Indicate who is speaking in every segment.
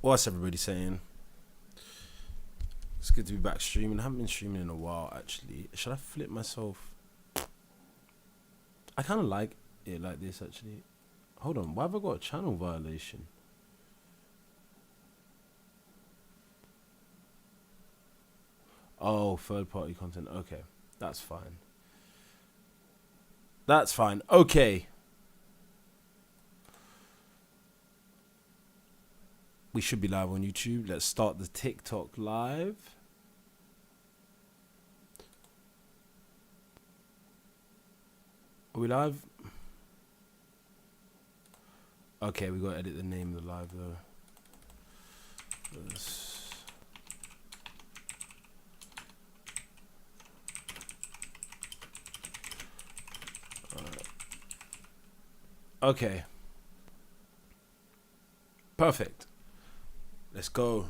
Speaker 1: What's everybody saying? It's good to be back streaming. I haven't been streaming in a while, actually. Should I flip myself? I kind of like it like this, actually. Hold on, why have I got a channel violation? Oh, third-party content. Okay, that's fine. That's fine. Okay. We should be live on YouTube. Let's start the TikTok live. Are we live? Okay, we got to edit the name of the live though. Okay. Perfect. Let's go.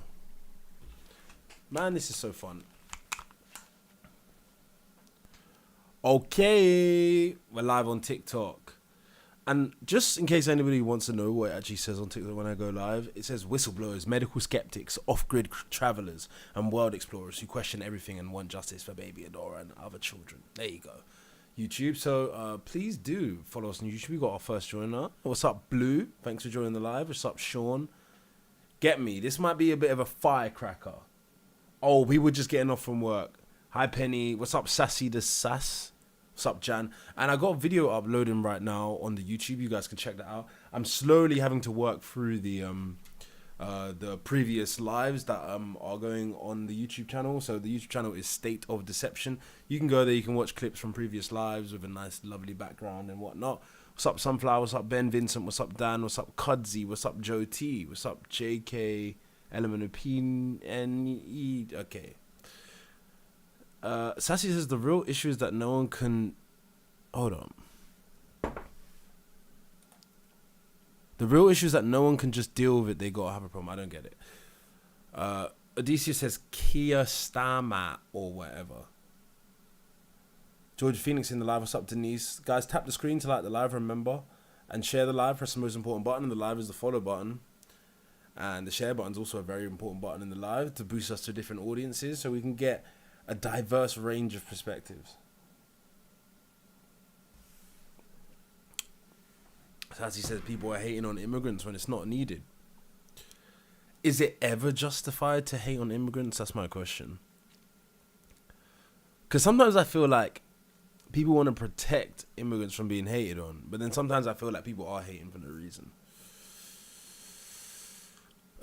Speaker 1: Man, this is so fun. Okay. We're live on TikTok. And just in case anybody wants to know what it actually says on TikTok when I go live, it says whistleblowers, medical skeptics, off-grid travelers, and world explorers who question everything and want justice for baby Adora and other children. There you go. YouTube. So please do follow us on YouTube. We got our first joiner. What's up, Blue? Thanks for joining the live. What's up, Sean? Get me. This might be a bit of a firecracker. Oh, we were just getting off from work. Hi, Penny. What's up, Sassy the Sass? What's up, Jan? And I got a video uploading right now on the YouTube. You guys can check that out. I'm slowly having to work through the previous lives that are going on the YouTube channel. So the YouTube channel is State of Deception. You can go there. You can watch clips from previous lives with a nice, lovely background and whatnot. What's up, Sunflower? What's up, Ben Vincent? What's up, Dan? What's up, Cudsy? What's up, Joe T? What's up, JK? Element of P-N-E. Okay. Sassy says the real issue is that no one can... Hold on. The real issue is that no one can just deal with it. They gotta have a problem. I don't get it. Odysseus says Kia Stama or whatever. George Phoenix in the live. What's up, Denise? Guys, tap the screen to like the live, remember. And share the live. Press the most important button in the live is the follow button. And the share button is also a very important button in the live to boost us to different audiences so we can get a diverse range of perspectives. As he says, people are hating on immigrants when it's not needed. Is it ever justified to hate on immigrants? That's my question. Because sometimes I feel like people want to protect immigrants from being hated on, but then sometimes I feel like people are hating for no reason.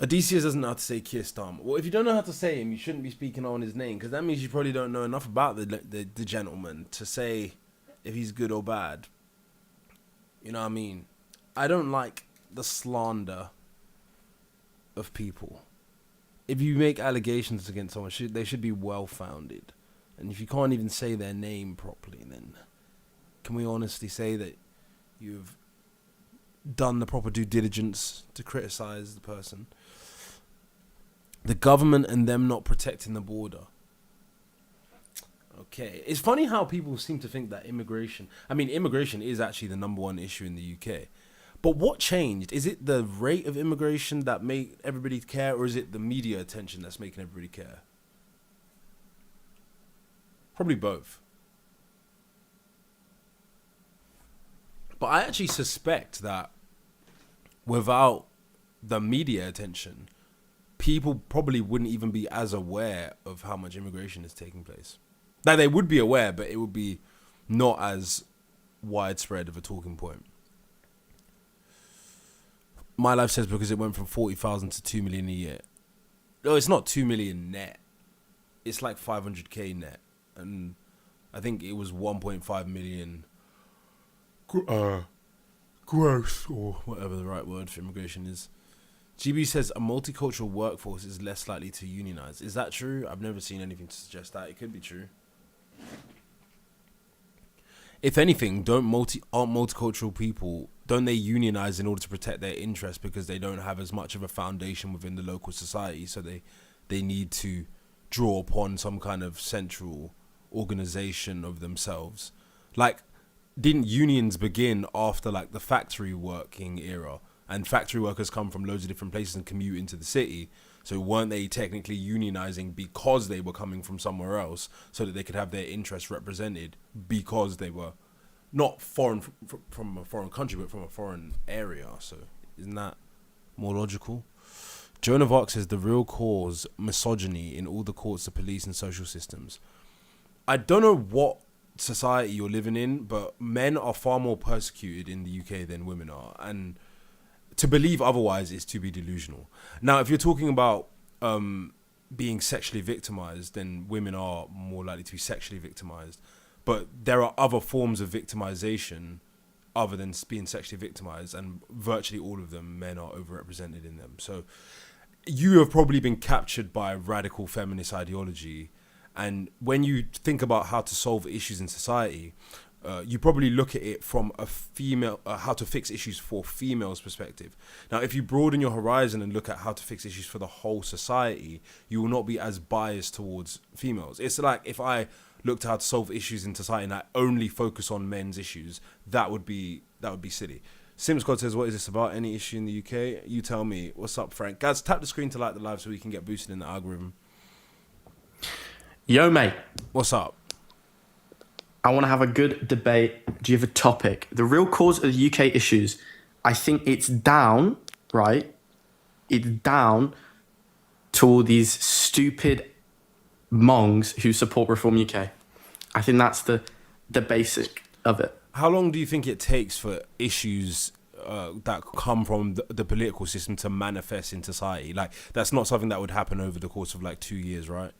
Speaker 1: Odysseus doesn't know how to say Keir Starmer. Well, if you don't know how to say him, you shouldn't be speaking on his name, because that means you probably don't know enough about the gentleman to say if he's good or bad. You know what I mean? I don't like the slander of people. If you make allegations against someone, they should be well-founded. And if you can't even say their name properly, then can we honestly say that you've done the proper due diligence to criticize the person? The government and them not protecting the border. Okay. It's funny how people seem to think that immigration is actually the number one issue in the UK. But what changed? Is it the rate of immigration that made everybody care, or is it the media attention that's making everybody care? Probably both. But I actually suspect that without the media attention, people probably wouldn't even be as aware of how much immigration is taking place. Now, they would be aware, but it would be not as widespread of a talking point. My Life says because it went from 40,000 to 2 million a year. No, it's not 2 million net. It's like 500k net. And I think it was 1.5 million gross, or whatever the right word for immigration is. GB says a multicultural workforce is less likely to unionize. Is that true? I've never seen anything to suggest that. It could be true. If anything, aren't multicultural people, don't they unionize in order to protect their interests because they don't have as much of a foundation within the local society, so they need to draw upon some kind of central organization of themselves? Like, didn't unions begin after like the factory working era? and factory workers come from loads of different places and commute into the city. So weren't they technically unionizing because they were coming from somewhere else, so that they could have their interests represented because they were not foreign from a foreign country, but from a foreign area? So isn't that more logical? Joan of Arc says the real cause, misogyny in all the courts, the police and social systems. I don't know what society you're living in, but men are far more persecuted in the UK than women are, and to believe otherwise is to be delusional. Now, if you're talking about being sexually victimized, then women are more likely to be sexually victimized. But there are other forms of victimization other than being sexually victimized, and virtually all of them, men are overrepresented in them. So you have probably been captured by radical feminist ideology. And when you think about how to solve issues in society, you probably look at it from a female, how to fix issues for females' perspective. Now, if you broaden your horizon and look at how to fix issues for the whole society, you will not be as biased towards females. It's like if I looked at how to solve issues in society and I only focus on men's issues, that would be silly. SimSquad says, what is this about? Any issue in the UK? You tell me. What's up, Frank? Guys, tap the screen to like the live so we can get boosted in the algorithm.
Speaker 2: Yo, mate.
Speaker 1: What's up?
Speaker 2: I want to have a good debate. Do you have a topic? The real cause of the UK issues, I think it's down, right? It's down to all these stupid mongs who support Reform UK. I think that's the basic of it.
Speaker 1: How long do you think it takes for issues that come from the political system to manifest in society? Like, that's not something that would happen over the course of like 2 years, right?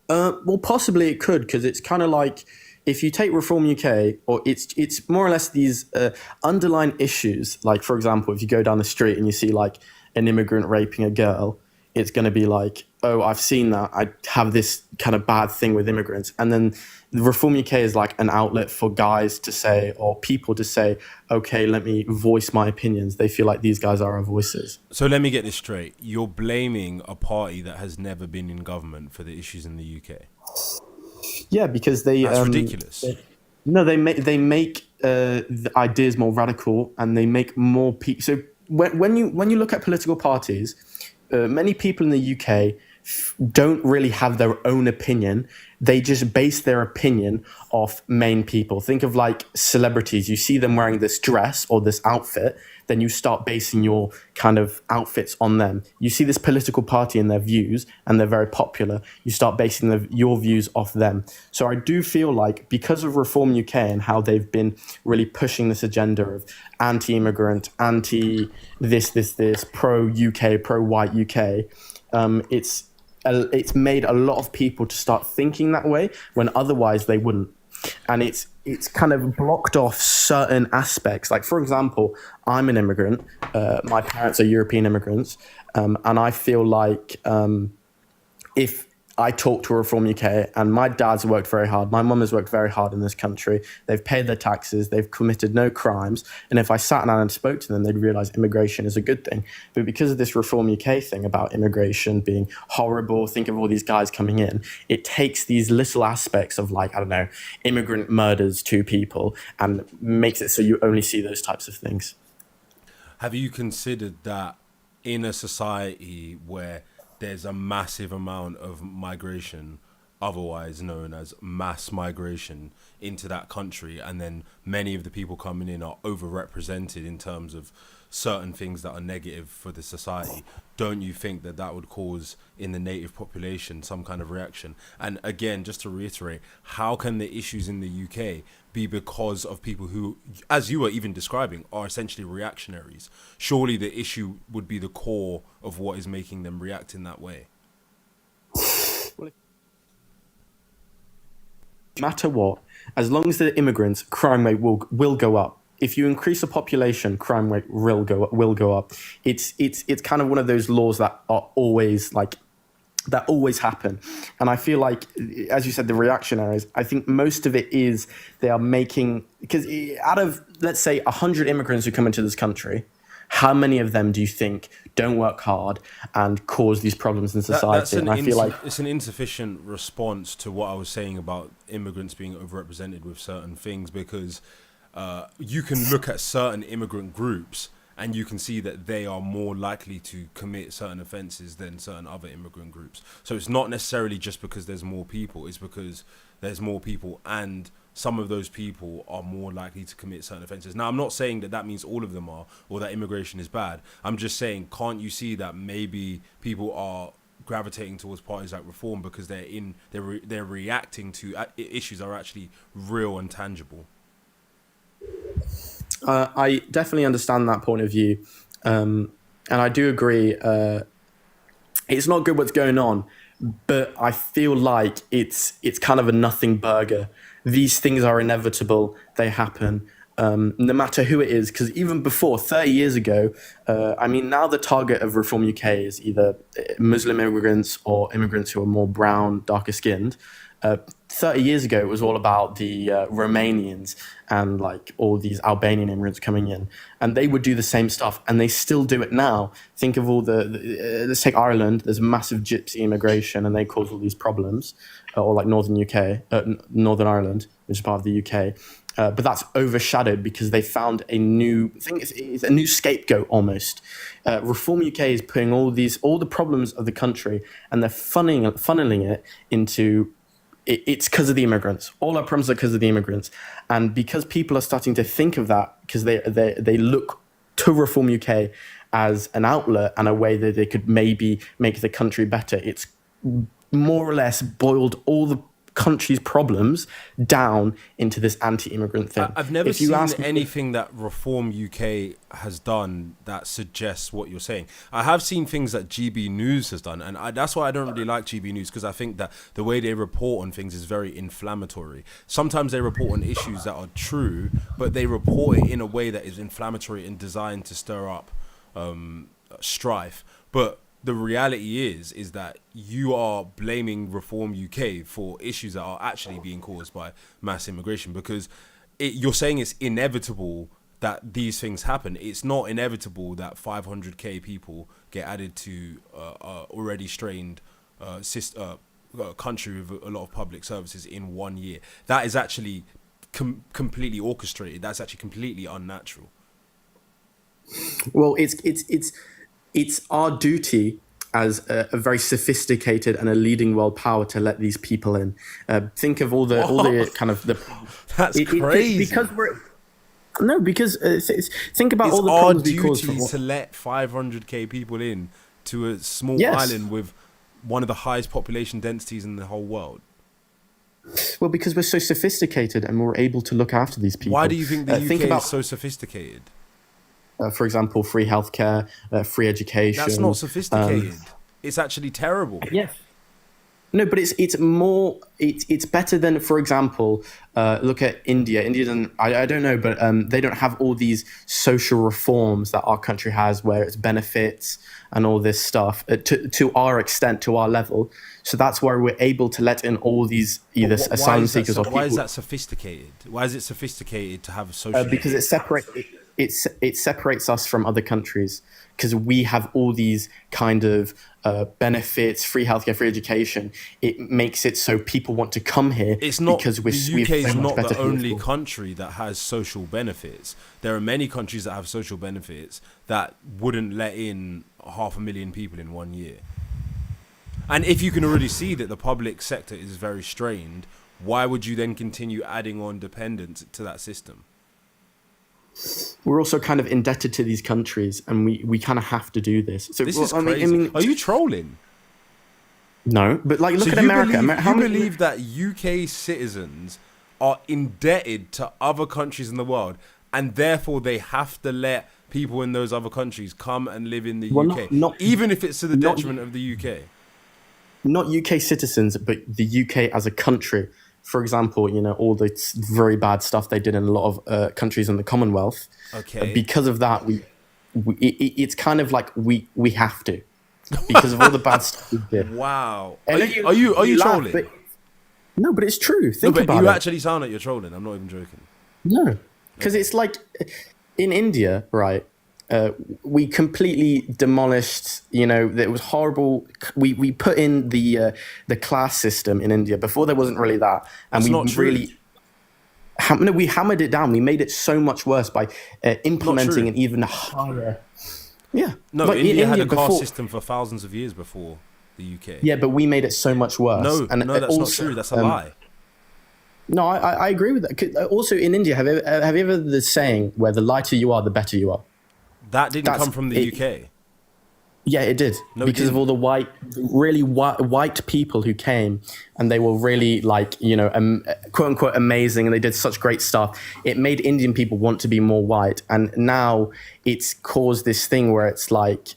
Speaker 2: Well, possibly it could, because it's kind of like if you take Reform UK, or it's more or less these underlying issues. Like, for example, if you go down the street and you see like an immigrant raping a girl, it's going to be like, oh, I've seen that. I have this kind of bad thing with immigrants. And then Reform UK is like an outlet for guys to say, or people to say, okay, let me voice my opinions. They feel like these guys are our voices.
Speaker 1: So let me get this straight. You're blaming a party that has never been in government for the issues in the UK.
Speaker 2: Yeah, because that's
Speaker 1: ridiculous.
Speaker 2: They make the ideas more radical, and they make more people. So when you look at political parties, many people in the UK don't really have their own opinion. They just base their opinion off main people. Think of like celebrities. You see them wearing this dress or this outfit, then you start basing your kind of outfits on them. You see this political party and their views, and they're very popular. You start basing your views off them. So I do feel like because of Reform UK and how they've been really pushing this agenda of anti-immigrant, anti-this, pro-UK, pro-white UK, it's made a lot of people to start thinking that way when otherwise they wouldn't. And it's kind of blocked off certain aspects. Like, for example, I'm an immigrant. My parents are European immigrants. And I feel like if I talk to Reform UK, and my dad's worked very hard, my mum has worked very hard in this country, they've paid their taxes, they've committed no crimes, and if I sat down and spoke to them, they'd realise immigration is a good thing. But because of this Reform UK thing about immigration being horrible, think of all these guys coming in, it takes these little aspects of, like, I don't know, immigrant murders to people and makes it so you only see those types of things.
Speaker 1: Have you considered that in a society where there's a massive amount of migration, otherwise known as mass migration, into that country, and then many of the people coming in are overrepresented in terms of certain things that are negative for the society? Don't you think that would cause in the native population some kind of reaction? And again, just to reiterate, how can the issues in the UK be because of people who, as you were even describing, are essentially reactionaries? Surely the issue would be the core of what is making them react in that way.
Speaker 2: No matter what, as long as they're immigrants, crime rate will go up. If you increase the population, crime rate will go up. It's kind of one of those laws that are always that always happen. And I feel like, as you said, the reactionaries, I think most of it is they are making, because out of, let's say, 100 immigrants who come into this country, how many of them do you think don't work hard and cause these problems in society? And I feel like
Speaker 1: it's an insufficient response to what I was saying about immigrants being overrepresented with certain things, because you can look at certain immigrant groups and you can see that they are more likely to commit certain offences than certain other immigrant groups. So it's not necessarily just because there's more people, it's because there's more people and some of those people are more likely to commit certain offences. Now, I'm not saying that that means all of them are, or that immigration is bad. I'm just saying, can't you see that maybe people are gravitating towards parties like Reform because they're reacting to issues that are actually real and tangible?
Speaker 2: I definitely understand that point of view, and I do agree. It's not good what's going on, but I feel like it's kind of a nothing burger. These things are inevitable; they happen, no matter who it is. Because even before 30 years ago, I mean, now the target of Reform UK is either Muslim immigrants or immigrants who are more brown, darker skinned. 30 years ago, it was all about the Romanians and like all these Albanian immigrants coming in, and they would do the same stuff, and they still do it now. Think of all let's take Ireland. There's massive gypsy immigration, and they cause all these problems, or like Northern Northern Ireland, which is part of the UK. But that's overshadowed because they found a new thing. It's a new scapegoat almost. Reform UK is putting all the problems of the country, and they're funneling it into. It's because of the immigrants. All our problems are because of the immigrants, and because people are starting to think of that, because they look to Reform UK as an outlet and a way that they could maybe make the country better. It's more or less boiled all the country's problems down into this anti-immigrant thing.
Speaker 1: I've never seen anything that Reform UK has done that suggests what you're saying. I have seen things that GB News has done, and that's why I don't really like GB News, because I think that the way they report on things is very inflammatory. Sometimes they report on issues that are true, but they report it in a way that is inflammatory and designed to stir up strife. But the reality is that you are blaming Reform UK for issues that are actually being caused by mass immigration, because you're saying it's inevitable that these things happen. It's not inevitable that 500k people get added to already strained country with a lot of public services in 1 year. That is actually completely orchestrated. That's actually completely unnatural.
Speaker 2: Well, it's our duty as a very sophisticated and a leading world power to let these people in. Think of all the kind of the.
Speaker 1: That's crazy.
Speaker 2: Because think about all the problems we cause.
Speaker 1: It's our duty to let 500k people in to a small island with one of the highest population densities in the whole world.
Speaker 2: Well, because we're so sophisticated and we're able to look after these people.
Speaker 1: Why do you think the UK is so sophisticated?
Speaker 2: For example, free healthcare, free education.
Speaker 1: That's not sophisticated. It's actually terrible.
Speaker 2: Yes. No, but it's better than, for example, look at India. India doesn't, I don't know, but they don't have all these social reforms that our country has, where it's benefits and all this stuff to our extent, to our level. So that's why we're able to let in all these either asylum seekers or people.
Speaker 1: Why is that sophisticated? Why is it sophisticated to have a social?
Speaker 2: Because it separates us from other countries, because we have all these kind of benefits, free healthcare, free education. It makes it so people want to come here.
Speaker 1: It's not
Speaker 2: because
Speaker 1: the UK is not the only country that has social benefits. There are many countries that have social benefits that wouldn't let in 500,000 people in 1 year. And if you can already see that the public sector is very strained, why would you then continue adding on dependents to that system?
Speaker 2: We're also kind of indebted to these countries, and we kind of have to do this. So
Speaker 1: this is crazy. Are you trolling?
Speaker 2: No, but like look at America.
Speaker 1: You believe that UK citizens are indebted to other countries in the world, and therefore they have to let people in those other countries come and live in the UK, even if it's to the detriment of the UK?
Speaker 2: Not UK citizens, but the UK as a country. For example, all the very bad stuff they did in a lot of countries in the Commonwealth.
Speaker 1: Okay.
Speaker 2: Because of that, it's kind of like we have to, because of all the bad stuff we did.
Speaker 1: Wow. Are you trolling?
Speaker 2: No, but it's true. Think about it.
Speaker 1: You actually sound like you're trolling. I'm not even joking.
Speaker 2: No, because it's like in India, right? We completely demolished, it was horrible. We put in the class system in India. Before there wasn't really that. And
Speaker 1: That's not true.
Speaker 2: No, we hammered it down. We made it so much worse by implementing
Speaker 1: true.
Speaker 2: an even higher. Yeah.
Speaker 1: No,
Speaker 2: Like, in
Speaker 1: India had a
Speaker 2: India
Speaker 1: caste
Speaker 2: before-
Speaker 1: system for thousands of years before the UK.
Speaker 2: Yeah, but we made it so much worse.
Speaker 1: No,
Speaker 2: And
Speaker 1: no, that's
Speaker 2: also,
Speaker 1: not true. That's a lie.
Speaker 2: No, I agree with that. Also, in India, have you ever the saying where the lighter you are, the better you are?
Speaker 1: That didn't
Speaker 2: That's-
Speaker 1: come from the
Speaker 2: it-
Speaker 1: UK.
Speaker 2: Yeah, it did.
Speaker 1: No, it
Speaker 2: because of
Speaker 1: didn't.
Speaker 2: all the really white people who came, and they were really like, quote unquote amazing, and they did such great stuff. It made Indian people want to be more white, and now it's caused this thing where it's like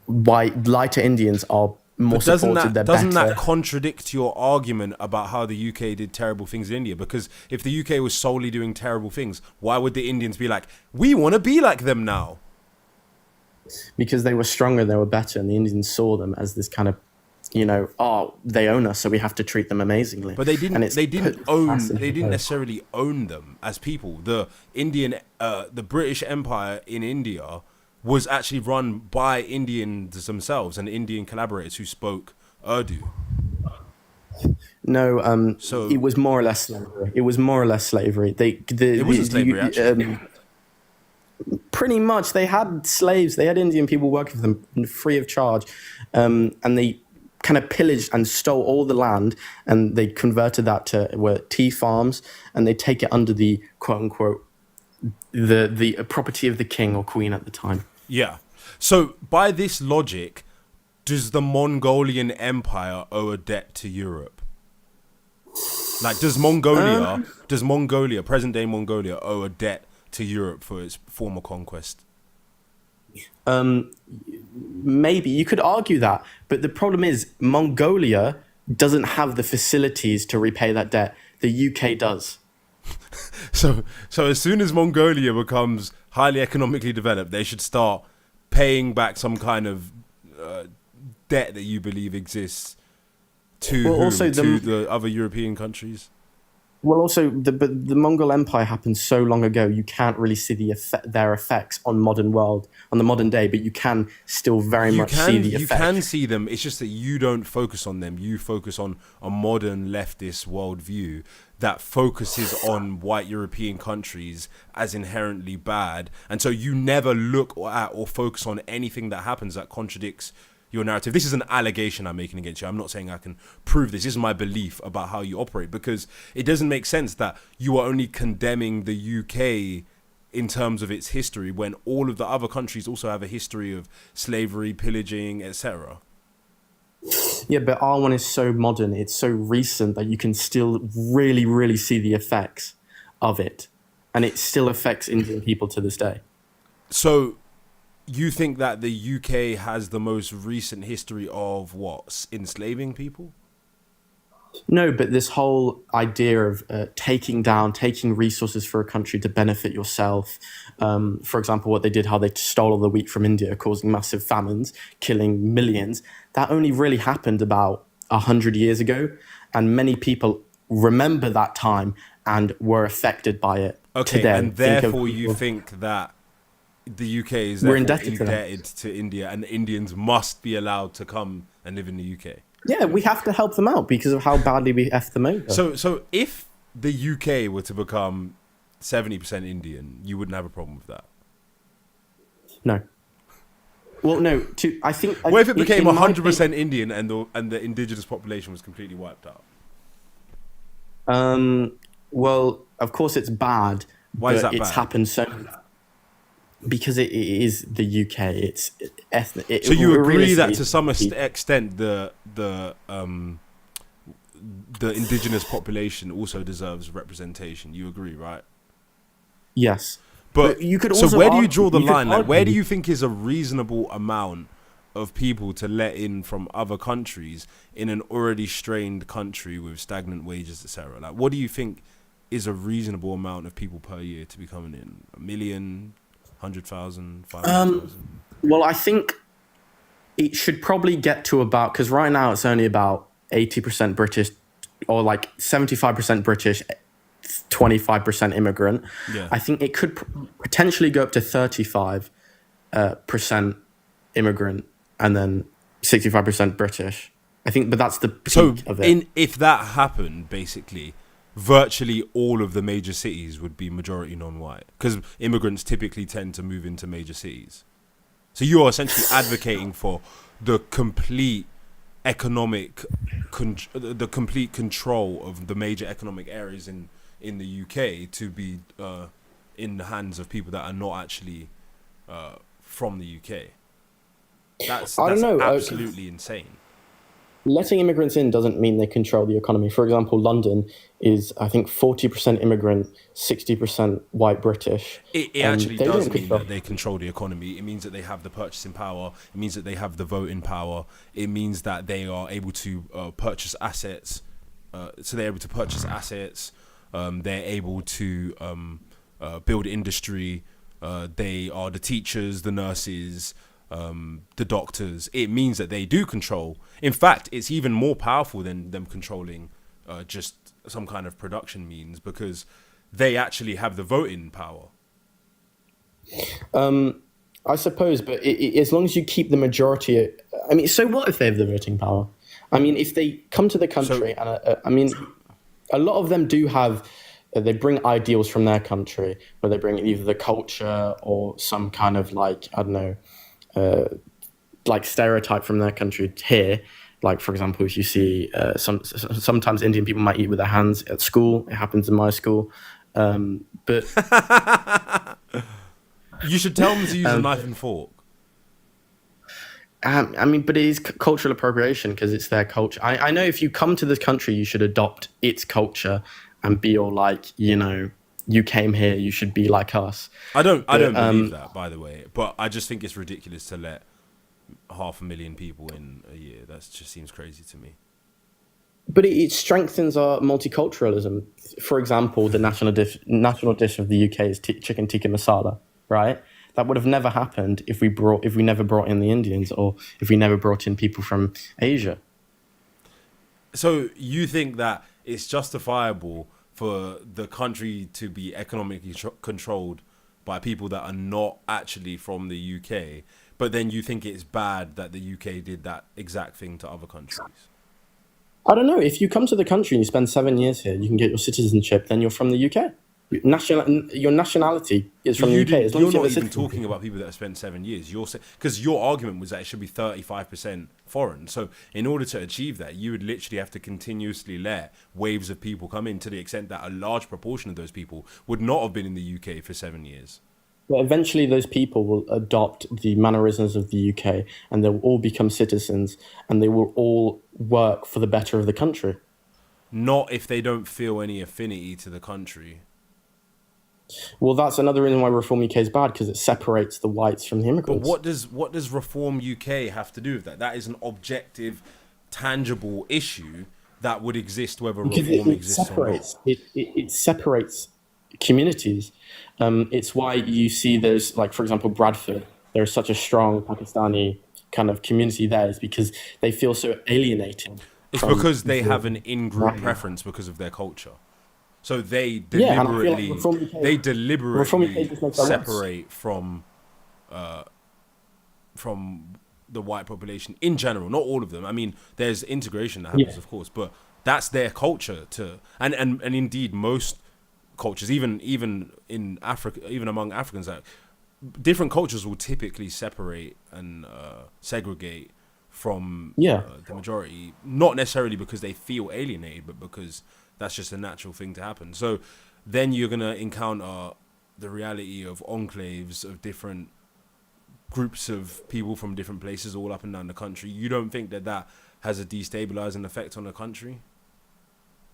Speaker 2: lighter Indians are more
Speaker 1: But doesn't
Speaker 2: supported. They're
Speaker 1: that
Speaker 2: better.
Speaker 1: contradict your argument about how the UK did terrible things in India? Because if the UK was solely doing terrible things, why would the Indians be like, we want to be like them now?
Speaker 2: Because they were stronger, they were better, and the Indians saw them as this kind of, they own us, so we have to treat them amazingly.
Speaker 1: But they didn't.
Speaker 2: And it's
Speaker 1: They didn't
Speaker 2: put
Speaker 1: own.
Speaker 2: us in
Speaker 1: They didn't
Speaker 2: place.
Speaker 1: necessarily own them as people. The British Empire in India was actually run by Indians themselves and Indian collaborators who spoke Urdu.
Speaker 2: No,
Speaker 1: So-
Speaker 2: it was more or less slavery. It was more or less slavery.
Speaker 1: It wasn't slavery, actually.
Speaker 2: Pretty much, they had slaves. They had Indian people working for them free of charge, and they kind of pillaged and stole all the land, and they converted that to tea farms, and they take it under the quote unquote the property of the king or queen at the time.
Speaker 1: Yeah. So by this logic, does the Mongolian Empire owe a debt to Europe? Like, does Mongolia, present day Mongolia, owe a debt to Europe for its former conquest?
Speaker 2: Maybe you could argue that, but the problem is Mongolia doesn't have the facilities to repay that debt. The UK does.
Speaker 1: So as soon as Mongolia becomes highly economically developed, they should start paying back some kind of debt that you believe exists to
Speaker 2: Well,
Speaker 1: whom?
Speaker 2: also
Speaker 1: To the other European countries.
Speaker 2: Well, also the Mongol Empire happened so long ago. You can't really see their effects on the modern day, but you can still very much see the
Speaker 1: You
Speaker 2: effect.
Speaker 1: can see them. It's just that you don't focus on them. You focus on a modern leftist worldview that focuses on white European countries as inherently bad, and so you never look at or focus on anything that happens that contradicts your narrative. This is an allegation I'm making against you. I'm not saying I can prove this. This is my belief about how you operate, because it doesn't make sense that you are only condemning the UK in terms of its history when all of the other countries also have a history of slavery, pillaging, etc.
Speaker 2: Yeah, but our one is so modern. It's so recent that you can still really, really see the effects of it, and it still affects Indian people to this day.
Speaker 1: So you think that the UK has the most recent history of what? Enslaving people?
Speaker 2: No, but this whole idea of taking resources for a country to benefit yourself. For example, what they did, how they stole all the wheat from India, causing massive famines, killing millions. That only really happened about 100 years ago. And many people remember that time and were affected by it.
Speaker 1: Okay,
Speaker 2: today.
Speaker 1: and therefore you think that the UK is
Speaker 2: We're
Speaker 1: therefore
Speaker 2: indebted to them.
Speaker 1: indebted to India, and Indians must be allowed to come and live in the UK.
Speaker 2: Yeah, we have to help them out because of how badly we effed them over.
Speaker 1: So if the UK were to become 70% Indian, you wouldn't have a problem with that.
Speaker 2: No. Well, no. I think.
Speaker 1: What if it became
Speaker 2: in my
Speaker 1: 100% Indian and the indigenous population was completely wiped out?
Speaker 2: Well, of course it's bad.
Speaker 1: Why is
Speaker 2: but
Speaker 1: that
Speaker 2: it's
Speaker 1: bad?
Speaker 2: happened so. Because it is the UK. It's ethnic.
Speaker 1: So you agree that
Speaker 2: realistically-
Speaker 1: to some extent the indigenous population also deserves representation. You agree, right?
Speaker 2: Yes.
Speaker 1: But
Speaker 2: you could
Speaker 1: so
Speaker 2: also
Speaker 1: where do you
Speaker 2: argue-
Speaker 1: draw the
Speaker 2: you could
Speaker 1: line? Like, where do
Speaker 2: argue-
Speaker 1: you think is a reasonable amount of people to let in from other countries in an already strained country with stagnant wages, etc.? Like, what do you think is a reasonable amount of people per year to be coming in? 1 million, 100,000, 500,000?
Speaker 2: Well, I think it should probably get to about, because right now it's only about 80% British, or like 75% British, 25% immigrant.
Speaker 1: Yeah.
Speaker 2: I think it could potentially go up to 35% immigrant and then 65% British. I think, but that's the peak
Speaker 1: So
Speaker 2: of it.
Speaker 1: if that happened, basically, virtually all of the major cities would be majority non-white, because immigrants typically tend to move into major cities. So you are essentially advocating for the complete the complete control of the major economic areas in the UK to be in the hands of people that are not actually from the UK. That's
Speaker 2: I don't know.
Speaker 1: Absolutely insane.
Speaker 2: Letting immigrants in doesn't mean they control the economy. For example, London is, I think, 40% immigrant, 60% white British.
Speaker 1: It actually does mean that they control the economy. It means that they have the purchasing power. It means that they have the voting power. It means that they are able to purchase assets. So they're able to purchase assets. They're able to build industry. They are the teachers, the nurses, the doctors. It means that they do control. In fact, it's even more powerful than them controlling just some kind of production means, because they actually have the voting power.
Speaker 2: I suppose, but as long as you keep the majority, I mean, so what if they have the voting power? I mean, if they come to the country, I mean, a lot of them do have, they bring ideals from their country, where they bring either the culture or some kind of like, I don't know, like stereotype from their country here. Like, for example, if you see sometimes Indian people might eat with their hands at school. It happens in my school. But
Speaker 1: you should tell them to use a knife and fork.
Speaker 2: I mean, but it is cultural appropriation because it's their culture. I know if you come to this country, you should adopt its culture and be all like, you know, you came here, you should be like us.
Speaker 1: I don't believe that, by the way. But I just think it's ridiculous to let 500,000 people in a year. That just seems crazy to me.
Speaker 2: But it strengthens our multiculturalism. For example, the national dish of the UK is chicken tikka masala, right? That would have never happened if we never brought in the Indians, or if we never brought in people from Asia.
Speaker 1: So you think that it's justifiable for the country to be economically controlled by people that are not actually from the UK, but then you think it's bad that the UK did that exact thing to other countries?
Speaker 2: I don't know. If you come to the country and you spend 7 years here, you can get your citizenship, then you're from the UK. Your nationality is from the UK.
Speaker 1: You're not even talking about people that have spent 7 years. Because your argument was that it should be 35% foreign. So in order to achieve that, you would literally have to continuously let waves of people come in, to the extent that a large proportion of those people would not have been in the UK for 7 years.
Speaker 2: But eventually those people will adopt the mannerisms of the UK, and they'll all become citizens, and they will all work for the better of the country.
Speaker 1: Not if they don't feel any affinity to the country.
Speaker 2: Well, that's another reason why Reform UK is bad, because it separates the whites from the immigrants.
Speaker 1: But what does Reform UK have to do with that? That is an objective, tangible issue that would exist whether reform exists or not.
Speaker 2: It separates communities. It's why you see there's, like, for example, Bradford. There's such a strong Pakistani kind of community there, is because they feel so alienated.
Speaker 1: It's because they have an in-group preference because of their culture. So they deliberately separate from the white population in general. Not all of them. I mean, there's integration that happens, of course, but that's their culture and indeed most cultures, even in Africa, even among Africans, that different cultures will typically separate and segregate from the majority, not necessarily because they feel alienated, but because that's just a natural thing to happen. So then you're going to encounter the reality of enclaves of different groups of people from different places all up and down the country. You don't think that has a destabilizing effect on the country?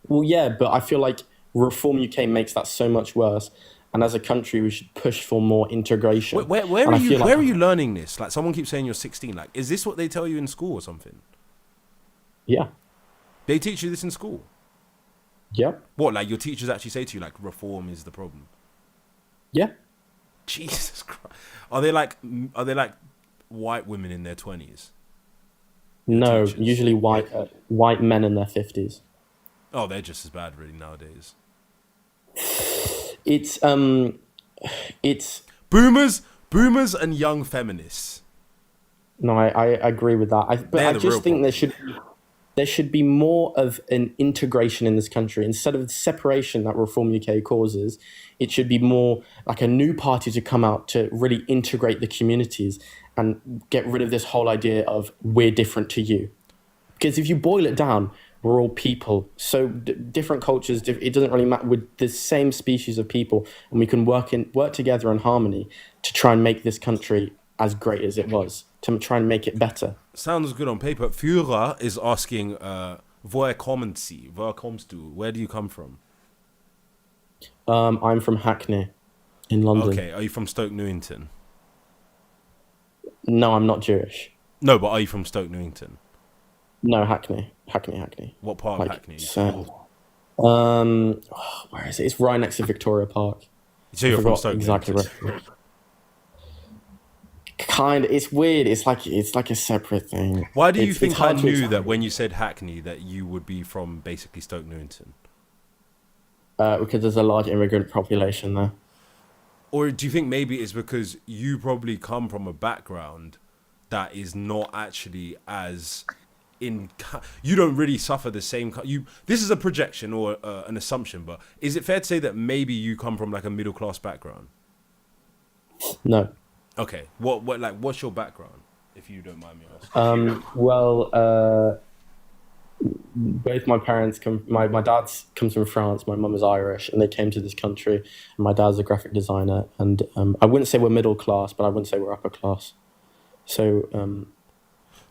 Speaker 2: Well, yeah, but I feel like Reform UK makes that so much worse. And as a country, we should push for more integration.
Speaker 1: Where are you learning this? Like, someone keeps saying you're 16. Like, is this what they tell you in school or something?
Speaker 2: Yeah.
Speaker 1: They teach you this in school?
Speaker 2: Yeah.
Speaker 1: What, like your teachers actually say to you, like, reform is the problem?
Speaker 2: Yeah.
Speaker 1: Jesus Christ. Are they like white women in their 20s?
Speaker 2: No, teachers? Usually white men in their 50s.
Speaker 1: Oh, they're just as bad really nowadays.
Speaker 2: It's
Speaker 1: boomers and young feminists.
Speaker 2: No, I agree with that. But I just think there should be. there should be more of an integration in this country instead of the separation that Reform UK causes. It should be more like a new party to come out to really integrate the communities and get rid of this whole idea of we're different to you. Because if you boil it down, we're all people. So different cultures, it doesn't really matter. We're the same species of people, and we can work together in harmony to try and make this country as great as it was, to try and make it better.
Speaker 1: Sounds good on paper. Führer is asking, woher kommen Sie? Woher kommst du? Where do you come from?
Speaker 2: I'm from Hackney in London.
Speaker 1: Okay, are you from Stoke Newington?
Speaker 2: No, I'm not Jewish.
Speaker 1: No, but are you from Stoke Newington?
Speaker 2: No, Hackney.
Speaker 1: What part of Hackney?
Speaker 2: So, where is it? It's right next to Victoria Park.
Speaker 1: So you're from Stoke
Speaker 2: exactly
Speaker 1: Newington?
Speaker 2: Where. Kind of, it's weird. It's like a separate thing.
Speaker 1: Why do you think I knew that when you said Hackney that you would be from basically Stoke Newington?
Speaker 2: Because there's a large immigrant population there.
Speaker 1: Or do you think maybe it's because you probably come from a background that is not actually as you don't really suffer the same this is a projection or an assumption, but is it fair to say that maybe you come from like a middle class background?
Speaker 2: No.
Speaker 1: Okay. What's your background, if you don't mind me asking?
Speaker 2: Both my parents my dad comes from France, my mum is Irish, and they came to this country, and my dad's a graphic designer, and I wouldn't say we're middle class, but I wouldn't say we're upper class. So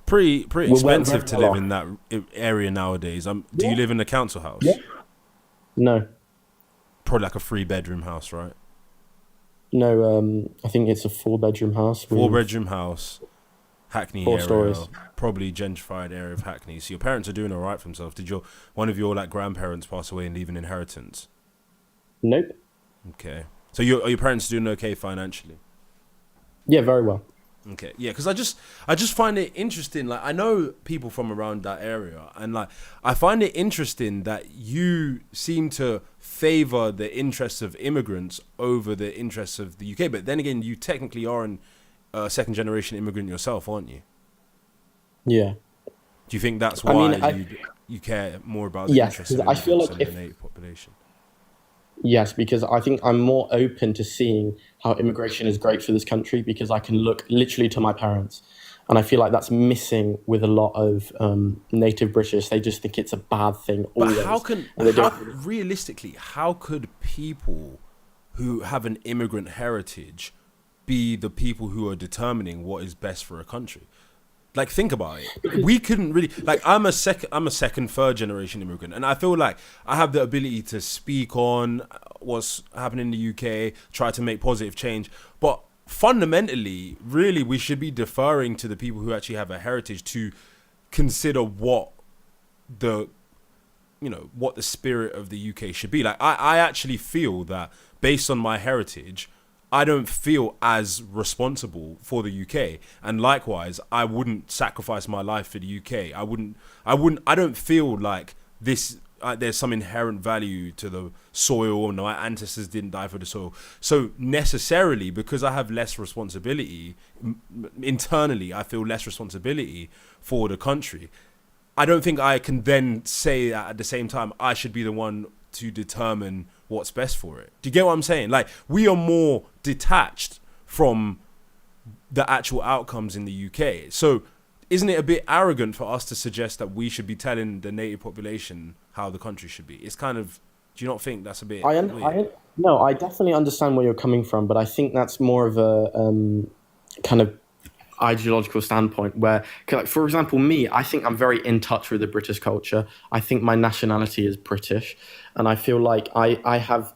Speaker 1: pretty expensive to live in that area nowadays. Do you live in a council house?
Speaker 2: Yeah. No.
Speaker 1: Probably like a 3-bedroom house, right?
Speaker 2: No, I think it's a 4-bedroom house.
Speaker 1: 4-bedroom house, Hackney
Speaker 2: 4
Speaker 1: area,
Speaker 2: stories.
Speaker 1: Probably gentrified area of Hackney. So your parents are doing all right for themselves. Did one of your like grandparents pass away and leave an inheritance?
Speaker 2: Nope.
Speaker 1: Okay. So are your parents doing okay financially?
Speaker 2: Yeah, very well.
Speaker 1: Okay, yeah, because I just find it interesting. Like, I know people from around that area, and like I find it interesting that you seem to favor the interests of immigrants over the interests of the UK. But then again, you technically are a second generation immigrant yourself, aren't you?
Speaker 2: Yeah.
Speaker 1: Do you think that's why you care more about the interests of immigrants than the native population?
Speaker 2: Yes, because I think I'm more open to seeing how immigration is great for this country, because I can look literally to my parents. And I feel like that's missing with a lot of native British. They just think it's a bad thing always.
Speaker 1: But realistically, how could people who have an immigrant heritage be the people who are determining what is best for a country? Like, think about it. We couldn't really, like, I'm a second, third generation immigrant, and I feel like I have the ability to speak on what's happening in the UK, try to make positive change. But fundamentally, really, we should be deferring to the people who actually have a heritage to consider what the spirit of the UK should be. Like, I actually feel that based on my heritage, I don't feel as responsible for the UK, and likewise, I wouldn't sacrifice my life for the UK. I don't feel like this. There's some inherent value to the soil, or my ancestors didn't die for the soil. So necessarily, because I have less responsibility internally, I feel less responsibility for the country. I don't think I can then say that at the same time I should be the one to determine what's best for it. Do you get what I'm saying? Like, we are more detached from the actual outcomes in the UK. So isn't it a bit arrogant for us to suggest that we should be telling the native population how the country should be? It's kind of, do you not think that's a bit weird?
Speaker 2: No, I definitely understand where you're coming from, but I think that's more of a kind of ideological standpoint where, like, for example, me, I think I'm very in touch with the British culture. I think my nationality is British, and I feel like I have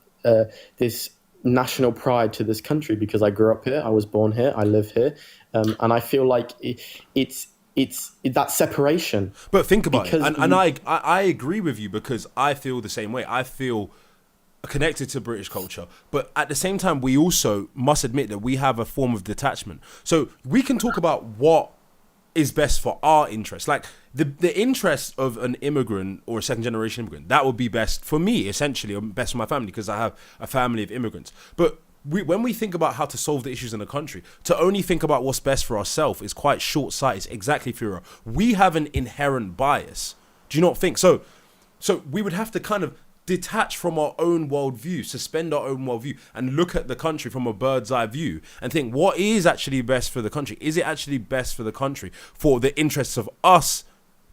Speaker 2: this national pride to this country because I grew up here, I was born here, I live here, and I feel like it's that separation.
Speaker 1: But think about it, and I agree with you, because I feel the same way. I feel connected to British culture, but at the same time, we also must admit that we have a form of detachment. So we can talk about what is best for our interests. Like, the interest of an immigrant or a second generation immigrant, that would be best for me, essentially, or best for my family, because I have a family of immigrants. But when we think about how to solve the issues in the country, to only think about what's best for ourselves is quite short-sighted. Exactly, Führer. We have an inherent bias Do you not think so? So we would have to kind of detach from our own worldview, suspend our own worldview, and look at the country from a bird's eye view and think, what is actually best for the country? Is it actually best for the country, for the interests of us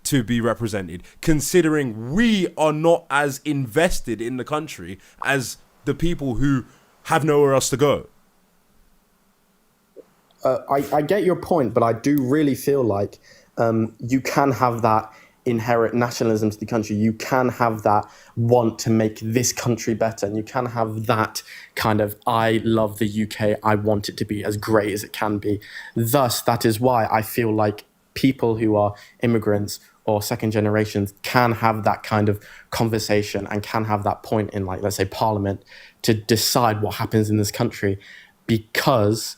Speaker 1: to be represented, considering we are not as invested in the country as the people who have nowhere else to go?
Speaker 2: I get your point, but I do really feel like you can have that inherent nationalism to the country. You can have that want to make this country better, and you can have that kind of, I love the UK, I want it to be as great as it can be. Thus, that is why I feel like people who are immigrants or second generations can have that kind of conversation and can have that point in, like, let's say, Parliament to decide what happens in this country, because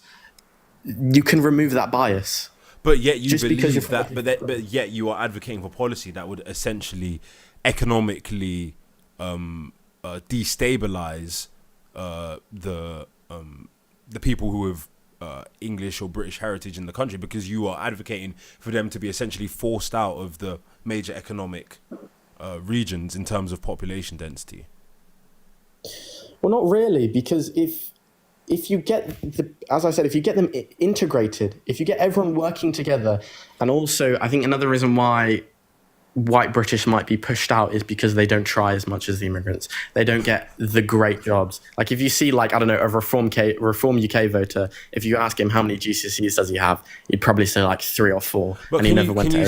Speaker 2: you can remove that bias.
Speaker 1: But yet you
Speaker 2: Just because
Speaker 1: believe
Speaker 2: you're-
Speaker 1: that, but yet you are advocating for policy that would essentially economically destabilize the people who have English or British heritage in the country, because you are advocating for them to be essentially forced out of the major economic regions in terms of population density.
Speaker 2: Well, not really, because if you get as I said, if you get them integrated, if you get everyone working together, and also I think another reason why white British might be pushed out is because they don't try as much as the immigrants. They don't get the great jobs. Like if you see, like, I don't know, a Reform UK voter, if you ask him how many GCSEs does he have, he'd probably say like 3 or 4,
Speaker 1: But
Speaker 2: and he never went to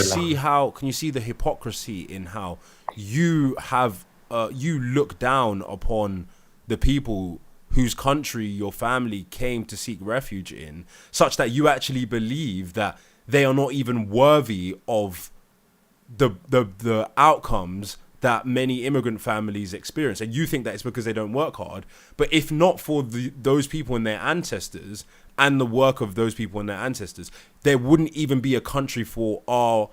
Speaker 1: can you see the hypocrisy in how you have you look down upon the people whose country your family came to seek refuge in, such that you actually believe that they are not even worthy of the outcomes that many immigrant families experience, and you think that it's because they don't work hard. But if not for those people and their ancestors and the work of those people and their ancestors, there wouldn't even be a country for our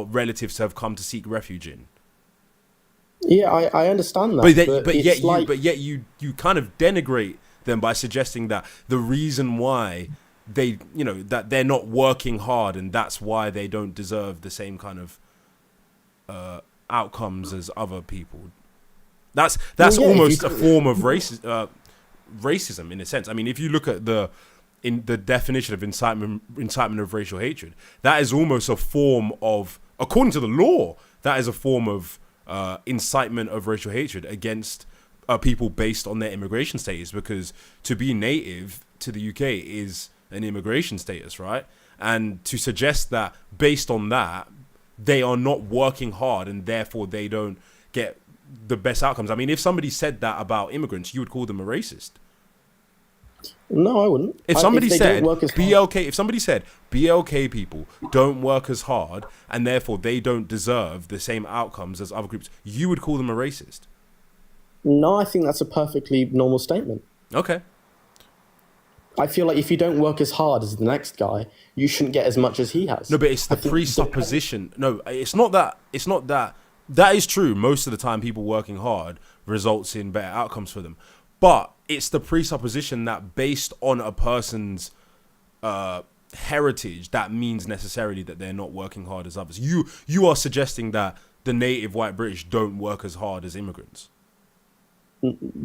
Speaker 1: relatives to have come to seek refuge in.
Speaker 2: Yeah, I understand that.
Speaker 1: But yet you kind of denigrate them by suggesting that the reason why they, that they're not working hard and that's why they don't deserve the same kind of outcomes as other people. That's almost a form of racism in a sense. I mean, if you look at the definition of incitement of racial hatred, that is almost a form of, according to the law, that is a form of incitement of racial hatred against people based on their immigration status, because to be native to the UK is an immigration status, right? And to suggest that based on that they are not working hard and therefore they don't get the best outcomes. I mean, if somebody said that about immigrants, you would call them a racist.
Speaker 2: No, I wouldn't.
Speaker 1: If somebody said BLK people don't work as hard and therefore they don't deserve the same outcomes as other groups, you would call them a racist.
Speaker 2: No, I think that's a perfectly normal statement.
Speaker 1: Okay.
Speaker 2: I feel like if you don't work as hard as the next guy, you shouldn't get as much as he has.
Speaker 1: No, but it's the presupposition. No, it's not that. It's not that. That is true. Most of the time, people working hard results in better outcomes for them. But it's the presupposition that based on a person's heritage, that means necessarily that they're not working hard as others. You are suggesting that the native white British don't work as hard as immigrants.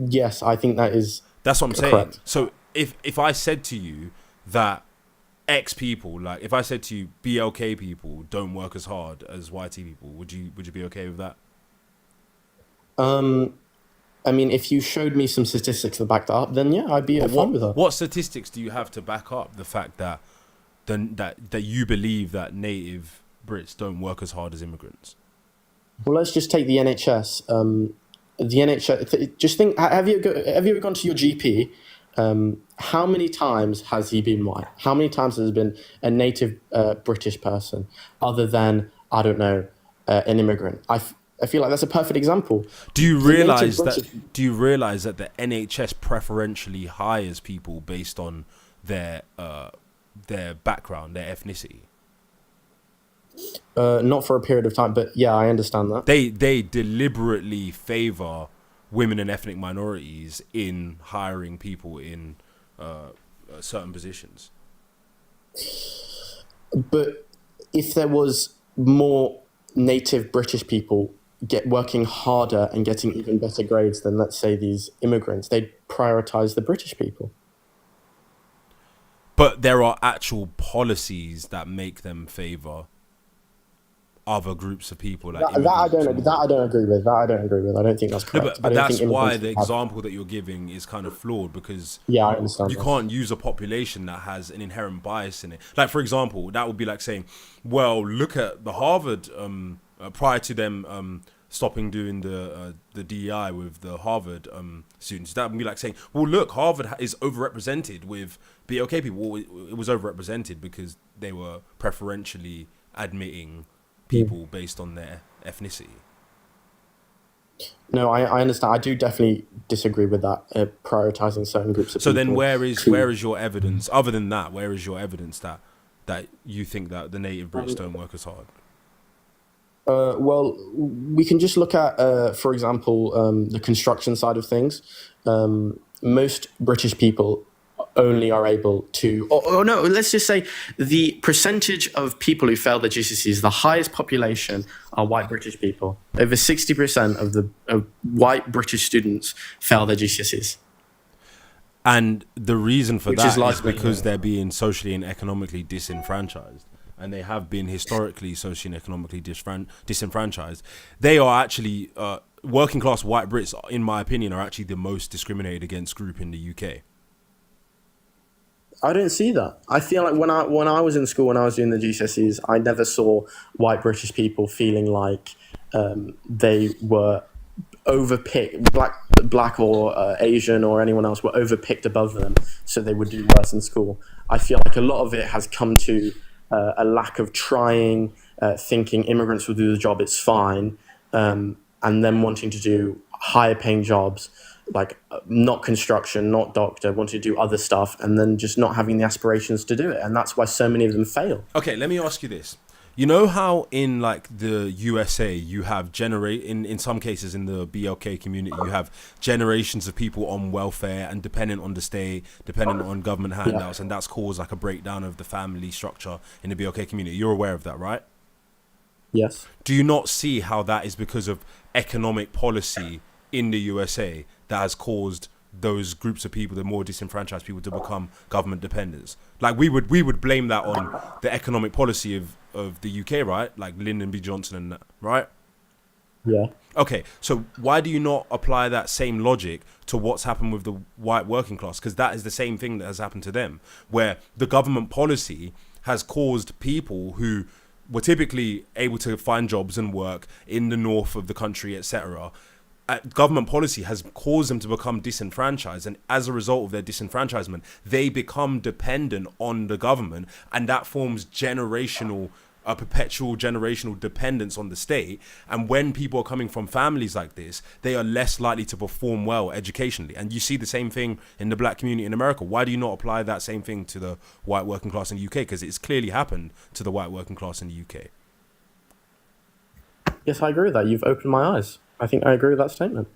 Speaker 2: Yes, I think that is.
Speaker 1: That's what I'm
Speaker 2: correct.
Speaker 1: saying. So if I said to you that X people, like if I said to you BLK people don't work as hard as YT people, would you be okay with that?
Speaker 2: I mean, if you showed me some statistics that backed that up, then yeah, I'd be fine with that.
Speaker 1: What statistics do you have to back up the fact that that you believe that native Brits don't work as hard as immigrants?
Speaker 2: Well, let's just take the NHS. The NHS. Just think: have you ever gone to your GP? How many times has he been white? How many times has there been a native British person other than, I don't know, an immigrant? I feel like that's a perfect example.
Speaker 1: Do you realize that the NHS preferentially hires people based on their background, their ethnicity?
Speaker 2: Not for a period of time, but yeah, I understand that.
Speaker 1: They deliberately favor women and ethnic minorities in hiring people in certain positions.
Speaker 2: But if there was more native British people get working harder and getting even better grades than, let's say, these immigrants. They'd prioritize the British people.
Speaker 1: But there are actual policies that make them favor other groups of people. Like
Speaker 2: That I don't agree with. I don't think that's
Speaker 1: no,
Speaker 2: correct.
Speaker 1: but
Speaker 2: I don't
Speaker 1: that's
Speaker 2: think
Speaker 1: why
Speaker 2: immigrants
Speaker 1: the
Speaker 2: have-
Speaker 1: example that you're giving is kind of flawed, because
Speaker 2: Yeah, I understand.
Speaker 1: you
Speaker 2: this.
Speaker 1: can't use a population that has an inherent bias in it. Like, for example, that would be like saying, well, look at the Harvard, prior to them stopping doing the DEI with the Harvard students. That would be like saying, well, look, Harvard is overrepresented with BLK people. Well, it was overrepresented because they were preferentially admitting people based on their ethnicity.
Speaker 2: No, I understand. I do definitely disagree with that, prioritizing certain groups of
Speaker 1: So
Speaker 2: people.
Speaker 1: then where is your evidence, other than that, where is your evidence that you think that the native Brits don't work as hard?
Speaker 2: Well, we can just look at, for example, the construction side of things. Most British people only are able to, or no, let's just say the percentage of people who fail the GCSEs, the highest population are white British people. Over 60% of the white British students fail their GCSEs.
Speaker 1: And the reason for
Speaker 2: Which
Speaker 1: that
Speaker 2: is
Speaker 1: is
Speaker 2: largely-
Speaker 1: because they're being socially and economically disenfranchised. And they have been historically socially and economically disenfranchised. They are actually, working class white Brits, in my opinion, are actually the most discriminated against group in the UK.
Speaker 2: I don't see that. I feel like when I was in school, when I was doing the GCSEs, I never saw white British people feeling like they were overpicked, black or Asian or anyone else were overpicked above them, so they would do worse in school. I feel like a lot of it has come to a lack of trying, thinking immigrants will do the job, it's fine, and then wanting to do higher paying jobs, like not construction, not doctor, wanting to do other stuff, and then just not having the aspirations to do it. And that's why so many of them fail.
Speaker 1: Okay, let me ask you this. You know how in like the USA you have in some cases in the BLK community you have generations of people on welfare and dependent on the state, dependent on government handouts, and that's caused like a breakdown of the family structure in the BLK community. You're aware of that, right?
Speaker 2: Yes.
Speaker 1: Do you not see how that is because of economic policy in the USA that has caused those groups of people, the more disenfranchised people, to become government dependents? Like we would blame that on the economic policy of the UK, right? Like Lyndon B. Johnson and that, right?
Speaker 2: Yeah.
Speaker 1: Okay, so why do you not apply that same logic to what's happened with the white working class? Because that is the same thing that has happened to them, where the government policy has caused people who were typically able to find jobs and work in the north of the country, etc. Government policy has caused them to become disenfranchised, and as a result of their disenfranchisement, they become dependent on the government, and that forms perpetual generational dependence on the state. And when people are coming from families like this, they are less likely to perform well educationally. And you see the same thing in the black community in America. Why do you not apply that same thing to the white working class in the UK? Because it's clearly happened to the white working class in the UK.
Speaker 2: Yes, I agree with that. You've opened my eyes. I think I agree with that statement.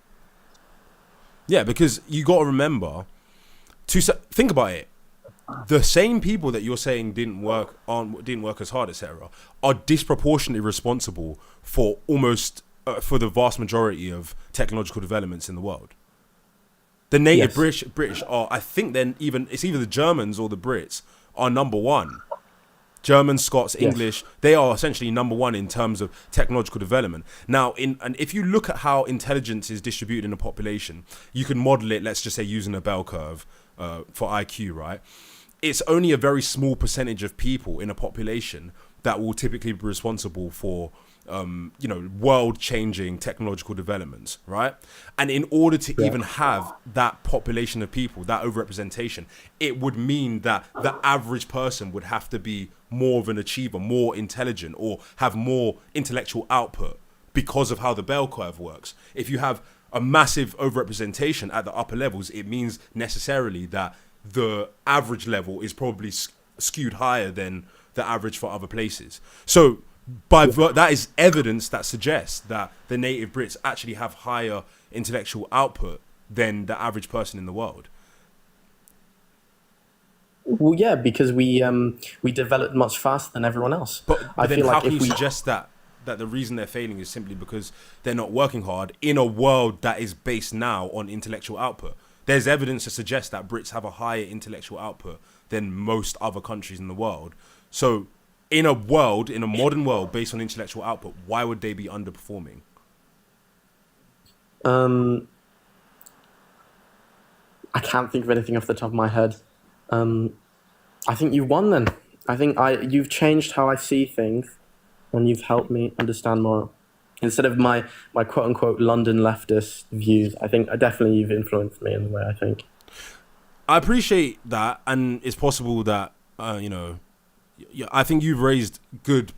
Speaker 1: Yeah, because you got to remember, think about it. The same people that you're saying didn't work as hard, etc., are disproportionately responsible for for the vast majority of technological developments in the world. The native British are, I think, it's either the Germans or the Brits are number one. German, Scots, English, they are essentially number one in terms of technological development. Now, and if you look at how intelligence is distributed in a population, you can model it, let's just say, using a bell curve for IQ, right? It's only a very small percentage of people in a population that will typically be responsible for world-changing technological developments, right? And in order to even have that population of people, that overrepresentation, it would mean that the average person would have to be more of an achiever, more intelligent, or have more intellectual output because of how the bell curve works. If you have a massive overrepresentation at the upper levels, it means necessarily that the average level is probably skewed higher than the average for other places. So that is evidence that suggests that the native Brits actually have higher intellectual output than the average person in the world.
Speaker 2: Well, yeah, because we developed much faster than everyone else.
Speaker 1: But then how can you suggest that that the reason they're failing is simply because they're not working hard in a world that is based now on intellectual output. There's evidence to suggest that Brits have a higher intellectual output than most other countries in the world. So in a modern world based on intellectual output, why would they be underperforming?
Speaker 2: I can't think of anything off the top of my head. I think you've won then. I think you've changed how I see things, and you've helped me understand more. Instead of my quote unquote London leftist views, I think definitely you've influenced me in the way I think.
Speaker 1: I appreciate that, and it's possible that I think you've raised good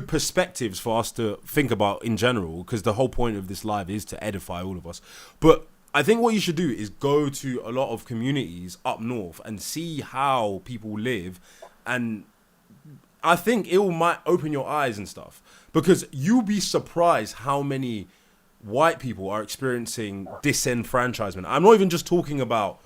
Speaker 1: perspectives for us to think about in general, because the whole point of this live is to edify all of us. But I think what you should do is go to a lot of communities up north and see how people live, and I think might open your eyes and stuff, because you'll be surprised how many white people are experiencing disenfranchisement. I'm not even just talking about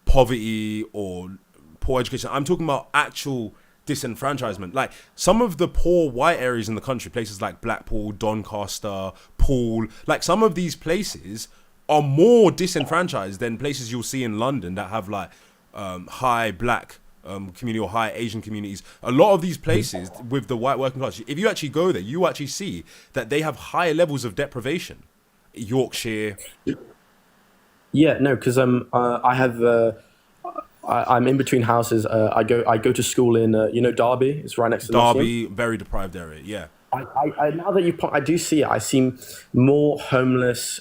Speaker 1: poverty or poor education. I'm talking about actual disenfranchisement. Like some of the poor white areas in the country, places like Blackpool, Doncaster, Poole, like some of these places are more disenfranchised than places you'll see in London that have like high black community or high Asian communities. A lot of these places with the white working class, if you actually go there, you actually see that they have higher levels of deprivation. Yorkshire.
Speaker 2: Yeah, no, because I have I'm in between houses. I go to school in Derby. It's right next to
Speaker 1: Derby, very deprived area. Yeah.
Speaker 2: I now that I do see it. I see more homeless,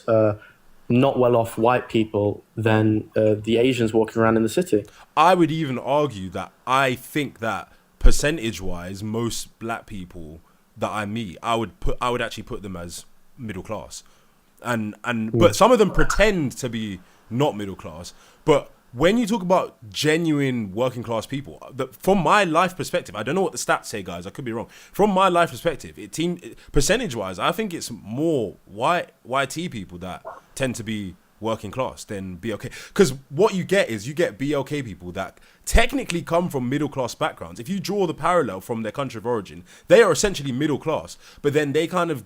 Speaker 2: not well-off white people than the Asians walking around in the city.
Speaker 1: I would even argue that I think that percentage-wise, most black people that I meet, I would actually put them as middle class, but some of them pretend to be not middle class. But when you talk about genuine working class people, from my life perspective, I don't know what the stats say, guys. I could be wrong. From my life perspective, percentage wise, I think it's more YT people that tend to be working class than BLK. Because what you get BLK people that technically come from middle class backgrounds. If you draw the parallel from their country of origin, they are essentially middle class, but then they kind of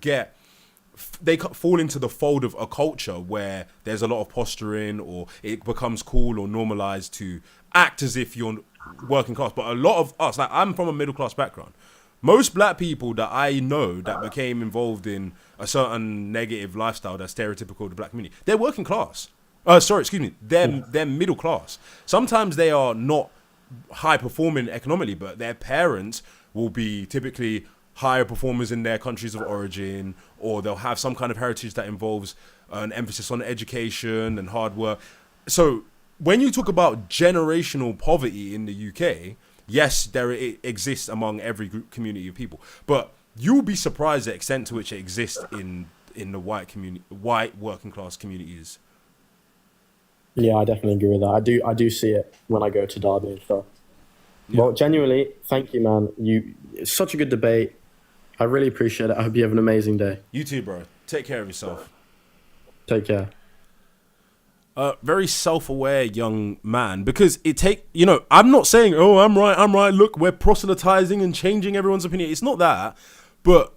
Speaker 1: they fall into the fold of a culture where there's a lot of posturing, or it becomes cool or normalized to act as if you're working class. But a lot of us, like I'm from a middle class background. Most black people that I know that became involved in a certain negative lifestyle that's stereotypical of the black community, they're working class. They're middle class. Sometimes they are not high performing economically, but their parents will be typically higher performers in their countries of origin, or they'll have some kind of heritage that involves an emphasis on education and hard work. So when you talk about generational poverty in the UK, yes, it exists among every group community of people, but you'll be surprised the extent to which it exists in the white working class communities.
Speaker 2: Yeah, I definitely agree with that. I do see it when I go to Derby and stuff. Yeah. Well, genuinely, thank you, man. It's such a good debate. I really appreciate it. I hope you have an amazing day.
Speaker 1: You too, bro. Take care of yourself.
Speaker 2: Take care.
Speaker 1: Very self-aware young man, because I'm not saying, oh, I'm right. Look, we're proselytizing and changing everyone's opinion. It's not that, but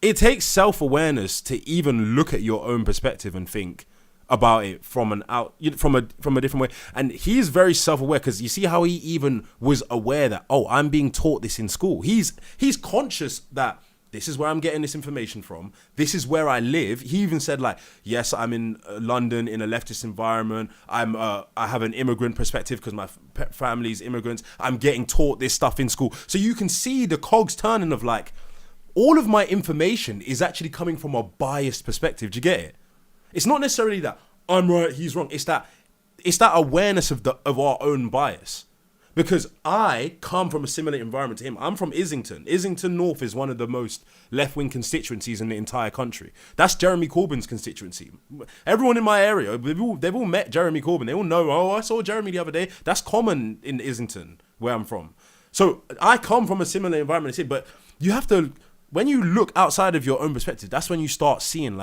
Speaker 1: it takes self-awareness to even look at your own perspective and think about it from a different way. And he is very self-aware, because you see how he even was aware that, oh, I'm being taught this in school. He's conscious that this is where I'm getting this information from. This is where I live. He even said, like, yes, I'm in London in a leftist environment. I have an immigrant perspective because my family's immigrants. I'm getting taught this stuff in school. So you can see the cogs turning of like, all of my information is actually coming from a biased perspective. Do you get it? It's not necessarily that I'm right, he's wrong. It's that awareness of our own bias. Because I come from a similar environment to him. I'm from Islington. Islington North is one of the most left-wing constituencies in the entire country. That's Jeremy Corbyn's constituency. Everyone in my area, they've all met Jeremy Corbyn. They all know, oh, I saw Jeremy the other day. That's common in Islington, where I'm from. So I come from a similar environment as him. But you have to, when you look outside of your own perspective, that's when you start seeing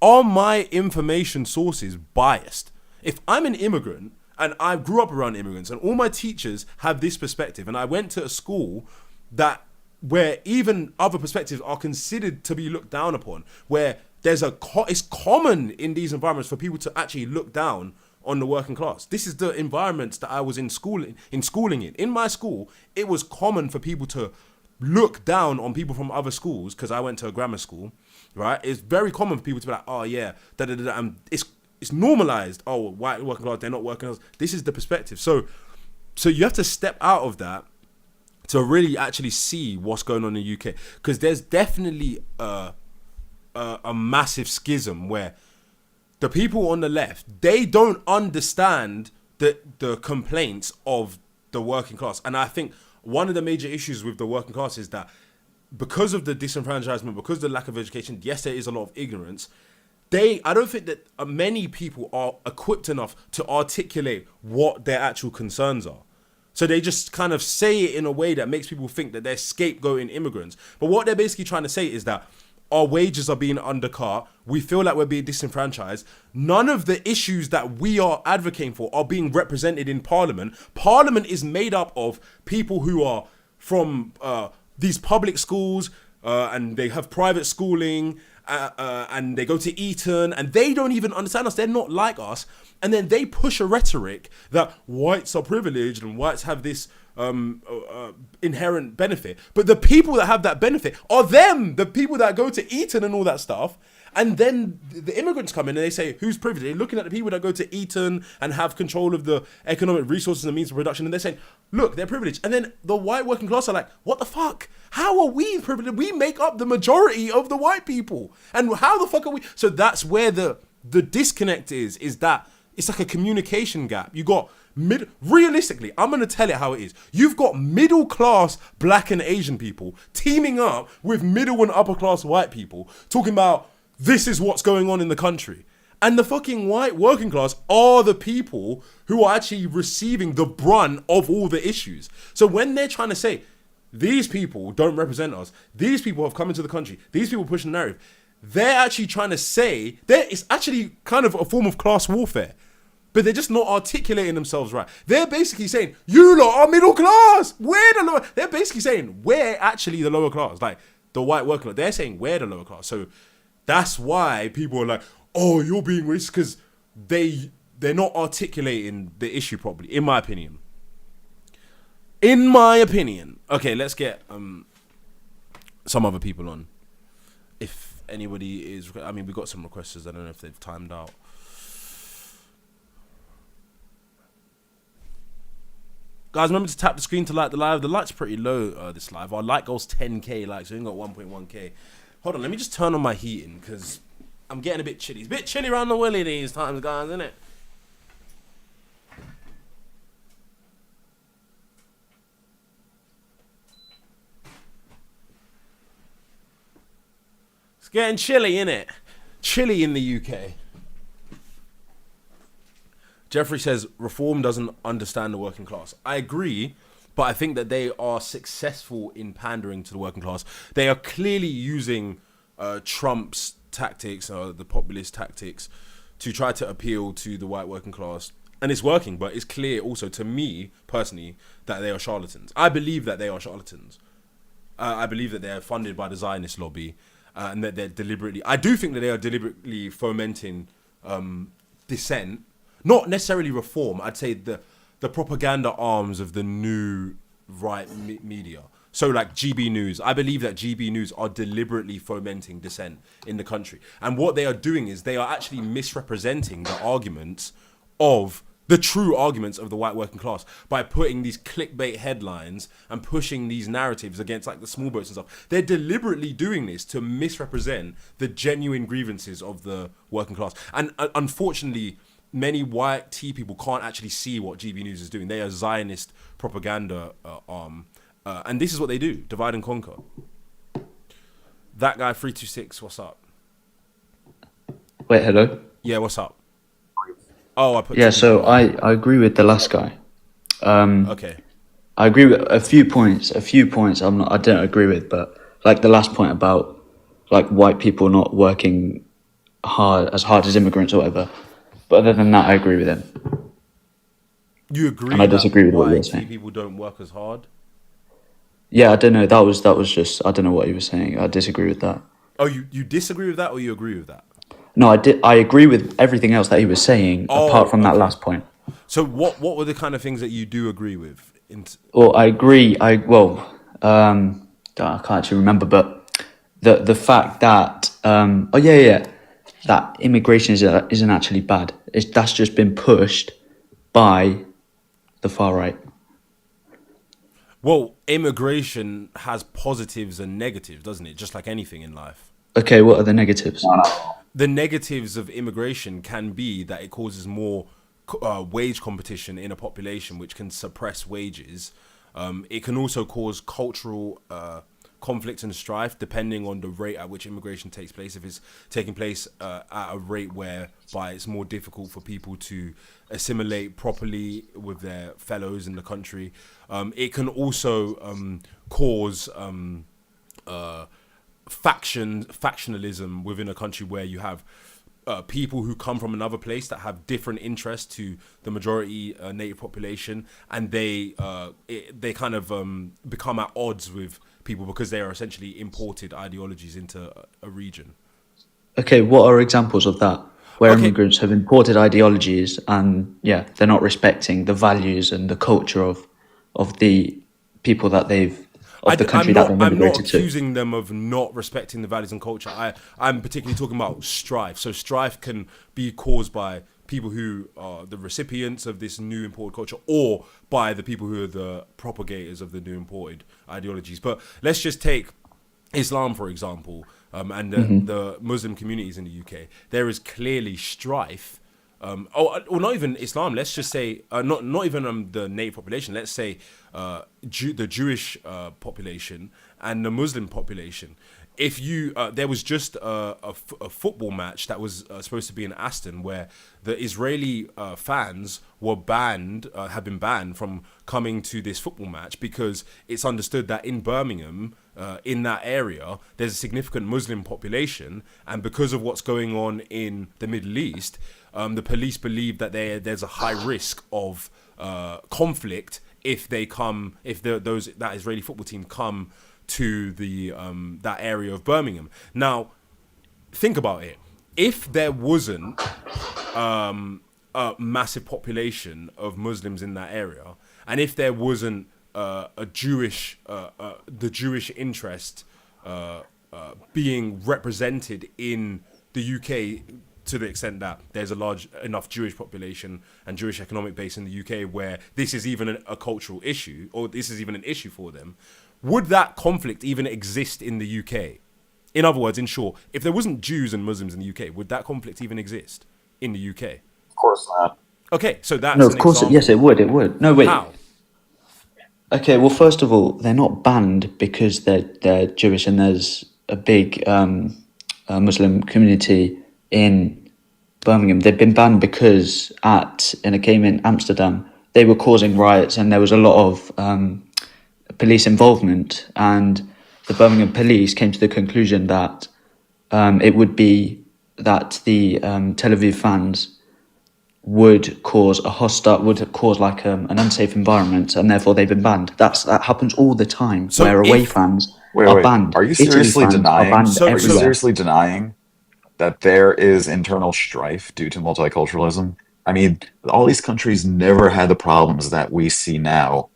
Speaker 1: are my information sources biased? If I'm an immigrant, and I grew up around immigrants, and all my teachers have this perspective, and I went to a school that where even other perspectives are considered to be looked down upon, where it's common in these environments for people to actually look down on the working class. This is the environments that I was in schooling in. In my school, it was common for people to look down on people from other schools, because I went to a grammar school, right? It's very common for people to be like, oh yeah, and it's normalized. Oh, white working class, they're not working class. This is the perspective. So you have to step out of that to really actually see what's going on in the UK, because there's definitely a massive schism where the people on the left, they don't understand the complaints of the working class. And I think one of the major issues with the working class is that because of the disenfranchisement, because of the lack of education, yes, there is a lot of ignorance. I don't think that many people are equipped enough to articulate what their actual concerns are. So they just kind of say it in a way that makes people think that they're scapegoating immigrants. But what they're basically trying to say is that our wages are being undercut. We feel like we're being disenfranchised. None of the issues that we are advocating for are being represented in Parliament. Parliament is made up of people who are from these public schools, and they have private schooling, and they go to Eton, and they don't even understand us. They're not like us. And then they push a rhetoric that whites are privileged and whites have this inherent benefit. But the people that have that benefit are them, the people that go to Eton and all that stuff. And then the immigrants come in and they say, who's privileged? They're looking at the people that go to Eton and have control of the economic resources and means of production, and they're saying, look, they're privileged. And then the white working class are like, what the fuck? How are we privileged? We make up the majority of the white people. And how the fuck are we? So that's where the disconnect is that it's like a communication gap. You got realistically, I'm going to tell it how it is. You've got middle class black and Asian people teaming up with middle and upper class white people talking about this is what's going on in the country. And the fucking white working class are the people who are actually receiving the brunt of all the issues. So when they're trying to say, these people don't represent us, these people have come into the country, these people push the narrative, they're actually trying to say, it's actually kind of a form of class warfare. But they're just not articulating themselves right. They're basically saying, you lot are middle class. We're the lower. They're basically saying, we're actually the lower class. Like, the white working class. They're saying, we're the lower class. So that's why people are like, oh, you're being racist, because they're not articulating the issue properly, in my opinion. In my opinion. Okay, let's get some other people on. If anybody is... I mean, we got some requests. I don't know if they've timed out. Guys, remember to tap the screen to like the live. The light's pretty low this live. Our light goes 10k likes. We only got 1.1k. Hold on, let me just turn on my heating because I'm getting a bit chilly. It's a bit chilly around the willy these times, guys, isn't it? It's getting chilly, innit? Chilly in the UK. Jeffrey says, reform doesn't understand the working class. I agree, but I think that they are successful in pandering to the working class. They are clearly using Trump's tactics, the populist tactics, to try to appeal to the white working class. And it's working, but it's clear also to me, personally, that they are charlatans. I believe that they are charlatans. I believe that they're funded by the Zionist lobby, and that they're deliberately... I do think that they are deliberately fomenting dissent. Not necessarily reform. I'd say the propaganda arms of the new right media. So like GB News. I believe that GB News are deliberately fomenting dissent in the country. And what they are doing is they are actually misrepresenting the arguments of the true arguments of the white working class by putting these clickbait headlines and pushing these narratives against like the small boats and stuff. They're deliberately doing this to misrepresent the genuine grievances of the working class. And unfortunately, many white tea people can't actually see what GB News is doing. They are Zionist propaganda arm. And this is what they do, divide and conquer. That guy, 326, what's up?
Speaker 3: Wait, hello?
Speaker 1: Yeah, what's up? Oh, I put...
Speaker 3: Yeah, so I agree with the last guy.
Speaker 1: Okay.
Speaker 3: I agree with a few points. I don't agree with, but like the last point about like white people not working hard as immigrants or whatever. But other than that, I agree with him.
Speaker 1: You agree?
Speaker 3: And I disagree with what you're
Speaker 1: white
Speaker 3: saying.
Speaker 1: people don't work as hard?
Speaker 3: Yeah, I don't know. That was just I don't know what he was saying. I disagree with that.
Speaker 1: Oh, you disagree with that, or you agree with that?
Speaker 3: No, I agree with everything else that he was saying, apart
Speaker 1: Oh,
Speaker 3: from that
Speaker 1: okay.
Speaker 3: last point.
Speaker 1: So what were the kind of things that you do agree with?
Speaker 3: Well, I agree. I can't actually remember, but the fact that that immigration isn't actually bad. That's just been pushed by the far right.
Speaker 1: Well, immigration has positives and negatives, doesn't it? Just like anything in life.
Speaker 3: Okay, what are the negatives?
Speaker 1: The negatives of immigration can be that it causes more wage competition in a population, which can suppress wages. It can also cause cultural conflict and strife, depending on the rate at which immigration takes place. If it's taking place at a rate whereby it's more difficult for people to assimilate properly with their fellows in the country, it can also cause factionalism within a country where you have people who come from another place that have different interests to the majority native population, and they kind of become at odds with people because they are essentially imported ideologies into a region.
Speaker 3: Okay, what are examples of that? Where
Speaker 1: Okay,
Speaker 3: immigrants have imported ideologies and yeah, they're not respecting the values and the culture of the people that they've of the country that they've
Speaker 1: I'm not
Speaker 3: immigrated to.
Speaker 1: accusing them of not respecting the values and culture. I'm particularly talking about strife. So strife can be caused by people who are the recipients of this new imported culture, or by the people who are the propagators of the new imported ideologies. But let's just take Islam, for example, and the Muslim communities in the UK. There is clearly strife. Or not even Islam. Let's just say not even the native population. Let's say the Jewish population and the Muslim population. If you there was just a football match that was supposed to be in Aston, where the Israeli fans were have been banned from coming to this football match because it's understood that in Birmingham, in that area, there's a significant Muslim population, and because of what's going on in the Middle East, the police believe that there's a high risk of conflict if that Israeli football team come to the that area of Birmingham. Now, think about it. If there wasn't a massive population of Muslims in that area, and if there wasn't the Jewish interest being represented in the UK to the extent that there's a large enough Jewish population and Jewish economic base in the UK where this is even a cultural issue, or this is even an issue for them, would that conflict even exist in the UK? In other words, in short, if there wasn't Jews and Muslims in the UK, would that conflict even exist in the UK?
Speaker 4: Of course not.
Speaker 1: Okay, so
Speaker 3: No,
Speaker 1: that's
Speaker 3: of
Speaker 1: an
Speaker 3: course,
Speaker 1: example.
Speaker 3: yes, it would. It would. No, wait.
Speaker 1: How?
Speaker 3: Okay, well, first of all, they're not banned because they're Jewish and there's a big Muslim community in Birmingham. They've been banned because in a game in Amsterdam, they were causing riots and there was a lot of police involvement, and the Birmingham police came to the conclusion that it would be that the Tel Aviv fans would cause like an unsafe environment, and therefore they've been banned. That happens all the time,
Speaker 1: So
Speaker 3: where away
Speaker 1: if
Speaker 3: fans
Speaker 4: Wait,
Speaker 3: are
Speaker 4: wait.
Speaker 3: banned.
Speaker 4: Are you
Speaker 3: Italy
Speaker 4: seriously
Speaker 3: fans are
Speaker 4: denying?
Speaker 3: banned
Speaker 1: So-
Speaker 4: Are you
Speaker 3: everywhere.
Speaker 4: seriously denying that there is internal strife due to multiculturalism? I mean, all these countries never had the problems that we see now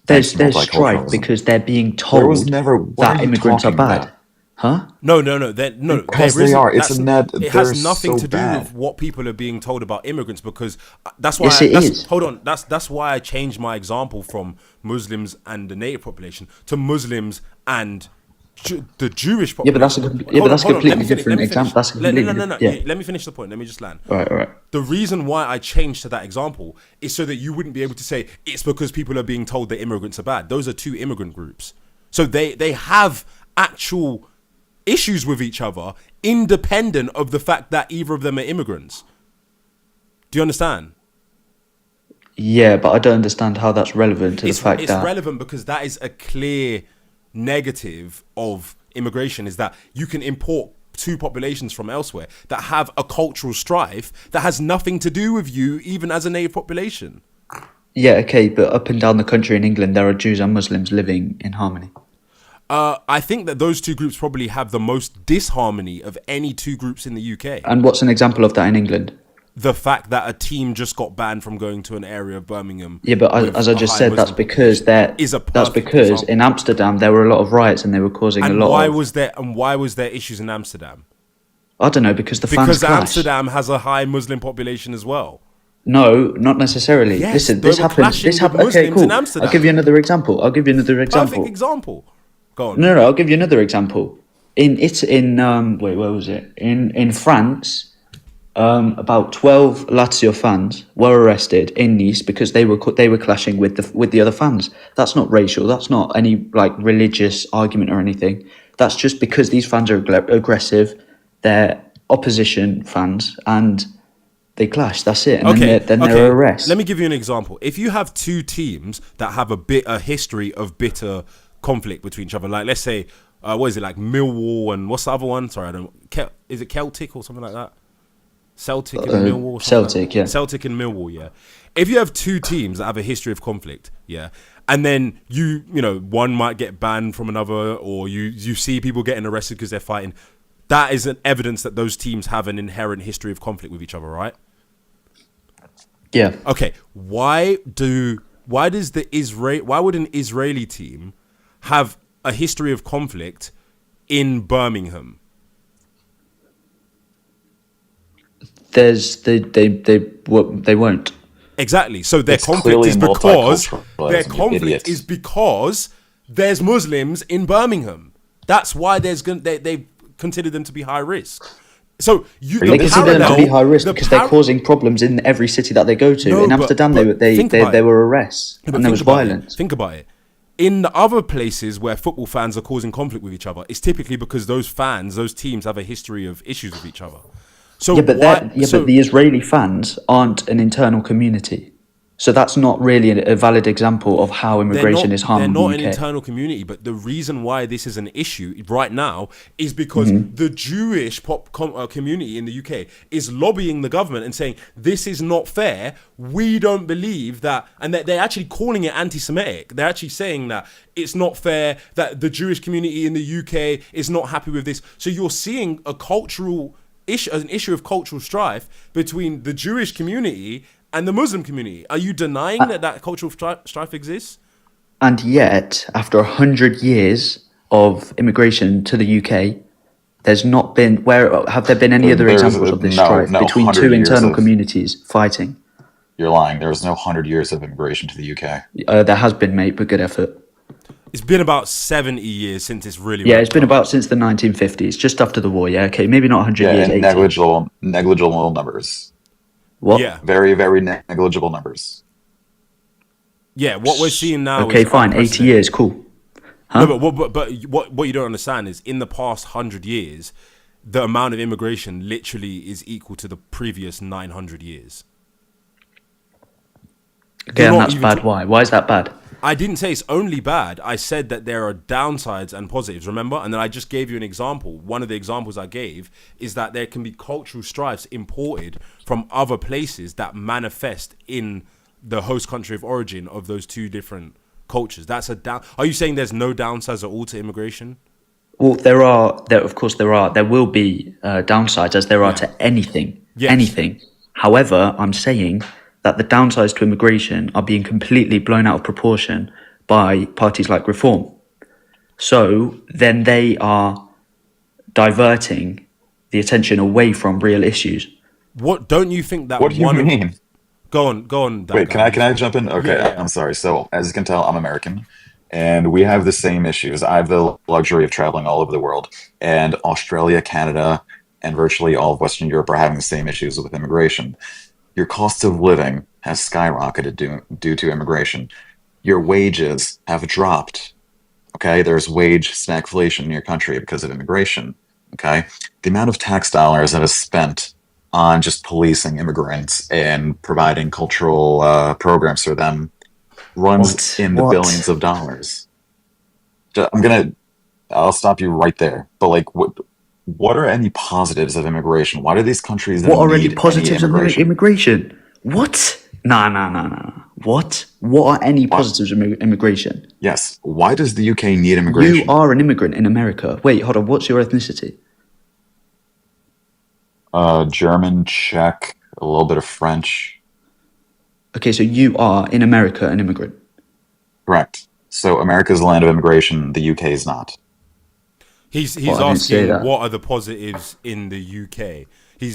Speaker 4: thanks
Speaker 3: There's
Speaker 4: to
Speaker 3: strife
Speaker 4: multiculturalism.
Speaker 3: because they're being
Speaker 4: There was
Speaker 3: told
Speaker 4: never. What
Speaker 3: that
Speaker 4: are you
Speaker 3: immigrants are
Speaker 4: talking
Speaker 3: bad.
Speaker 4: about?
Speaker 3: Huh?
Speaker 1: No.
Speaker 4: Because
Speaker 1: there
Speaker 4: they
Speaker 1: isn't.
Speaker 4: are. It's a net.
Speaker 1: It
Speaker 4: They're
Speaker 1: has nothing
Speaker 4: so
Speaker 1: to do
Speaker 4: bad.
Speaker 1: with what people are being told about immigrants, because that's why.
Speaker 3: Yes, it is.
Speaker 1: Hold on. That's why I changed my example from Muslims and the native population to Muslims and the Jewish population.
Speaker 3: Yeah, but that's a completely different example. That's a
Speaker 1: No.
Speaker 3: completely yeah.
Speaker 1: Let me finish the point. Let me just land.
Speaker 3: All right.
Speaker 1: The reason why I changed to that example is so that you wouldn't be able to say it's because people are being told that immigrants are bad. Those are two immigrant groups. So they have actual issues with each other independent of the fact that either of them are immigrants. Do you understand?
Speaker 3: Yeah, but I don't understand how that's relevant to the fact
Speaker 1: It's
Speaker 3: that
Speaker 1: relevant because that is a clear negative of immigration, is that you can import two populations from elsewhere that have a cultural strife that has nothing to do with you even as a native population.
Speaker 3: Yeah, okay, but up and down the country in England, there are Jews and Muslims living in harmony.
Speaker 1: I think that those two groups probably have the most disharmony of any two groups in the UK.
Speaker 3: And what's an example of that in England?
Speaker 1: The fact that a team just got banned from going to an area of Birmingham.
Speaker 3: Yeah, but
Speaker 1: with
Speaker 3: as I
Speaker 1: a
Speaker 3: just
Speaker 1: high
Speaker 3: said, that's
Speaker 1: Muslim
Speaker 3: because
Speaker 1: population is a
Speaker 3: that's
Speaker 1: perfect
Speaker 3: because
Speaker 1: example.
Speaker 3: in Amsterdam there were a lot of riots and they were causing a
Speaker 1: And
Speaker 3: lot
Speaker 1: why
Speaker 3: of.
Speaker 1: was there issues in Amsterdam?
Speaker 3: I don't know, because the fans
Speaker 1: Because
Speaker 3: clashed.
Speaker 1: Amsterdam has a high Muslim population as well.
Speaker 3: No, not necessarily.
Speaker 1: Yes,
Speaker 3: Listen,
Speaker 1: they
Speaker 3: this
Speaker 1: were
Speaker 3: happened.
Speaker 1: clashing
Speaker 3: This
Speaker 1: with
Speaker 3: happened. Okay,
Speaker 1: Muslims
Speaker 3: cool.
Speaker 1: in Amsterdam.
Speaker 3: I'll give you another example.
Speaker 1: Perfect example. Go on.
Speaker 3: No, I'll give you another example. Wait, where was it? In France, about 12 Lazio fans were arrested in Nice because they were clashing with the other fans. That's not racial. That's not any like religious argument or anything. That's just because these fans are aggressive. They're opposition fans and they clash. That's it. And then there are arrests.
Speaker 1: Let me give you an example. If you have two teams that have a history of bitter conflict between each other, like let's say, what is it, like Millwall and what's the other one? Sorry, I don't. Is it Celtic or something like that? Celtic and Millwall. Or
Speaker 3: Celtic, yeah.
Speaker 1: Celtic and Millwall, yeah. If you have two teams that have a history of conflict, yeah, and then you know, one might get banned from another, or you see people getting arrested because they're fighting. That is an evidence that those teams have an inherent history of conflict with each other, right?
Speaker 3: Yeah.
Speaker 1: Okay. Why would an Israeli team have a history of conflict in Birmingham?
Speaker 3: They won't.
Speaker 1: Exactly. So their
Speaker 4: It's
Speaker 1: conflict
Speaker 4: clearly
Speaker 1: is because
Speaker 4: multiculturalism, you idiots.
Speaker 1: because there's Muslims in Birmingham. That's why they consider them to be high risk. So
Speaker 3: They consider them to be high risk because they're causing problems in every city that they go to.
Speaker 1: No,
Speaker 3: in Amsterdam,
Speaker 1: but think about
Speaker 3: there
Speaker 1: it.
Speaker 3: were arrests
Speaker 1: Yeah, but
Speaker 3: and there was
Speaker 1: think about it.
Speaker 3: violence.
Speaker 1: Think about it. In the other places where football fans are causing conflict with each other, it's typically because those teams have a history of issues with each other. So
Speaker 3: Yeah, but the Israeli fans aren't an internal community, so that's not really a valid example of how immigration is harming
Speaker 1: They're not
Speaker 3: the
Speaker 1: an
Speaker 3: UK.
Speaker 1: internal community, but the reason why this is an issue right now is because
Speaker 3: Mm-hmm.
Speaker 1: the Jewish community in the UK is lobbying the government and saying, this is not fair. We don't believe that. And they're actually calling it anti-Semitic. They're actually saying that it's not fair, that the Jewish community in the UK is not happy with this. So you're seeing an issue of cultural strife between the Jewish community and the Muslim community. Are you denying that cultural strife exists?
Speaker 3: And yet, after 100 years of immigration to the UK, there's not been have there been any other
Speaker 4: There's
Speaker 3: examples of this
Speaker 4: no
Speaker 3: strife between
Speaker 4: 100
Speaker 3: two
Speaker 4: years
Speaker 3: internal
Speaker 4: of-
Speaker 3: communities fighting?
Speaker 4: You're lying. There was no 100 years of immigration to the UK.
Speaker 3: There has been, mate, but good effort.
Speaker 1: It's been about 70 years since it's really...
Speaker 3: Yeah, it's been about since the 1950s, just after the war. Yeah, okay, maybe not 100
Speaker 4: Yeah,
Speaker 3: years.
Speaker 4: and
Speaker 3: 80.
Speaker 4: negligible numbers.
Speaker 3: What?
Speaker 1: Yeah.
Speaker 4: Very, very negligible numbers.
Speaker 1: Yeah, what we're seeing now
Speaker 3: Okay,
Speaker 1: is
Speaker 3: fine. 80
Speaker 1: unprecedented.
Speaker 3: years, cool. Huh?
Speaker 1: No, but what you don't understand is in the past 100 years, the amount of immigration literally is equal to the previous 900 years.
Speaker 3: Okay,
Speaker 1: You're
Speaker 3: and
Speaker 1: not
Speaker 3: that's
Speaker 1: even
Speaker 3: bad. Why? Why is that bad?
Speaker 1: I didn't say it's only bad. I said that there are downsides and positives, remember? And then I just gave you an example. One of the examples I gave is that there can be cultural strifes imported from other places that manifest in the host country of origin of those two different cultures. That's a down. Are you saying there's no downsides at all to immigration?
Speaker 3: Well, of course there will be downsides as there are to anything.
Speaker 1: Yes.
Speaker 3: Anything. However, I'm saying that the downsides to immigration are being completely blown out of proportion by parties like Reform. So then they are diverting the attention away from real issues.
Speaker 1: What don't you think that
Speaker 4: What do you
Speaker 1: one
Speaker 4: mean?
Speaker 1: Go on. that
Speaker 4: Wait,
Speaker 1: guy.
Speaker 4: can I jump in? Okay,
Speaker 1: Yeah.
Speaker 4: I'm sorry. So, as you can tell, I'm American, and we have the same issues. I have the luxury of traveling all over the world, and Australia, Canada, and virtually all of Western Europe are having the same issues with immigration. Your cost of living has skyrocketed due to immigration. Your wages have dropped. Okay, there's wage stagflation in your country because of immigration. Okay, the amount of tax dollars that is spent on just policing immigrants and providing cultural programs for them runs in the billions of dollars. I'll stop you right there. But like, what are any positives of immigration? Why do these countries
Speaker 3: What are any
Speaker 4: need
Speaker 3: positives of
Speaker 4: immigration?
Speaker 3: immigration? What? Nah. What? What are any positives of immigration?
Speaker 4: Yes. Why does the UK need immigration?
Speaker 3: You are an immigrant in America. Wait, hold on. What's your ethnicity?
Speaker 4: German, Czech, a little bit of French.
Speaker 3: Okay, so you are in America an immigrant.
Speaker 4: Correct. So America's the land of immigration. The UK is not.
Speaker 1: He's
Speaker 3: Well, I didn't say
Speaker 1: asking
Speaker 3: that.
Speaker 1: what are the positives in the UK.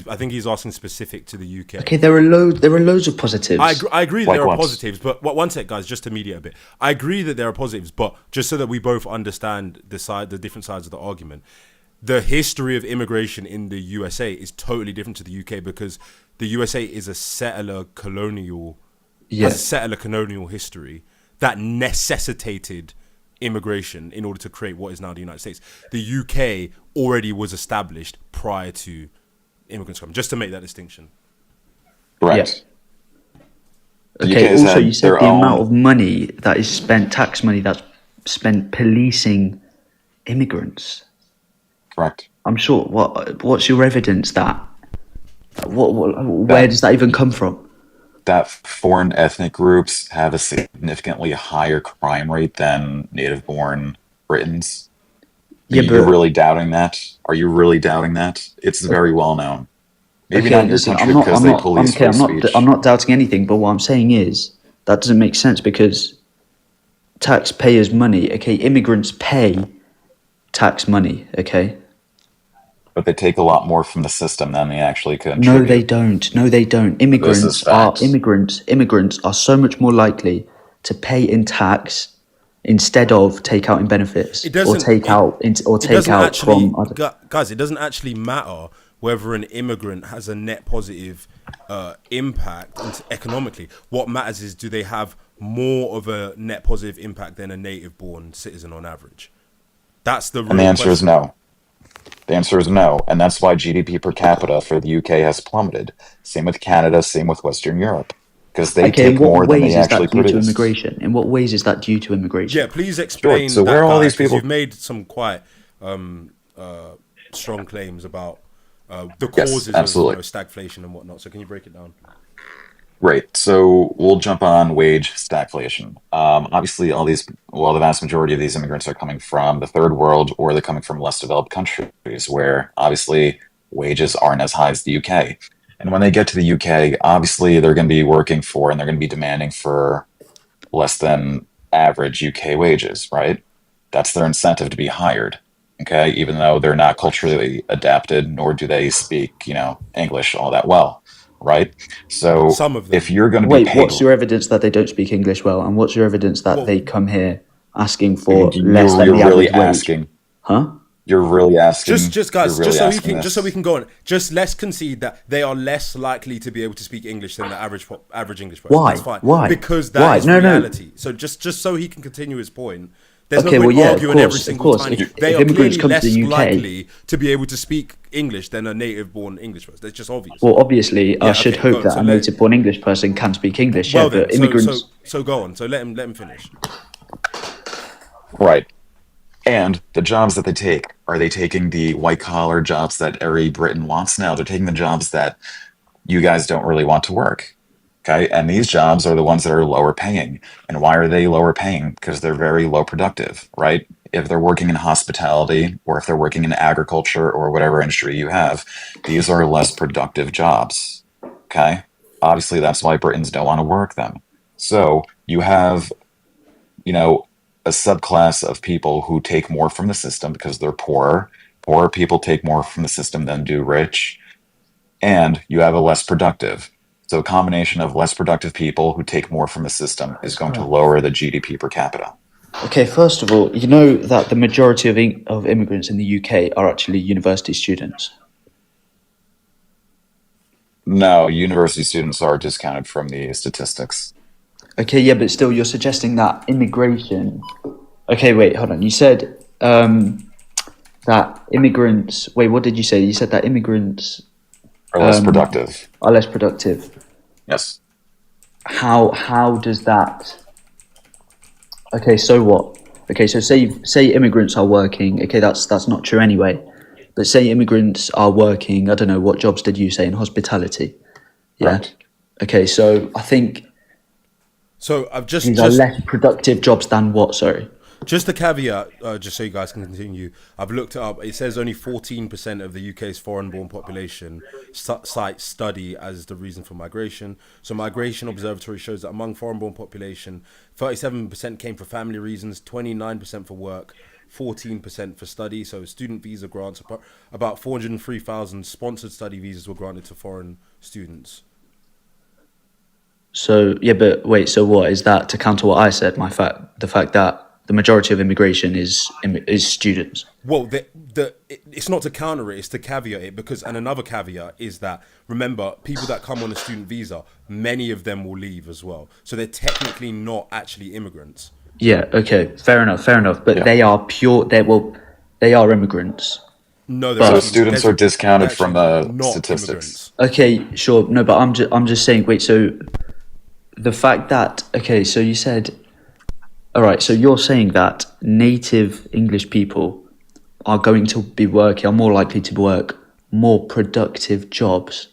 Speaker 1: I think he's asking specific to the UK.
Speaker 3: Okay, there are loads of positives.
Speaker 1: I agree that
Speaker 4: Like
Speaker 1: there are
Speaker 4: what?
Speaker 1: positives, but one sec, guys, just to mediate a bit. I agree that there are positives, but just so that we both understand the different sides of the argument, the history of immigration in the USA is totally different to the UK because the USA is a settler colonial, has a settler colonial history that necessitated immigration in order to create what is now the United States. The UK already was established prior to immigrants coming, just to make that distinction.
Speaker 4: Correct. The UK
Speaker 3: Okay,
Speaker 4: has
Speaker 3: also
Speaker 4: had
Speaker 3: you said
Speaker 4: their
Speaker 3: the
Speaker 4: own-
Speaker 3: amount of money that is spent, tax money that's spent policing immigrants.
Speaker 4: Correct.
Speaker 3: I'm sure. What's your evidence that? Where does that even come from?
Speaker 4: That foreign ethnic groups have a significantly higher crime rate than native-born Britons. Are
Speaker 3: Yeah,
Speaker 4: you
Speaker 3: but
Speaker 4: really doubting that? Are you really doubting that? It's very well known. Maybe not in your
Speaker 3: listen,
Speaker 4: country because they police free speech.
Speaker 3: I'm not doubting anything, but what I'm saying is that doesn't make sense because taxpayers' money. Okay, immigrants pay tax money. Okay.
Speaker 4: But they take a lot more from the system than they actually contribute.
Speaker 3: No, they don't. No, they don't.
Speaker 4: This is facts.
Speaker 3: Immigrants are so much more likely to pay in tax instead of take out in benefits
Speaker 1: It doesn't-
Speaker 3: or take
Speaker 1: it-
Speaker 3: out
Speaker 1: It doesn't actually,
Speaker 3: from other.
Speaker 1: guys, it doesn't actually matter whether an immigrant has a net positive impact economically. What matters is, do they have more of a net positive impact than a native-born citizen on average? That's the real
Speaker 4: And the answer is
Speaker 1: question.
Speaker 4: no. The answer is no. And that's why GDP per capita for the UK has plummeted. Same with Canada, same with Western Europe. Because they
Speaker 3: Okay, in
Speaker 4: take
Speaker 3: what
Speaker 4: more than
Speaker 3: ways
Speaker 4: they
Speaker 3: is
Speaker 4: actually
Speaker 3: that due to
Speaker 4: produce.
Speaker 3: immigration? In what ways is that due to immigration?
Speaker 1: Yeah, please explain
Speaker 4: So
Speaker 1: that,
Speaker 4: where are all
Speaker 1: guys,
Speaker 4: these
Speaker 1: 'cause
Speaker 4: people-
Speaker 1: You've made some quite strong claims about the
Speaker 4: Yes,
Speaker 1: causes of
Speaker 4: absolutely.
Speaker 1: stagflation and whatnot. So can you break it down?
Speaker 4: Right. So we'll jump on wage stagflation. Obviously, the vast majority of these immigrants are coming from the third world or they're coming from less developed countries where obviously wages aren't as high as the UK. And when they get to the UK, obviously they're going to be working for and they're going to be demanding for less than average UK wages, right? That's their incentive to be hired. Okay. Even though they're not culturally adapted, nor do they speak, English all that well. Right. So
Speaker 1: Some of them.
Speaker 4: if you're going to be
Speaker 3: Wait,
Speaker 4: paid,
Speaker 3: what's your evidence that they don't speak English well, and what's your evidence that
Speaker 1: Well-
Speaker 3: they come here asking for
Speaker 4: you're
Speaker 3: less than the
Speaker 4: really
Speaker 3: average wage?
Speaker 4: asking.
Speaker 3: Huh?
Speaker 4: You're really asking.
Speaker 1: Just guys,
Speaker 4: you're really
Speaker 1: just
Speaker 4: asking this.
Speaker 1: so we can go on. Just let's concede that they are less likely to be able to speak English than the average English person.
Speaker 3: Why?
Speaker 1: That's fine.
Speaker 3: Why?
Speaker 1: Because
Speaker 3: Why?
Speaker 1: that is
Speaker 3: No, no.
Speaker 1: reality. So just so he can continue his point. There's
Speaker 3: Okay,
Speaker 1: no point
Speaker 3: well, yeah, of
Speaker 1: arguing every
Speaker 3: course, of
Speaker 1: single
Speaker 3: course.
Speaker 1: time.
Speaker 3: If
Speaker 1: They are
Speaker 3: immigrants
Speaker 1: clearly
Speaker 3: come to
Speaker 1: less
Speaker 3: the UK
Speaker 1: likely to be able to speak English than a native-born English person. That's just obvious.
Speaker 3: Well, obviously, I
Speaker 1: Yeah,
Speaker 3: should
Speaker 1: okay,
Speaker 3: hope
Speaker 1: go on.
Speaker 3: that
Speaker 1: So
Speaker 3: a
Speaker 1: let-
Speaker 3: native-born English person can speak English.
Speaker 1: well
Speaker 3: Yeah,
Speaker 1: then,
Speaker 3: but immigrants.
Speaker 1: so go on. So let him finish.
Speaker 4: Right. And the jobs that they take, are they taking the white collar jobs that every Briton wants? No, they're taking the jobs that you guys don't really want to work. Okay. And these jobs are the ones that are lower paying. And why are they lower paying? Because they're very low productive, right? If they're working in hospitality or if they're working in agriculture or whatever industry you have, these are less productive jobs. Okay. Obviously, that's why Britons don't want to work them. So you have, a subclass of people who take more from the system because they're poor. Poorer people take more from the system than do rich. And you have a less productive. So a combination of less productive people who take more from the system is going to lower the GDP per capita.
Speaker 3: Okay, first of all, you know that the majority of immigrants in the UK are actually university students.
Speaker 4: No, university students are discounted from the statistics.
Speaker 3: Okay, yeah, but still, you're suggesting that immigration. Okay, wait, hold on. You said that immigrants. Wait, what did you say? You said that immigrants
Speaker 4: Are less productive.
Speaker 3: are less productive.
Speaker 4: Yes.
Speaker 3: How does that? Okay, so what? Okay, so say immigrants are working. Okay, that's not true anyway. But say immigrants are working. I don't know what jobs did you say in hospitality? Yeah.
Speaker 4: Correct.
Speaker 3: Okay, so I think
Speaker 1: So I've
Speaker 3: These are less productive jobs than what? Sorry.
Speaker 1: just a caveat, just so you guys can continue. I've looked it up. It says only 14% of the UK's foreign-born population cite study as the reason for migration. So Migration Observatory shows that among foreign-born population, 37% came for family reasons, 29% for work, 14% for study. So student visa grants, about 403,000 sponsored study visas were granted to foreign students.
Speaker 3: So yeah, but wait. So what is that to counter what I said? The fact that the majority of immigration is students.
Speaker 1: Well, it's not to counter it, it's to caveat it, because, and another caveat is that, remember, people that come on a student visa, many of them will leave as well. So they're technically not actually immigrants.
Speaker 3: Yeah, okay, fair enough. But they are they are immigrants.
Speaker 1: No,
Speaker 4: So students are discounted from the
Speaker 1: not
Speaker 4: statistics.
Speaker 1: immigrants.
Speaker 3: Okay, sure. No, but I'm just saying, wait, so the fact that, okay, so you said, all right, so you're saying that native English people are going to be are more likely to work more productive jobs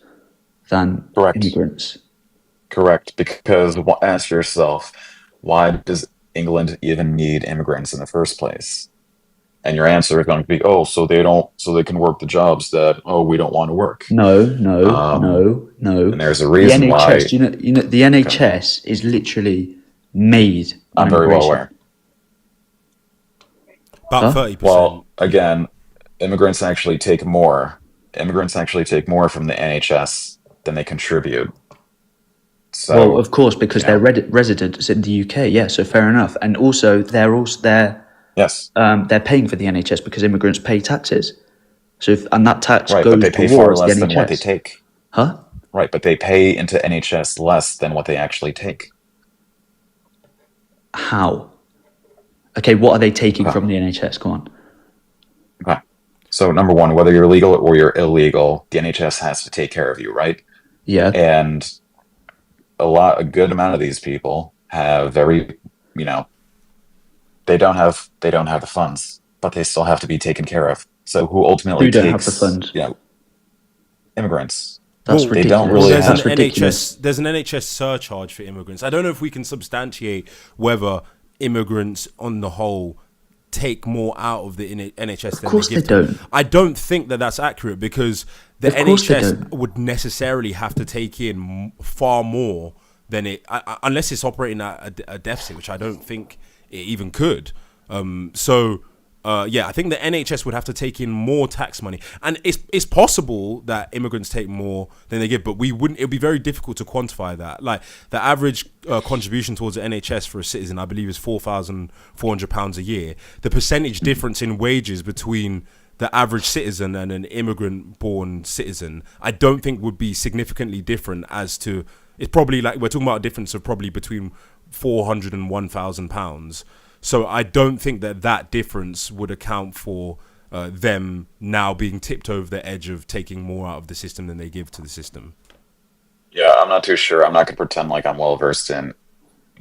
Speaker 3: than
Speaker 4: Correct.
Speaker 3: immigrants.
Speaker 4: Correct, because ask yourself, why does England even need immigrants in the first place? And your answer is going to be, so they can work the jobs that we don't want to work.
Speaker 3: No.
Speaker 4: And there's a reason
Speaker 3: the NHS,
Speaker 4: why.
Speaker 3: You know, the NHS is literally made on
Speaker 4: I'm very well
Speaker 3: immigration.
Speaker 4: aware.
Speaker 1: About 30%.
Speaker 4: Well, again, immigrants actually take more. Immigrants actually take more from the NHS than they contribute. So,
Speaker 3: Well, of course, because they're residents in the UK. Yeah, so fair enough. And also, they're
Speaker 4: yes,
Speaker 3: paying for the NHS because immigrants pay taxes. So and that tax
Speaker 4: right,
Speaker 3: goes
Speaker 4: but they pay far
Speaker 3: towards the
Speaker 4: less
Speaker 3: NHS.
Speaker 4: than what they take.
Speaker 3: Huh?
Speaker 4: Right, but they pay into NHS less than what they actually take.
Speaker 3: How? Okay, what are they taking from the NHS? Go on.
Speaker 4: Okay. So number one, whether you're legal or you're illegal, the NHS has to take care of you, right?
Speaker 3: Yeah.
Speaker 4: And a good amount of these people have very, they don't have the funds, but they still have to be taken care of. So who ultimately
Speaker 3: Who don't have
Speaker 4: takes
Speaker 3: the funds?
Speaker 4: Immigrants?
Speaker 3: That's
Speaker 1: Well,
Speaker 4: they
Speaker 3: ridiculous.
Speaker 4: don't really
Speaker 1: there's
Speaker 4: have-
Speaker 3: That's
Speaker 1: an
Speaker 3: ridiculous.
Speaker 1: NHS. There's an NHS surcharge for immigrants. I don't know if we can substantiate whether immigrants, on the whole, take more out of the NHS than
Speaker 3: course
Speaker 1: they give.
Speaker 3: they
Speaker 1: to them.
Speaker 3: don't.
Speaker 1: I don't think that that's accurate, because the
Speaker 3: Of course they
Speaker 1: NHS
Speaker 3: don't.
Speaker 1: would necessarily have to take in far more than unless it's operating at a deficit, which I don't think it even could. I think the NHS would have to take in more tax money, and it's possible that immigrants take more than they give, but it would be very difficult to quantify that. Like, the average contribution towards the NHS for a citizen, I believe, is £4,400 a year. The percentage difference in wages between the average citizen and an immigrant-born citizen, I don't think would be significantly different. It's probably, like, we're talking about a difference of probably between £400 and £1,000. So I don't think that difference would account for them now being tipped over the edge of taking more out of the system than they give to the system.
Speaker 4: Yeah, I'm not too sure. I'm not going to pretend like I'm well versed in,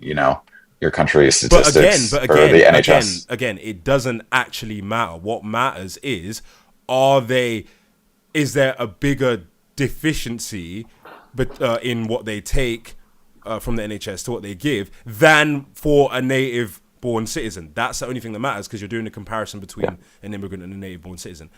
Speaker 4: your country's statistics
Speaker 1: But
Speaker 4: or the NHS.
Speaker 1: again, it doesn't actually matter. What matters is there a bigger deficiency in what they take from the NHS to what they give than for a native-born citizen? That's the only thing that matters, because you're doing a comparison between an immigrant and a native-born citizen.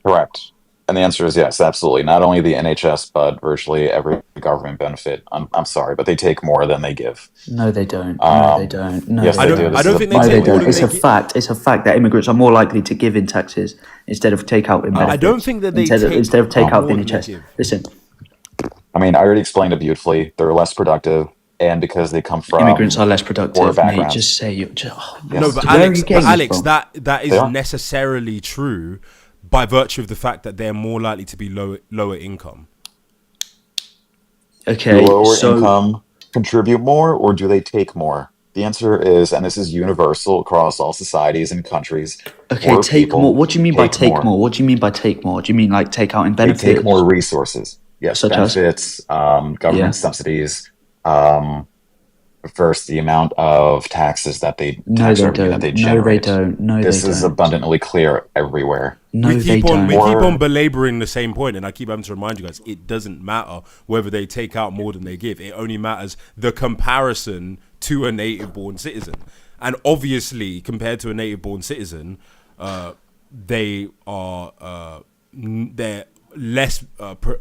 Speaker 4: Correct. And the answer is yes, absolutely. Not only the NHS, but virtually every government benefit. I'm sorry, but they take more than they give.
Speaker 3: No, they don't. No, they don't. No,
Speaker 4: yes,
Speaker 3: they
Speaker 4: they do.
Speaker 3: don't.
Speaker 1: I don't think they
Speaker 3: No,
Speaker 1: take
Speaker 3: they
Speaker 1: more
Speaker 3: don't.
Speaker 1: than
Speaker 3: It's
Speaker 1: they
Speaker 3: a
Speaker 1: give.
Speaker 3: fact. It's a fact that immigrants are more likely to give in taxes instead of take out in benefits.
Speaker 1: I don't think that they
Speaker 3: instead of take out
Speaker 1: more
Speaker 3: the
Speaker 1: than they
Speaker 3: NHS.
Speaker 1: give.
Speaker 3: Listen,
Speaker 4: I mean, I already explained it beautifully. They're less productive, and because they come from
Speaker 3: immigrants are less
Speaker 4: poor
Speaker 3: productive, mate.
Speaker 4: backgrounds.
Speaker 3: Just say you.
Speaker 4: Yes.
Speaker 1: No, but
Speaker 3: Where are
Speaker 1: Alex,
Speaker 3: you getting this from?
Speaker 1: that is
Speaker 4: They are.
Speaker 1: necessarily true by virtue of the fact that they're more likely to be lower income.
Speaker 3: Okay,
Speaker 4: Do lower
Speaker 3: so
Speaker 4: income contribute more, or do they take more? The answer is, and this is universal across all societies and countries.
Speaker 3: okay,
Speaker 4: poor
Speaker 3: take
Speaker 4: people
Speaker 3: more. What do you mean by take
Speaker 4: more.
Speaker 3: more? What do you mean by take more? Do you mean like take out in
Speaker 4: They
Speaker 3: benefits?
Speaker 4: take more resources. Yes,
Speaker 3: Such as?
Speaker 4: benefits, government
Speaker 3: Yeah.
Speaker 4: subsidies. First, the amount of taxes that they
Speaker 3: No,
Speaker 4: tax
Speaker 3: they
Speaker 4: revenue
Speaker 3: don't.
Speaker 4: that they
Speaker 3: No, they
Speaker 4: generate.
Speaker 3: don't. No,
Speaker 4: This
Speaker 3: they
Speaker 4: is
Speaker 3: don't.
Speaker 4: abundantly clear everywhere.
Speaker 3: No,
Speaker 1: we
Speaker 3: they
Speaker 1: keep on
Speaker 3: don't.
Speaker 1: belaboring the same point, and I keep having to remind you guys, it doesn't matter whether they take out more than they give. It only matters the comparison to a native-born citizen. And obviously, compared to a native-born citizen, they are they're less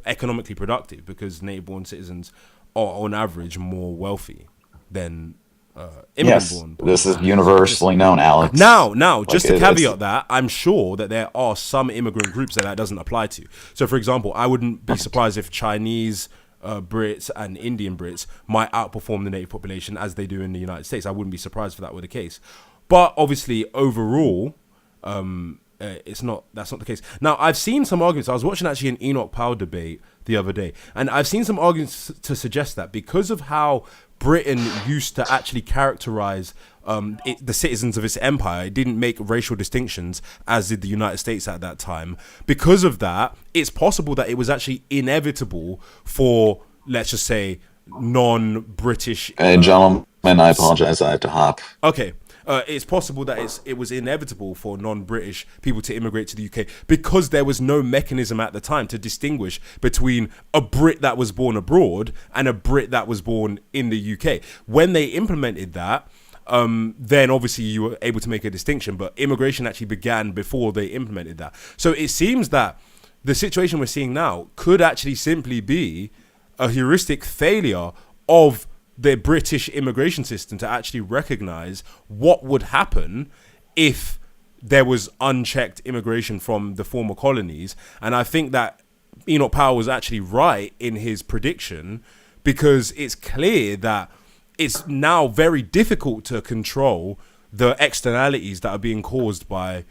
Speaker 1: economically productive because native-born citizens are, on average, more wealthy than
Speaker 4: Yes,
Speaker 1: immigrant-born.
Speaker 4: this is universally known, Alex.
Speaker 1: Now, just to
Speaker 4: Like,
Speaker 1: caveat that, I'm sure that there are some immigrant groups that doesn't apply to. So, for example, I wouldn't be surprised if Chinese Brits and Indian Brits might outperform the native population as they do in the United States. I wouldn't be surprised if that were the case. But obviously, overall, that's not the case. Now, I've seen some arguments. I was watching actually an Enoch Powell debate the other day, and I've seen some arguments to suggest that because of how Britain used to actually characterize the citizens of its empire, it didn't make racial distinctions as did the United States at that time. Because of that, it's possible that it was actually inevitable for, let's just say, non-British.
Speaker 4: Gentlemen, I apologize. I have to hop.
Speaker 1: Okay. It's possible that it was inevitable for non-British people to immigrate to the UK because there was no mechanism at the time to distinguish between a Brit that was born abroad and a Brit that was born in the UK. When they implemented that, then obviously you were able to make a distinction, but immigration actually began before they implemented that. So it seems that the situation we're seeing now could actually simply be a heuristic failure of the British immigration system to actually recognize what would happen if there was unchecked immigration from the former colonies. And I think that Enoch Powell was actually right in his prediction, because it's clear that it's now very difficult to control the externalities that are being caused by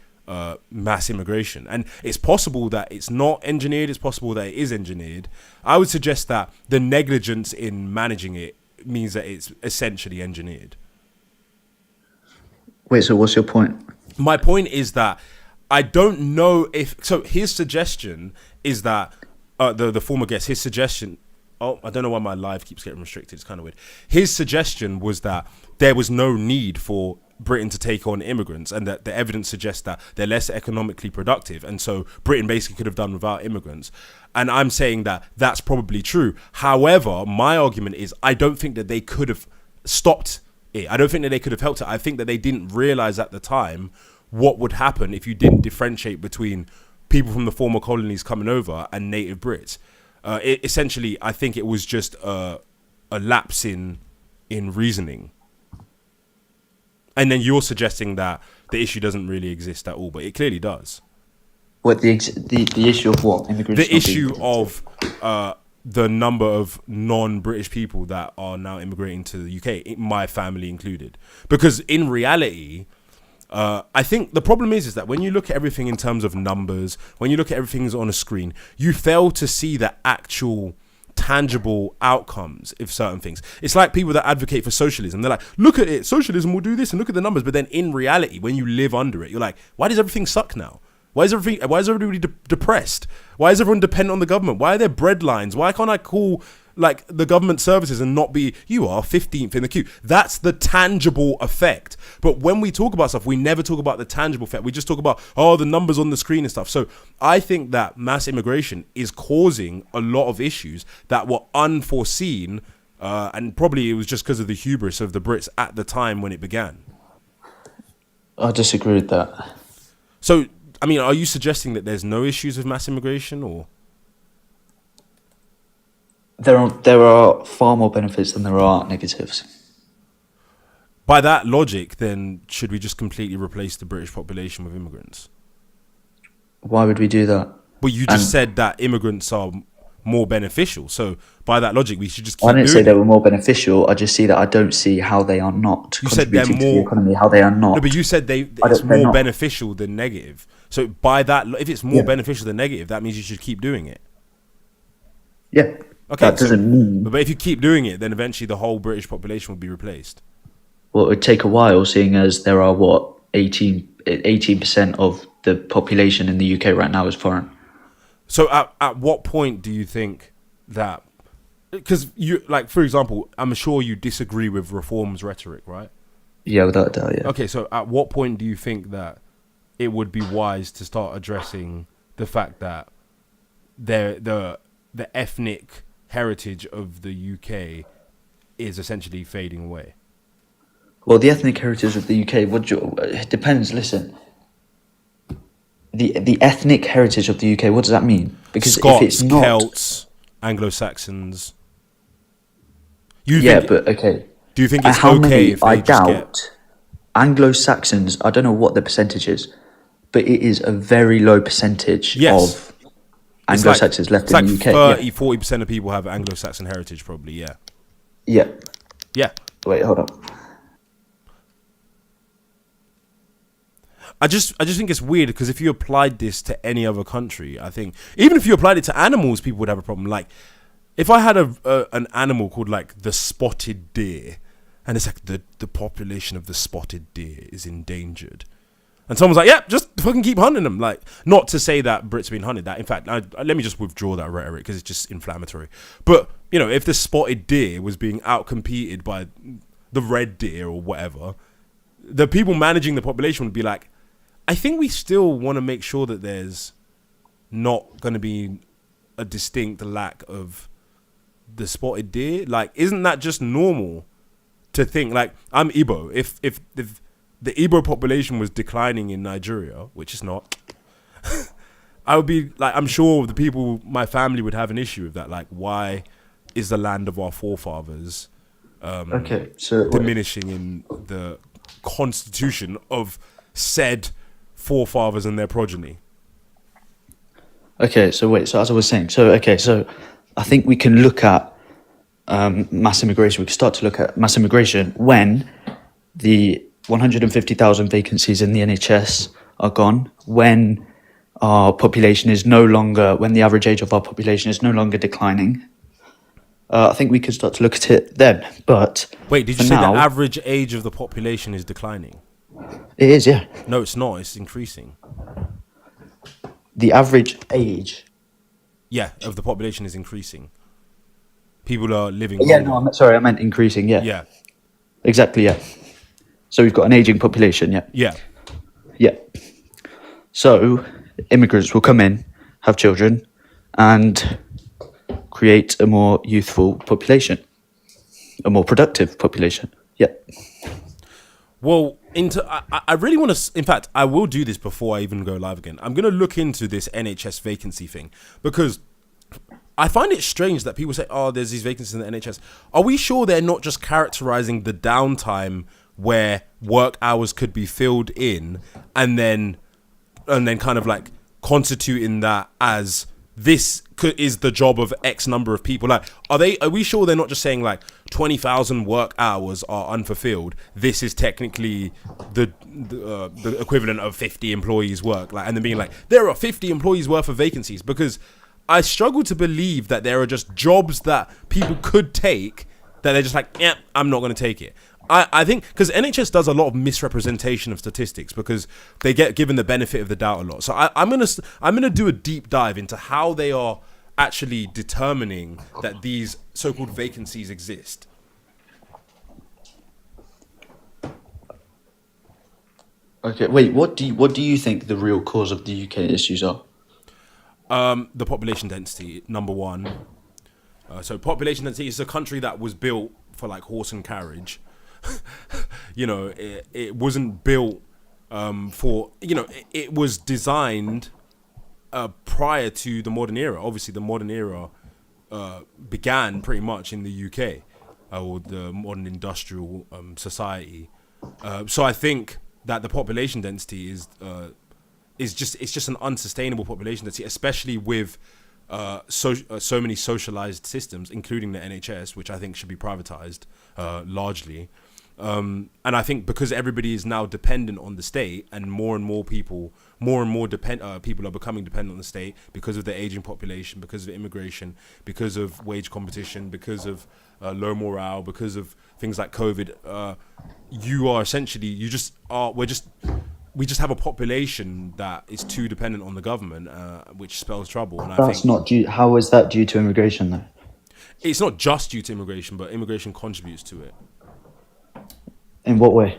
Speaker 1: mass immigration. And it's possible that it's not engineered, it's possible that it is engineered. I would suggest that the negligence in managing it means that it's essentially engineered.
Speaker 3: Wait, so what's your point?
Speaker 1: My point is that I don't know if... So his suggestion is that... the former guest, his suggestion... Oh, I don't know why my live keeps getting restricted. It's kind of weird. His suggestion was that there was no need for Britain to take on immigrants, and that the evidence suggests that they're less economically productive, and so Britain basically could have done without immigrants. And I'm saying that that's probably true. However, my argument is I don't think that they could have stopped it. I don't think that they could have helped it. I think that they didn't realize at the time what would happen if you didn't differentiate between people from the former colonies coming over and native Brits. Essentially, I think it was just a lapse in reasoning. And then you're suggesting that the issue doesn't really exist at all, but it clearly does.
Speaker 3: What the issue of what? Immigration?
Speaker 1: The issue of the number of non-British people that are now immigrating to the UK, my family included. Because in reality, I think the problem is that when you look at everything in terms of numbers, when you look at everything on a screen, you fail to see the actual tangible outcomes of certain things. It's like people that advocate for socialism. They're like, look at it, socialism will do this, and look at the numbers. But then in reality, when you live under it, you're like, why does everything suck now? Why is everybody depressed? Why is everyone dependent on the government? Why are there bread lines? Why can't I call like the government services and not be, you are 15th in the queue? That's the tangible effect. But when we talk about stuff, we never talk about the tangible effect. We just talk about, the numbers on the screen and stuff. So I think that mass immigration is causing a lot of issues that were unforeseen, and probably it was just because of the hubris of the Brits at the time when it began.
Speaker 3: I disagree with that.
Speaker 1: So, I mean, are you suggesting that there's no issues with mass immigration, or?
Speaker 3: There are far more benefits than there are negatives.
Speaker 1: By that logic, then should we just completely replace the British population with immigrants?
Speaker 3: Why would we do that?
Speaker 1: But you just said that immigrants are more beneficial. So by that logic, we should just keep
Speaker 3: I didn't
Speaker 1: doing
Speaker 3: say they
Speaker 1: it.
Speaker 3: were more beneficial. I just see that I don't see how they are not
Speaker 1: You said they're
Speaker 3: contributing to the
Speaker 1: more-
Speaker 3: economy, how they are not.
Speaker 1: No, but you said it's
Speaker 3: they're
Speaker 1: more
Speaker 3: not.
Speaker 1: beneficial than negative. So by that, if it's more
Speaker 3: Yeah.
Speaker 1: beneficial than negative, that means you should keep doing it.
Speaker 3: Yeah.
Speaker 1: Okay,
Speaker 3: That doesn't mean...
Speaker 1: But if you keep doing it, then eventually the whole British population will be replaced.
Speaker 3: Well, it would take a while, seeing as there are, 18% of the population in the UK right now is foreign.
Speaker 1: So at what point do you think that... Because, for example, I'm sure you disagree with reform's rhetoric, right?
Speaker 3: Yeah, without a doubt, yeah.
Speaker 1: Okay, so at what point do you think that it would be wise to start addressing the fact that the ethnic heritage of the UK is essentially fading away?
Speaker 3: Well, the ethnic heritage of the UK. It depends. Listen, the ethnic heritage of the UK. What does that mean? Because if it's
Speaker 1: Scots,
Speaker 3: not,
Speaker 1: Celts, Anglo-Saxons. You
Speaker 3: yeah,
Speaker 1: think?
Speaker 3: but okay.
Speaker 1: Do you think it's
Speaker 3: How
Speaker 1: okay
Speaker 3: many?
Speaker 1: if they
Speaker 3: I
Speaker 1: just get?
Speaker 3: doubt. Anglo-Saxons. I don't know what the percentage is, but it is a very low percentage
Speaker 1: Yes.
Speaker 3: of Anglo-Saxons left
Speaker 1: it's
Speaker 3: in
Speaker 1: like
Speaker 3: the UK.
Speaker 1: 40% of people have Anglo-Saxon heritage, probably. Yeah.
Speaker 3: Yeah.
Speaker 1: Yeah.
Speaker 3: Wait, hold on.
Speaker 1: I just think it's weird because if you applied this to any other country, I think even if you applied it to animals, people would have a problem. Like if I had an animal called like the spotted deer, and it's like the population of the spotted deer is endangered, and someone's like, "Yeah, just fucking keep hunting them." Like, not to say that Brits have been hunted. That in fact, let me just withdraw that rhetoric because it's just inflammatory. But you know, if the spotted deer was being outcompeted by the red deer or whatever, the people managing the population would be like, I think we still want to make sure that there's not going to be a distinct lack of the spotted deer. Like, isn't that just normal to think? Like, I'm Igbo. If the Igbo population was declining in Nigeria, which is not, I would be like, I'm sure the people, my family would have an issue with that. Like, why is the land of our forefathers
Speaker 3: Okay, so
Speaker 1: diminishing in the constitution of said forefathers and their progeny?
Speaker 3: Okay, so wait. So as I was saying, so I think we can look at mass immigration. We can start to look at mass immigration when the 150,000 vacancies in the NHS are gone, when our population is no longer, when the average age of our population is no longer declining. I think we could start to look at it then. But
Speaker 1: Wait, did you
Speaker 3: for
Speaker 1: say
Speaker 3: now,
Speaker 1: the average age of the population is declining?
Speaker 3: it is, yeah.
Speaker 1: No, it's not. It's increasing.
Speaker 3: The average age.
Speaker 1: Yeah, of the population is increasing. People are living
Speaker 3: Yeah,
Speaker 1: longer.
Speaker 3: no, sorry, I meant increasing. Yeah,
Speaker 1: Yeah,
Speaker 3: exactly. Yeah. So we've got an aging population. Yeah.
Speaker 1: yeah.
Speaker 3: Yeah. So immigrants will come in, have children, and create a more youthful population, a more productive population. Yeah.
Speaker 1: Well, I really want to. In fact, I will do this before I even go live again. I'm going to look into this NHS vacancy thing because I find it strange that people say, "Oh, there's these vacancies in the NHS." Are we sure they're not just characterizing the downtime where work hours could be filled in, and then kind of like constituting that as this is the job of X number of people? Like, are we sure they're not just saying like 20,000 work hours are unfulfilled? This is technically the equivalent of 50 employees' work, like, and then being like, there are 50 employees worth of vacancies, because I struggle to believe that there are just jobs that people could take that they're just like, yeah, I'm not going to take it. I think because NHS does a lot of misrepresentation of statistics because they get given the benefit of the doubt a lot. So I'm gonna do a deep dive into how they are actually determining that these so-called vacancies exist.
Speaker 3: Okay. Wait. What do you think the real cause of the UK issues are?
Speaker 1: The population density, number one. So population density is a country that was built for like horse and carriage. You know, it wasn't built for, you know, it was designed prior to the modern era. Obviously, the modern era began pretty much in the UK, or the modern industrial society. So I think that the population density is just an unsustainable population density, especially with so many socialized systems, including the NHS, which I think should be privatized largely. And I think because everybody is now dependent on the state, and more people are becoming dependent on the state because of the aging population, because of immigration, because of wage competition, because of low morale, because of things like COVID. We just have a population that is too dependent on the government, which spells trouble. And
Speaker 3: That's not due. How is that due to immigration, though?
Speaker 1: It's not just due to immigration, but immigration contributes to it.
Speaker 3: In what way?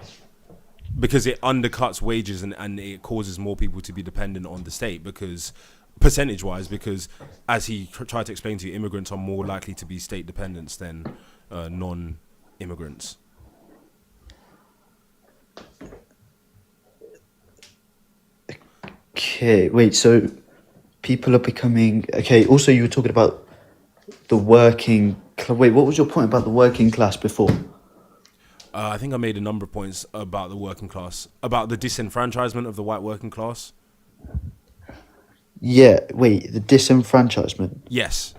Speaker 1: Because it undercuts wages and it causes more people to be dependent on the state, because percentage-wise, because as he tried to explain to you, immigrants are more likely to be state dependents than non-immigrants.
Speaker 3: Okay, wait, so people are becoming. Okay, also, you were talking about the wait, what was your point about the working class before?
Speaker 1: I think I made a number of points about the working class, about the disenfranchisement of the white working class.
Speaker 3: Yeah, wait, the disenfranchisement.
Speaker 1: Yes.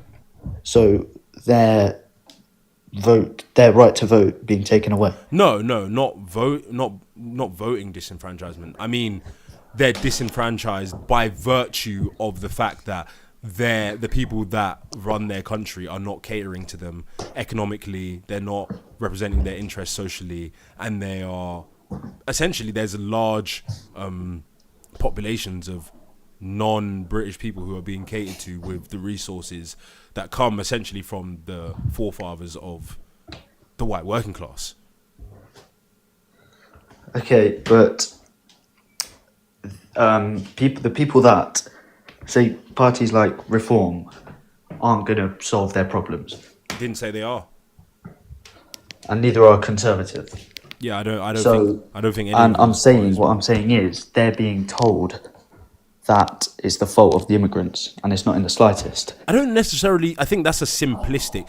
Speaker 3: So their right to vote being taken away.
Speaker 1: No, not voting disenfranchisement. I mean, they're disenfranchised by virtue of the fact that the people that run their country are not catering to them economically. They're not representing their interests socially, and they are essentially, there's a large populations of non-British people who are being catered to with the resources that come essentially from the forefathers of the white working class.
Speaker 3: Okay, but the people that say parties like Reform aren't going to solve their problems,
Speaker 1: Didn't say they are.
Speaker 3: and neither are Conservative.
Speaker 1: Yeah, I don't
Speaker 3: So,
Speaker 1: think any
Speaker 3: and
Speaker 1: of
Speaker 3: I'm
Speaker 1: those
Speaker 3: saying
Speaker 1: parties
Speaker 3: what
Speaker 1: will.
Speaker 3: I'm saying is they're being told that is the fault of the immigrants, and it's not in the slightest.
Speaker 1: I think that's a simplistic,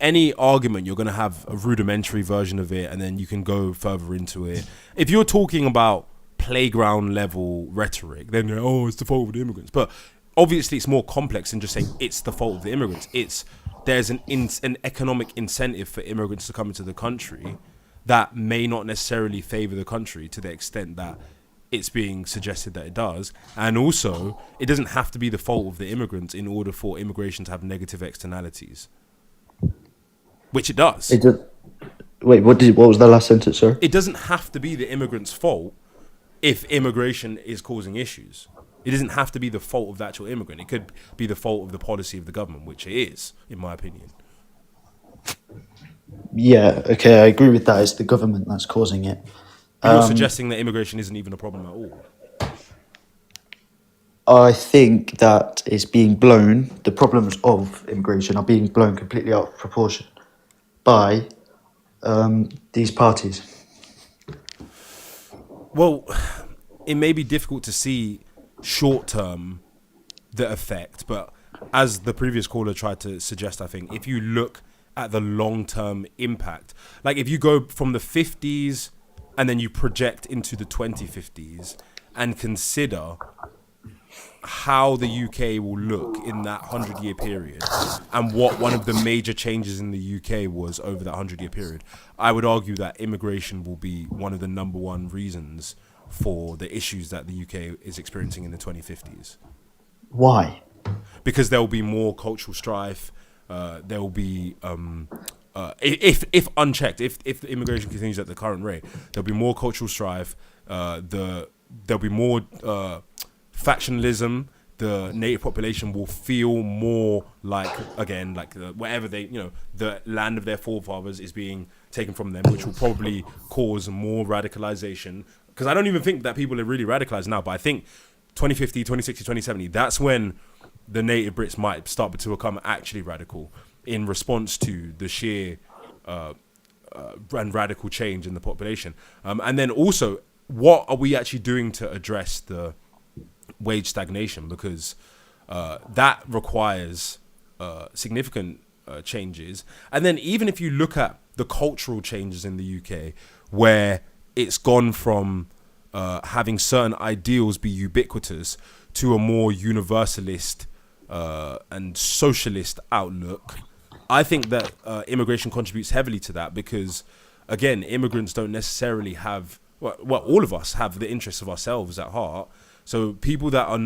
Speaker 1: any argument, you're going to have a rudimentary version of it and then you can go further into it. If you're talking about playground level rhetoric, then, it's the fault of the immigrants. But obviously it's more complex than just saying it's the fault of the immigrants. There's an economic incentive for immigrants to come into the country that may not necessarily favor the country to the extent that it's being suggested that it does. And also, it doesn't have to be the fault of the immigrants in order for immigration to have negative externalities, which it does.
Speaker 3: Wait, what was the last sentence, sir?
Speaker 1: It doesn't have to be the immigrants' fault if immigration is causing issues. It doesn't have to be the fault of the actual immigrant. It could be the fault of the policy of the government, which it is, in my opinion.
Speaker 3: Yeah, okay, I agree with that. It's the government that's causing it.
Speaker 1: But you're suggesting that immigration isn't even a problem at all.
Speaker 3: I think that it's being blown, the problems of immigration are being blown completely out of proportion by these parties.
Speaker 1: Well, it may be difficult to see short term the effect, but as the previous caller tried to suggest, I think if you look at the long term impact, like if you go from the 50s and then you project into the 2050s and consider how the UK will look in that 100-year period and what one of the major changes in the UK was over that 100-year period, I would argue that immigration will be one of the number one reasons for the issues that the UK is experiencing in the 2050s.
Speaker 3: Why?
Speaker 1: Because there will be more cultural strife. There will be, if unchecked, if the immigration continues at the current rate, there'll be more cultural strife. There'll be more factionalism. The native population will feel more like, whatever the land of their forefathers is being taken from them, which will probably cause more radicalization. Because I don't even think that people are really radicalized now, but I think 2050, 2060, 2070, that's when the native Brits might start to become actually radical in response to the sheer and radical change in the population. And then also, what are we actually doing to address the wage stagnation? Because that requires significant changes. And then even if you look at the cultural changes in the UK, where it's gone from having certain ideals be ubiquitous to a more universalist and socialist outlook, I think that immigration contributes heavily to that because, again, immigrants don't necessarily have, well, all of us have the interests of ourselves at heart. So people that are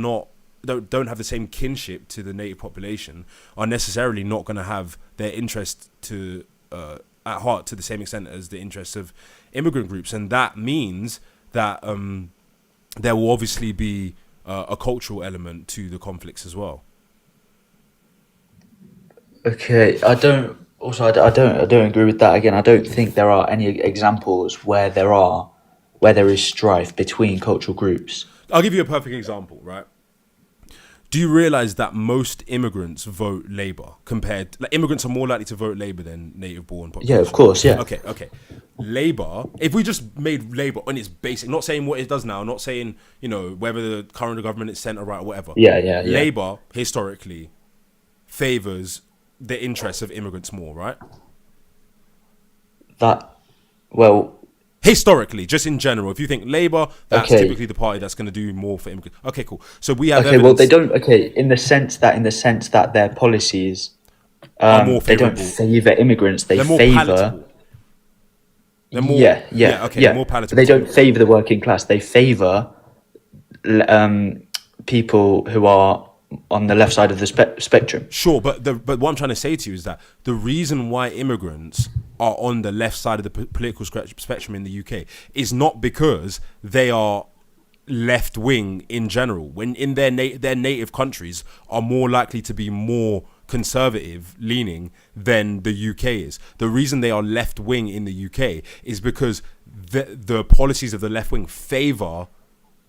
Speaker 1: don't have the same kinship to the native population are necessarily not going to have their interest at heart to the same extent as the interests of immigrant groups, and that means that there will obviously be a cultural element to the conflicts as well.
Speaker 3: Okay, I don't agree with that. Again, I don't think there are any examples where there is strife between cultural groups.
Speaker 1: I'll give you a perfect example, right? Do you realize that most immigrants vote Labour compared? Like, immigrants are more likely to vote Labour than native-born population.
Speaker 3: Yeah, of course, yeah.
Speaker 1: Okay. Labour. If we just made Labour on its basic, not saying what it does now, not saying whether the current government is centre right or whatever.
Speaker 3: Yeah.
Speaker 1: Labour historically favours the interests of immigrants more, right? Historically, just in general, if you think Labour, that's typically the party that's going to do more for immigrants. Okay, cool. So we have
Speaker 3: well, they don't. Okay, in the sense that their policies
Speaker 1: are more
Speaker 3: they don't favour immigrants. They're more
Speaker 1: palatable. They're more, more palatable.
Speaker 3: They don't favour the working class. They favour people who are on the left side of the spectrum.
Speaker 1: Sure, but what I'm trying to say to you is that the reason why immigrants are on the left side of the political spectrum in the UK is not because they are left wing in general. When in their native countries are more likely to be more conservative leaning than the UK is. The reason they are left wing in the UK is because the policies of the left wing favour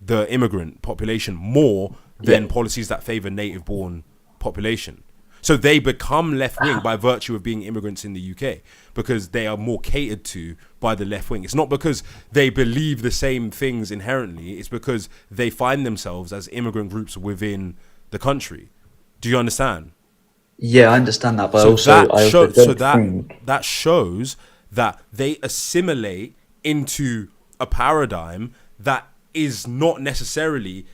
Speaker 1: the immigrant population more than policies that favour native born population. So they become left wing by virtue of being immigrants in the UK because they are more catered to by the left wing. It's not because they believe the same things inherently. It's because they find themselves as immigrant groups within the country. Do you understand?
Speaker 3: Yeah, I understand that, but
Speaker 1: that shows that they assimilate into a paradigm that is not necessarily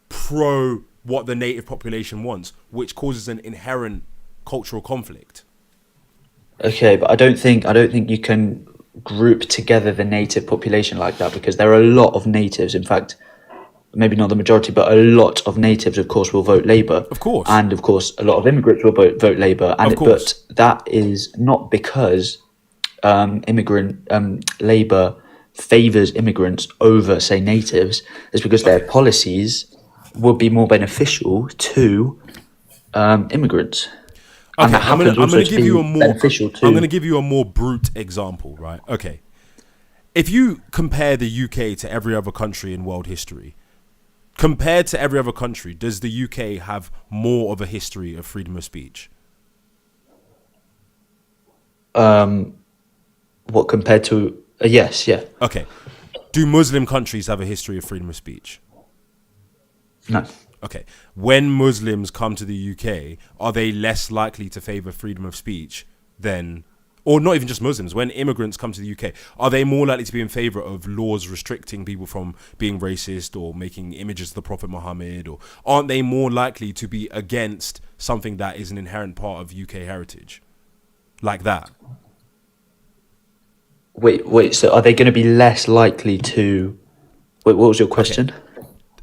Speaker 1: pro what the native population wants, which causes an inherent cultural conflict.
Speaker 3: Okay, but I don't think you can group together the native population like that, because there are a lot of natives. In fact, maybe not the majority, but a lot of natives, of course, will vote Labour.
Speaker 1: Of course.
Speaker 3: And, of course, a lot of immigrants will vote Labour. And
Speaker 1: but
Speaker 3: that is not because Labour favours immigrants over, say, natives. It's because their policies would be more beneficial to immigrants.
Speaker 1: Okay, I'm going to give you a more
Speaker 3: beneficial to...
Speaker 1: I'm going to give you a more brute example, right? Okay. If you compare the UK to every other country in world history, compared to every other country, does the UK have more of a history of freedom of speech?
Speaker 3: What compared to... yes, yeah.
Speaker 1: Okay. Do Muslim countries have a history of freedom of speech?
Speaker 3: No.
Speaker 1: Okay. When Muslims come to the UK, are they less likely to favour freedom of speech than... Or not even just Muslims, when immigrants come to the UK, are they more likely to be in favour of laws restricting people from being racist or making images of the Prophet Muhammad? Or aren't they more likely to be against something that is an inherent part of UK heritage? Like that.
Speaker 3: Wait, so are they going to be less likely to... Wait, what was your question?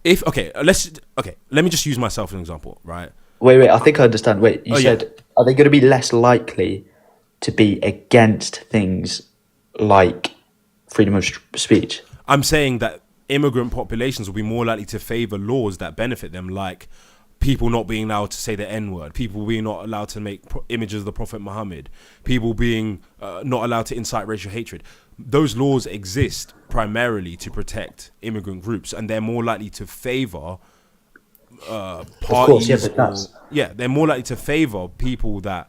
Speaker 1: Okay. Let me just use myself as an example, right?
Speaker 3: Wait, I think I understand. Wait, you said, are they going to be less likely to be against things like freedom of speech?
Speaker 1: I'm saying that immigrant populations will be more likely to favour laws that benefit them, like people not being allowed to say the N-word, people being not allowed to make images of the Prophet Muhammad, people being not allowed to incite racial hatred. Those laws exist primarily to protect immigrant groups, and they're more likely to favour parties.
Speaker 3: Of course,
Speaker 1: they're more likely to favour people that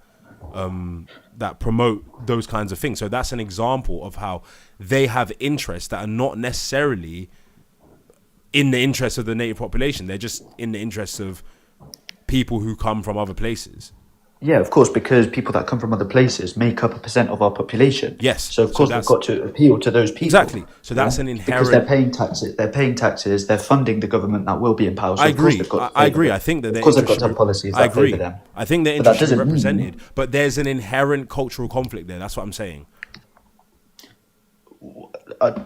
Speaker 1: promote those kinds of things. So that's an example of how they have interests that are not necessarily in the interests of the native population. They're just in the interests of people who come from other places.
Speaker 3: Yeah, of course, because people that come from other places make up 1% of our population.
Speaker 1: Yes.
Speaker 3: So of course they've got to appeal to those people.
Speaker 1: Exactly. So that's an inherent...
Speaker 3: Because they're paying taxes, they're funding the government that will be in power. So
Speaker 1: I agree. I think that...
Speaker 3: Of course they've got to have policies that favour them.
Speaker 1: I think they're interested represented, but there's an inherent cultural conflict there. That's what I'm saying.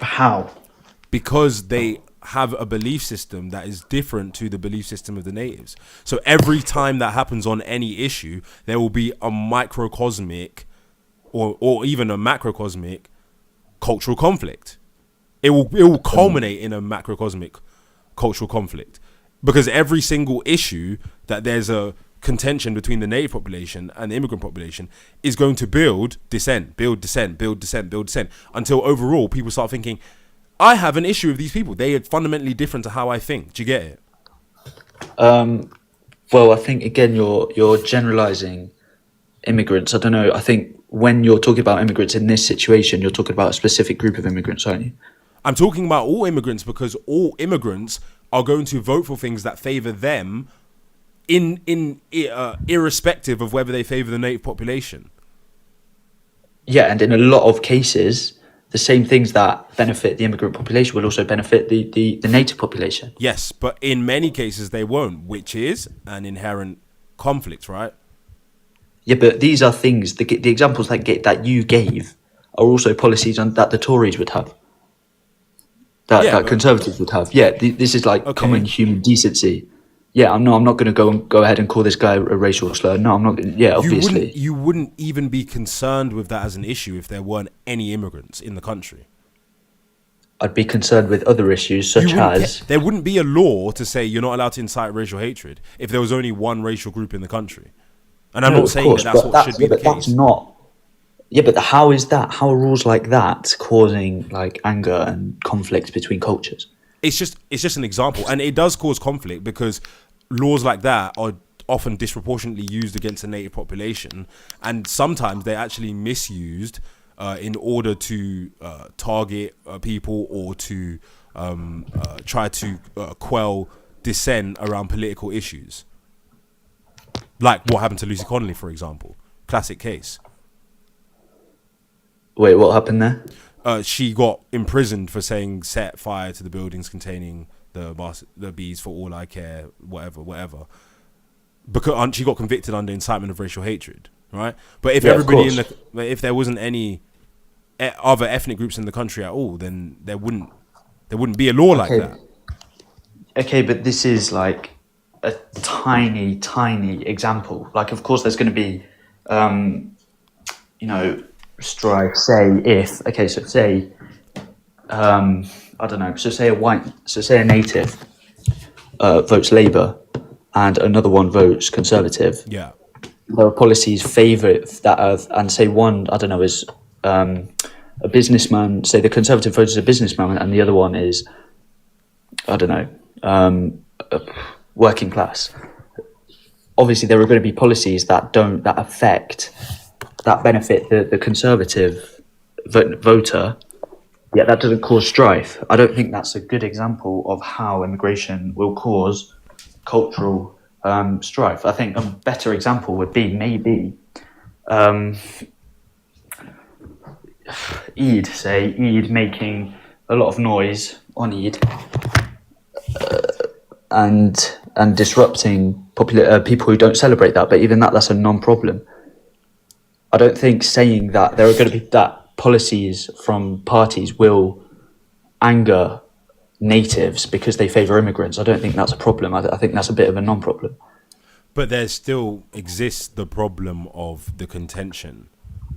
Speaker 3: How?
Speaker 1: Because they have a belief system that is different to the belief system of the natives. So every time that happens on any issue, there will be a microcosmic or even a macrocosmic cultural conflict. It will culminate in a macrocosmic cultural conflict, because every single issue that there's a contention between the native population and the immigrant population is going to build dissent until overall people start thinking, I have an issue with these people. They are fundamentally different to how I think. Do you get it?
Speaker 3: Well, I think again you're generalizing immigrants. I don't know. I think when you're talking about immigrants in this situation, you're talking about a specific group of immigrants, aren't you?
Speaker 1: I'm talking about all immigrants because all immigrants are going to vote for things that favor them, irrespective of whether they favor the native population.
Speaker 3: Yeah, and in a lot of cases, the same things that benefit the immigrant population will also benefit the native population.
Speaker 1: Yes, but in many cases they won't, which is an inherent conflict, right?
Speaker 3: Yeah, but these are things. The examples that you gave are also policies that the Tories would have. That Conservatives would have. Yeah, this is like common human decency. Yeah, I'm not going to go ahead and call this guy a racial slur. No, I'm not. Yeah, obviously.
Speaker 1: You wouldn't even be concerned with that as an issue if there weren't any immigrants in the country.
Speaker 3: I'd be concerned with other issues such as
Speaker 1: there wouldn't be a law to say you're not allowed to incite racial hatred if there was only one racial group in the country. And I'm not saying that's what should be the case.
Speaker 3: That's not. Yeah, but how is that? How are rules like that causing like anger and conflict between cultures?
Speaker 1: It's just an example, and it does cause conflict because laws like that are often disproportionately used against the native population, and sometimes they're actually misused in order to target people or to try to quell dissent around political issues. Like what happened to Lucy Connolly, for example. Classic case.
Speaker 3: Wait, what happened there?
Speaker 1: She got imprisoned for saying set fire to the buildings containing the bees for all I care, whatever. Because she got convicted under incitement of racial hatred, right? But if if there wasn't any other ethnic groups in the country at all, then there wouldn't be a law like that.
Speaker 3: Okay, but this is like a tiny example. Like, of course, there's going to be, strife. Say, I don't know. So say a native votes Labour, and another one votes Conservative.
Speaker 1: Yeah.
Speaker 3: There are policies favour that, and say one, I don't know, is a businessman. Say the Conservative votes as a businessman, and the other one is, I don't know, working class. Obviously, there are going to be policies that benefit the Conservative voter. Yeah, that doesn't cause strife. I don't think that's a good example of how immigration will cause cultural strife. I think a better example would be maybe Eid making a lot of noise on Eid and disrupting people who don't celebrate that. But even that's a non-problem. I don't think saying that there are going to be that policies from parties will anger natives because they favour immigrants. I don't think that's a problem. I think that's a bit of a non-problem.
Speaker 1: But there still exists the problem of the contention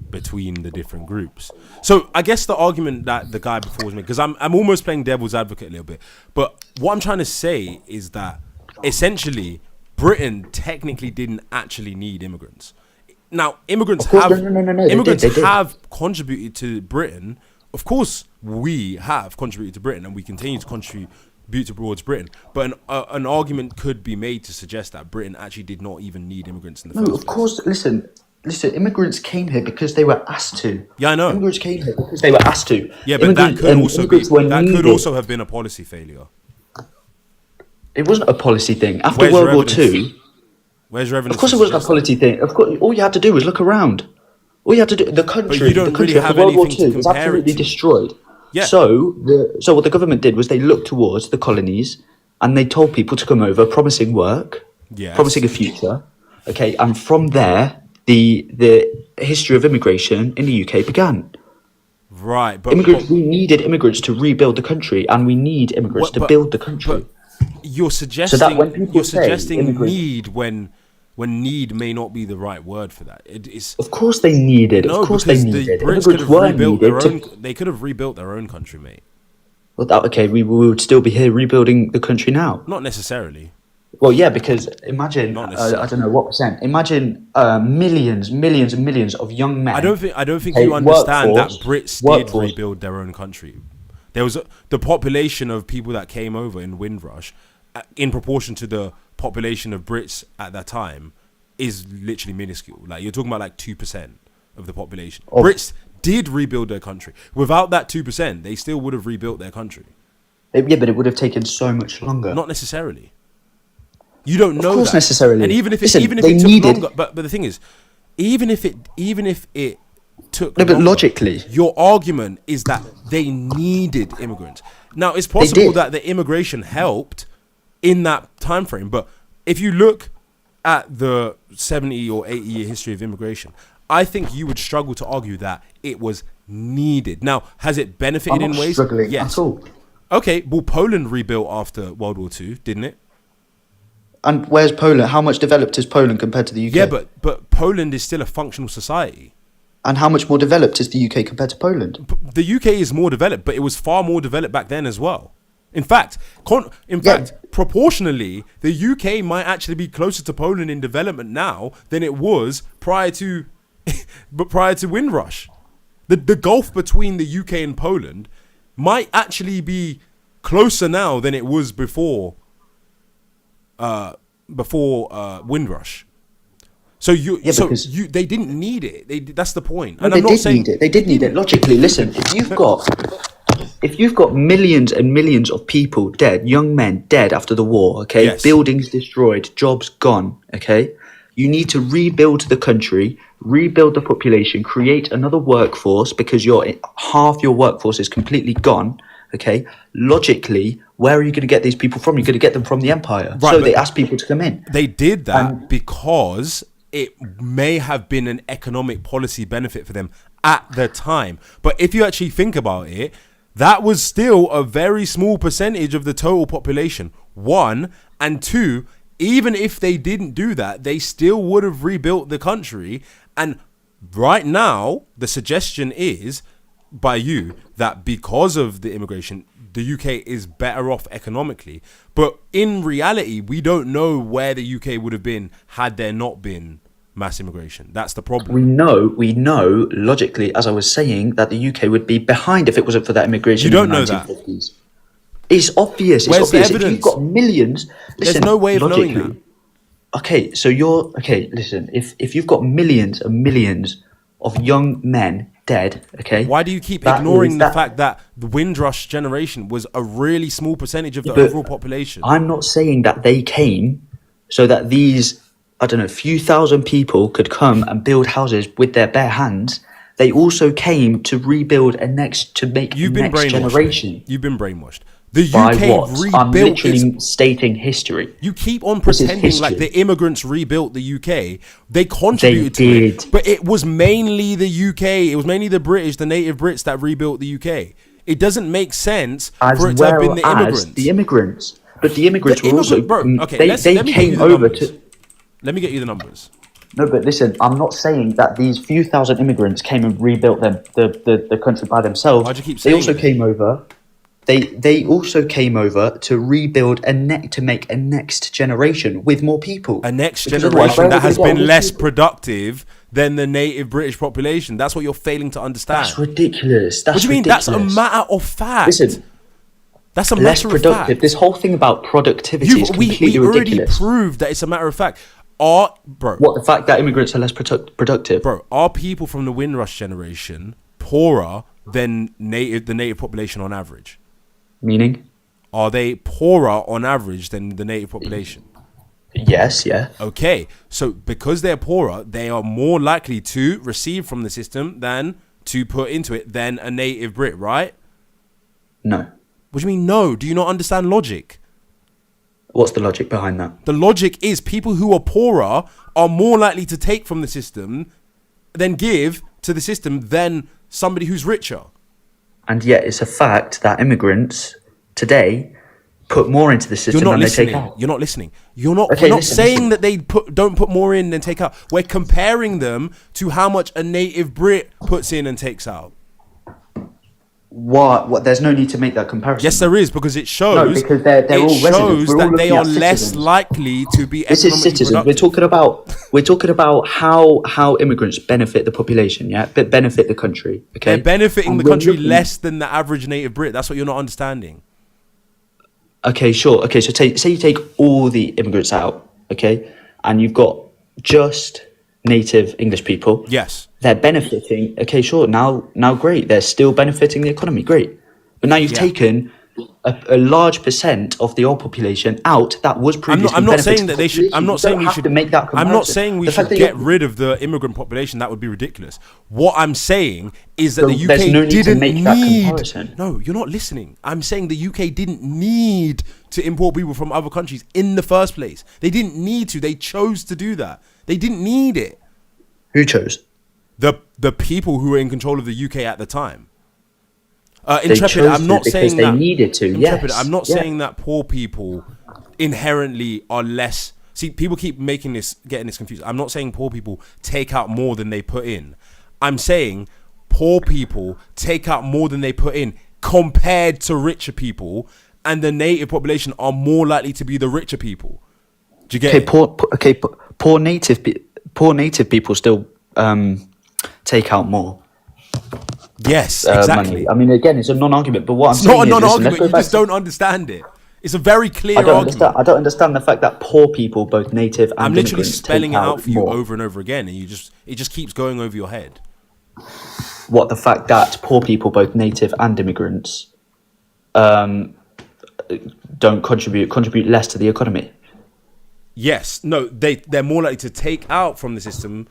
Speaker 1: between the different groups. So I guess the argument that the guy before was making, because I'm almost playing devil's advocate a little bit, but what I'm trying to say is that essentially Britain technically didn't actually need immigrants. Now, immigrants have contributed to Britain. Of course, we have contributed to Britain, and we continue to contribute towards Britain. But an argument could be made to suggest that Britain actually did not even need immigrants in the first place.
Speaker 3: No, of course. Listen. Immigrants came here because they were asked to.
Speaker 1: Yeah, I know.
Speaker 3: Immigrants came here because they were asked to.
Speaker 1: Yeah, but that could also have been a policy failure.
Speaker 3: It wasn't a policy thing. After World War II.
Speaker 1: Where's your evidence?
Speaker 3: Of course, it wasn't a policy thing. Of course, all you had to do was look around. All you had to do, the country after World War II was absolutely destroyed.
Speaker 1: Yeah.
Speaker 3: So what the government did was they looked towards the colonies and they told people to come over, promising work, promising a future. Okay, and from there, the history of immigration in the UK began.
Speaker 1: Right, but
Speaker 3: we needed immigrants to rebuild the country, and we need immigrants to build the country.
Speaker 1: You're suggesting need when need may not be the right word for that.
Speaker 3: Of course they needed.
Speaker 1: No,
Speaker 3: of course they needed.
Speaker 1: The Brits could have rebuilt their own. They could have rebuilt their own country, mate.
Speaker 3: Well, we would still be here rebuilding the country now.
Speaker 1: Not necessarily.
Speaker 3: Well, yeah, because imagine I don't know what percent. Imagine millions and millions of young men.
Speaker 1: I don't think you understand that Brits did rebuild their own country. There was the population of people that came over in Windrush in proportion to the population of Brits at that time is literally minuscule. Like you're talking about like 2% of the population. Brits did rebuild their country. Without that 2%, they still would have rebuilt their country.
Speaker 3: Yeah, but it would have taken so much longer.
Speaker 1: Not necessarily. You don't know
Speaker 3: Of course,
Speaker 1: that.
Speaker 3: necessarily.
Speaker 1: And even if
Speaker 3: Listen,
Speaker 1: it
Speaker 3: they
Speaker 1: took
Speaker 3: needed-
Speaker 1: longer, but the thing is, even if it took
Speaker 3: No, but
Speaker 1: longer,
Speaker 3: logically.
Speaker 1: your argument is that they needed immigrants. Now, it's possible
Speaker 3: did.
Speaker 1: that the immigration helped in that time frame, but if you look at the 70 or 80 year history of immigration, I think you would struggle to argue that it was needed. Now, has it benefited
Speaker 3: I'm
Speaker 1: in
Speaker 3: not
Speaker 1: ways?
Speaker 3: struggling
Speaker 1: Yes.
Speaker 3: at all.
Speaker 1: Okay, well, Poland rebuilt after World War II, didn't it?
Speaker 3: And where's Poland? How much developed is Poland compared to the UK?
Speaker 1: Yeah, but Poland is still a functional society.
Speaker 3: And how much more developed is the UK compared to Poland?
Speaker 1: The UK is more developed, but it was far more developed back then as well. In fact, proportionally, the UK might actually be closer to Poland in development now than it was prior to Windrush. The gulf between the UK and Poland might actually be closer now than it was before Windrush. So they didn't need it. That's the point.
Speaker 3: No, they did need it. They did need it. Logically, listen, if you've got millions and millions of people dead, young men dead after the war, okay,
Speaker 1: Yes.
Speaker 3: buildings destroyed, jobs gone, okay, you need to rebuild the country, rebuild the population, create another workforce because half your workforce is completely gone. Okay, logically, where are you going to get these people from? You're going to get them from the empire.
Speaker 1: Right,
Speaker 3: so
Speaker 1: but
Speaker 3: they asked people to come in.
Speaker 1: They did that because it may have been an economic policy benefit for them at the time. But if you actually think about it, that was still a very small percentage of the total population. One, and two, even if they didn't do that, they still would have rebuilt the country. And right now, the suggestion is by you that because of the immigration, the UK is better off economically. But in reality, we don't know where the UK would have been had there not been mass immigration. That's the problem.
Speaker 3: We know logically, as I was saying, that the UK would be behind if it wasn't for that immigration.
Speaker 1: You don't
Speaker 3: in the
Speaker 1: know that.
Speaker 3: 1950s. It's obvious.
Speaker 1: Where's the
Speaker 3: If
Speaker 1: evidence?
Speaker 3: you've got millions,
Speaker 1: There's
Speaker 3: listen,
Speaker 1: no way of knowing
Speaker 3: logically-
Speaker 1: that.
Speaker 3: Okay, so listen, if you've got millions and millions of young men dead, okay.
Speaker 1: Why do you keep
Speaker 3: that
Speaker 1: ignoring
Speaker 3: is-
Speaker 1: the
Speaker 3: that-
Speaker 1: fact that the Windrush generation was a really small percentage of the
Speaker 3: But
Speaker 1: overall population?
Speaker 3: I'm not saying that they came so that these, I don't know, few thousand people could come and build houses with their bare hands. They also came to rebuild to make
Speaker 1: You've
Speaker 3: the
Speaker 1: been
Speaker 3: next
Speaker 1: brainwashed.
Speaker 3: generation.
Speaker 1: You've been brainwashed. The
Speaker 3: By
Speaker 1: UK
Speaker 3: what? I'm
Speaker 1: rebuilt
Speaker 3: literally
Speaker 1: its.
Speaker 3: stating history.
Speaker 1: You keep on
Speaker 3: This is
Speaker 1: pretending like
Speaker 3: history.
Speaker 1: the immigrants rebuilt the UK. They contributed to
Speaker 3: did.
Speaker 1: it, but it was mainly the UK. It was mainly the British, the native Brits that rebuilt the UK. It doesn't make sense
Speaker 3: As
Speaker 1: for it to have been the
Speaker 3: well as
Speaker 1: immigrants.
Speaker 3: the immigrants. But the immigrants
Speaker 1: The
Speaker 3: were also
Speaker 1: immigrant- bro, okay,
Speaker 3: they
Speaker 1: let me get you
Speaker 3: came
Speaker 1: the
Speaker 3: over
Speaker 1: numbers.
Speaker 3: to.
Speaker 1: Let me get you the numbers.
Speaker 3: No, but listen, I'm not saying that these few thousand immigrants came and rebuilt the country by themselves.
Speaker 1: Why'd you keep
Speaker 3: They
Speaker 1: saying
Speaker 3: also
Speaker 1: that?
Speaker 3: came over. They also came over to rebuild to make a next generation with more people.
Speaker 1: A next
Speaker 3: Because otherwise,
Speaker 1: generation
Speaker 3: where
Speaker 1: that
Speaker 3: are we
Speaker 1: has
Speaker 3: gonna get all
Speaker 1: been
Speaker 3: these
Speaker 1: less
Speaker 3: people?
Speaker 1: productive than the native British population. That's what you're failing to understand.
Speaker 3: That's ridiculous. That's
Speaker 1: What do you mean?
Speaker 3: ridiculous.
Speaker 1: That's a matter of fact.
Speaker 3: Listen,
Speaker 1: That's a
Speaker 3: less
Speaker 1: matter of
Speaker 3: productive.
Speaker 1: fact.
Speaker 3: This whole thing about productivity is
Speaker 1: we
Speaker 3: completely
Speaker 1: already
Speaker 3: ridiculous.
Speaker 1: proved that it's a matter of fact.
Speaker 3: What, the fact that immigrants are less productive?
Speaker 1: Bro, are people from the Windrush generation poorer than the native population on average?
Speaker 3: Meaning?
Speaker 1: Are they poorer on average than the native population?
Speaker 3: Yes, yeah.
Speaker 1: Okay, so because they're poorer, they are more likely to receive from the system than to put into it than a native Brit, right?
Speaker 3: No.
Speaker 1: What do you mean no? Do you not understand logic?
Speaker 3: What's the logic behind that?
Speaker 1: The logic is people who are poorer are more likely to take from the system than give to the system than somebody who's richer.
Speaker 3: And yet it's a fact that immigrants today put more into the system
Speaker 1: You're not
Speaker 3: than
Speaker 1: listening.
Speaker 3: they take out.
Speaker 1: You're not listening. You're not.
Speaker 3: Okay,
Speaker 1: we're not
Speaker 3: listen,
Speaker 1: saying
Speaker 3: listen.
Speaker 1: that they don't put more in than take out. We're comparing them to how much a native Brit puts in and takes out.
Speaker 3: What? There's no need to make that comparison.
Speaker 1: Yes, there is, because it shows.
Speaker 3: No, because they're all residents.
Speaker 1: shows
Speaker 3: We're all
Speaker 1: that they
Speaker 3: looking
Speaker 1: are
Speaker 3: at
Speaker 1: less
Speaker 3: citizens.
Speaker 1: likely to be
Speaker 3: This is
Speaker 1: economically
Speaker 3: citizens.
Speaker 1: productive.
Speaker 3: We're talking about how immigrants benefit the population, yeah, but benefit the country. Okay,
Speaker 1: They're benefiting
Speaker 3: And
Speaker 1: the
Speaker 3: we're
Speaker 1: country
Speaker 3: looking-
Speaker 1: less than the average native Brit. That's what you're not understanding.
Speaker 3: Okay, sure. Okay, so say you take all the immigrants out, okay, and you've got just native English people.
Speaker 1: Yes.
Speaker 3: They're benefiting. Okay, sure. Now, great. They're still benefiting the economy. Great. But now you've
Speaker 1: Yeah.
Speaker 3: taken a large percent of the old population out that was previously.
Speaker 1: I'm not saying
Speaker 3: benefiting
Speaker 1: that they should. I'm
Speaker 3: population.
Speaker 1: not
Speaker 3: You
Speaker 1: saying
Speaker 3: don't
Speaker 1: we
Speaker 3: have
Speaker 1: should.
Speaker 3: to make that
Speaker 1: I'm not
Speaker 3: comparison.
Speaker 1: saying we
Speaker 3: The
Speaker 1: should
Speaker 3: fact that
Speaker 1: get
Speaker 3: you're-
Speaker 1: rid of the immigrant population. That would be ridiculous. What I'm saying is that
Speaker 3: So
Speaker 1: the UK
Speaker 3: there's no need to
Speaker 1: didn't
Speaker 3: make that
Speaker 1: need.
Speaker 3: comparison.
Speaker 1: No, you're not listening. I'm saying the UK didn't need to import people from other countries in the first place. They didn't need to. They chose to do that. They didn't need it.
Speaker 3: Who chose?
Speaker 1: The people who were in control of the UK at the time.
Speaker 3: They
Speaker 1: Intrepid,
Speaker 3: chose
Speaker 1: I'm not
Speaker 3: to because
Speaker 1: saying
Speaker 3: they
Speaker 1: that.
Speaker 3: needed to.
Speaker 1: Intrepid,
Speaker 3: Yes.
Speaker 1: I'm not
Speaker 3: Yeah.
Speaker 1: saying that poor people inherently are less. See, people keep getting this confused. I'm not saying poor people take out more than they put in. I'm saying poor people take out more than they put in compared to richer people, and the native population are more likely to be the richer people. Do you get
Speaker 3: Okay,
Speaker 1: it?
Speaker 3: poor native people still take out more.
Speaker 1: Yes,
Speaker 3: Money.
Speaker 1: exactly.
Speaker 3: I mean, again, it's a non-argument. But what I'm
Speaker 1: It's
Speaker 3: saying
Speaker 1: not a
Speaker 3: is, listen,
Speaker 1: non-argument.
Speaker 3: let's go
Speaker 1: You
Speaker 3: back
Speaker 1: just
Speaker 3: to-
Speaker 1: don't understand it. It's a very clear
Speaker 3: I don't
Speaker 1: argument.
Speaker 3: understand. I don't understand the fact that poor people, both native and
Speaker 1: I'm literally
Speaker 3: immigrants,
Speaker 1: spelling it
Speaker 3: take
Speaker 1: out for you
Speaker 3: more.
Speaker 1: over and over again, and it just keeps going over your head.
Speaker 3: What, the fact that poor people, both native and immigrants, don't contribute less to the economy?
Speaker 1: Yes, no, they're more likely to take out from the system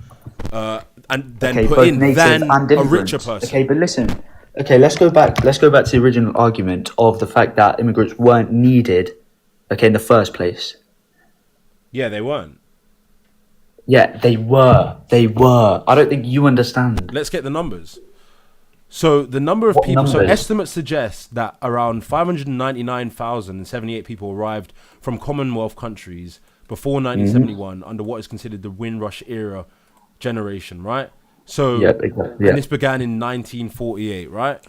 Speaker 1: and then
Speaker 3: Okay,
Speaker 1: put
Speaker 3: both
Speaker 1: in
Speaker 3: native
Speaker 1: than
Speaker 3: and
Speaker 1: a
Speaker 3: immigrants.
Speaker 1: richer person.
Speaker 3: Okay, but listen. Okay, let's go back to the original argument of the fact that immigrants weren't needed, okay, in the first place.
Speaker 1: Yeah, they weren't.
Speaker 3: Yeah, they were. I don't think you understand.
Speaker 1: Let's get the numbers. So the number of
Speaker 3: What
Speaker 1: people. So
Speaker 3: numbers?
Speaker 1: estimates suggest that around 599,078 people arrived from Commonwealth countries before 1971 under what is considered the Windrush era generation, right? So
Speaker 3: Yeah, exactly. Yeah.
Speaker 1: and this began in 1948, right?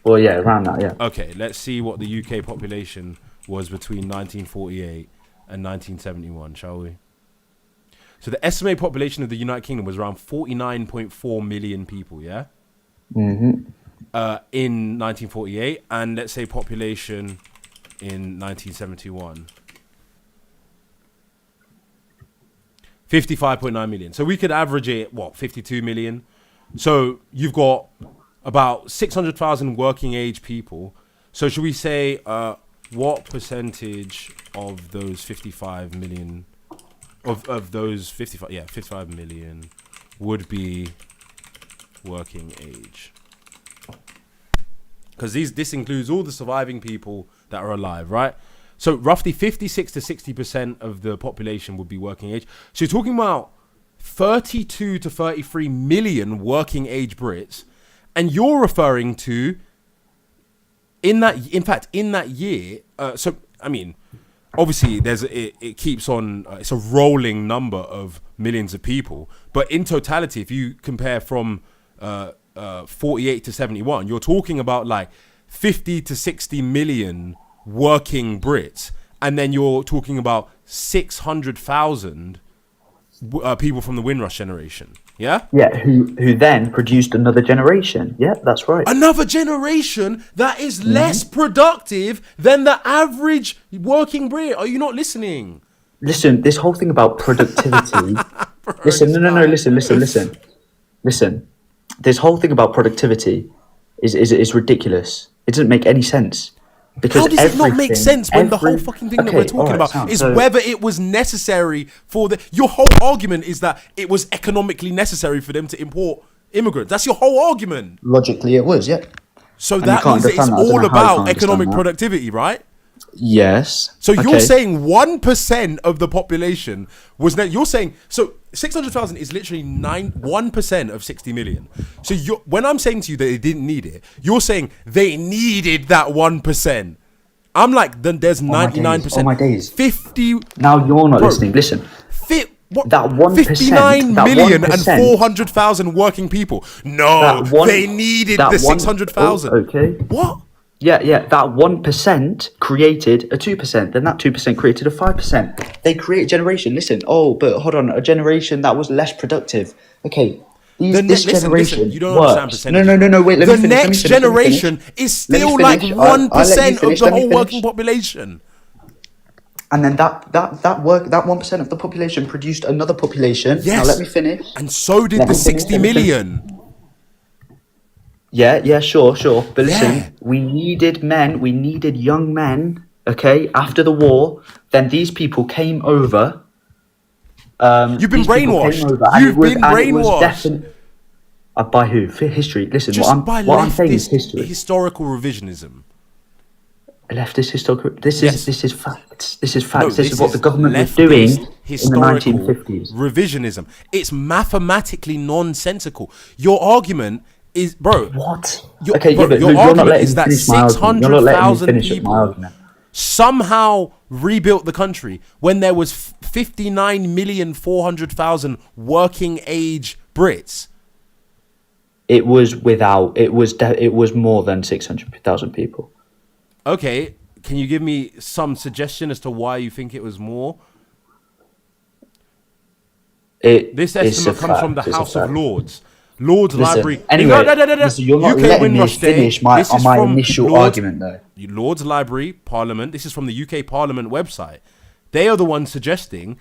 Speaker 3: Well, yeah, around that, yeah.
Speaker 1: Okay, let's see what the UK population was between 1948 and 1971, shall we? So the estimated population of the United Kingdom was around 49.4 million people, yeah? In 1948, and let's say population in 1971. 55.9 million. So we could average it, 52 million? So you've got about 600,000 working age people. So should we say what percentage of those 55 million, of those 55 million would be working age? Because this includes all the surviving people that are alive, right? So roughly 56 to 60% of the population would be working age. So you're talking about 32 to 33 million working age Brits, and you're referring to in that year. So I mean, obviously it keeps on. It's a rolling number of millions of people, but in totality, if you compare from 48 to 71, you're talking about like 50 to 60 million working Brits, and then you're talking about 600,000 people from the Windrush generation. Yeah?
Speaker 3: Yeah, who then produced another generation. Yeah, that's right.
Speaker 1: Another generation that is less productive than the average working Brit. Are you not listening?
Speaker 3: Listen, this whole thing about productivity. Listen, no, listen. This whole thing about productivity is ridiculous. It doesn't make any sense. Because
Speaker 1: How does it not make sense when the whole fucking thing that we're talking about is
Speaker 3: so
Speaker 1: whether it was necessary for your whole argument is that it was economically necessary for them to import immigrants. That's your whole argument.
Speaker 3: logically it was, yeah.
Speaker 1: So
Speaker 3: And you
Speaker 1: that
Speaker 3: can't
Speaker 1: means that it's
Speaker 3: understand that. I don't
Speaker 1: all
Speaker 3: know how you
Speaker 1: about
Speaker 3: can't
Speaker 1: economic
Speaker 3: understand that.
Speaker 1: productivity, right?
Speaker 3: Yes.
Speaker 1: So you're
Speaker 3: okay.
Speaker 1: saying 1% of the population was you're saying so 600,000 is literally 1% of 60 million. So when I'm saying to you that they didn't need it, you're saying they needed that 1%. I'm like, then there's 99%.
Speaker 3: Oh my days.
Speaker 1: 50.
Speaker 3: Now you're not
Speaker 1: Bro,
Speaker 3: listening. Listen.
Speaker 1: What?
Speaker 3: That 1%,
Speaker 1: 59
Speaker 3: that
Speaker 1: million
Speaker 3: 1%,
Speaker 1: and 400,000 working people. No, they needed the 600,000.
Speaker 3: Okay.
Speaker 1: What?
Speaker 3: Yeah. That 1% created a 2%. Then that 2% created a 5%. They create a generation. Listen. Oh, but hold on. A generation that was less productive. Okay. This generation
Speaker 1: you don't understand
Speaker 3: works.
Speaker 1: percentage.
Speaker 3: No. Wait, let me
Speaker 1: The
Speaker 3: finish.
Speaker 1: next generation is still like
Speaker 3: finish.
Speaker 1: 1% of the
Speaker 3: Let me
Speaker 1: whole
Speaker 3: finish.
Speaker 1: working population.
Speaker 3: And then that 1% of the population produced another population.
Speaker 1: Yes.
Speaker 3: Now let me finish.
Speaker 1: And so did
Speaker 3: Let
Speaker 1: the
Speaker 3: me finish,
Speaker 1: 60
Speaker 3: let me finish.
Speaker 1: million.
Speaker 3: Yeah, sure. But listen,
Speaker 1: Yeah.
Speaker 3: we needed young men, okay, after the war. Then these people came over.
Speaker 1: You've been
Speaker 3: these people came
Speaker 1: brainwashed.
Speaker 3: over, and
Speaker 1: You've been brainwashed.
Speaker 3: By who? For history. Listen,
Speaker 1: Just by
Speaker 3: what I'm saying is
Speaker 1: leftist
Speaker 3: history.
Speaker 1: historical revisionism.
Speaker 3: Leftist historical. This
Speaker 1: Yes.
Speaker 3: is facts. This is facts.
Speaker 1: No,
Speaker 3: this is what the government was
Speaker 1: leftist
Speaker 3: doing in the
Speaker 1: historical
Speaker 3: 1950s.
Speaker 1: revisionism. It's mathematically nonsensical. Your argument is, bro.
Speaker 3: What?
Speaker 1: Your,
Speaker 3: Okay,
Speaker 1: bro,
Speaker 3: yeah, but
Speaker 1: your
Speaker 3: you're not
Speaker 1: argument
Speaker 3: letting
Speaker 1: is
Speaker 3: me
Speaker 1: that
Speaker 3: finish my argument. You're not letting me
Speaker 1: 600,000
Speaker 3: finish my
Speaker 1: people
Speaker 3: argument.
Speaker 1: somehow rebuilt the country when there was 59,400,000 working age Brits.
Speaker 3: It was more than 600,000 people.
Speaker 1: Okay, can you give me some suggestion as to why you think it was more? This estimate comes from the House of Lords. Lords Library.
Speaker 3: Anyway,
Speaker 1: No.
Speaker 3: listen, you're not
Speaker 1: UK
Speaker 3: letting me
Speaker 1: Windrush Day.
Speaker 3: finish my
Speaker 1: This is from
Speaker 3: initial
Speaker 1: Lords-
Speaker 3: argument, though.
Speaker 1: Lords Library, Parliament. This is from the UK Parliament website. They are the ones suggesting.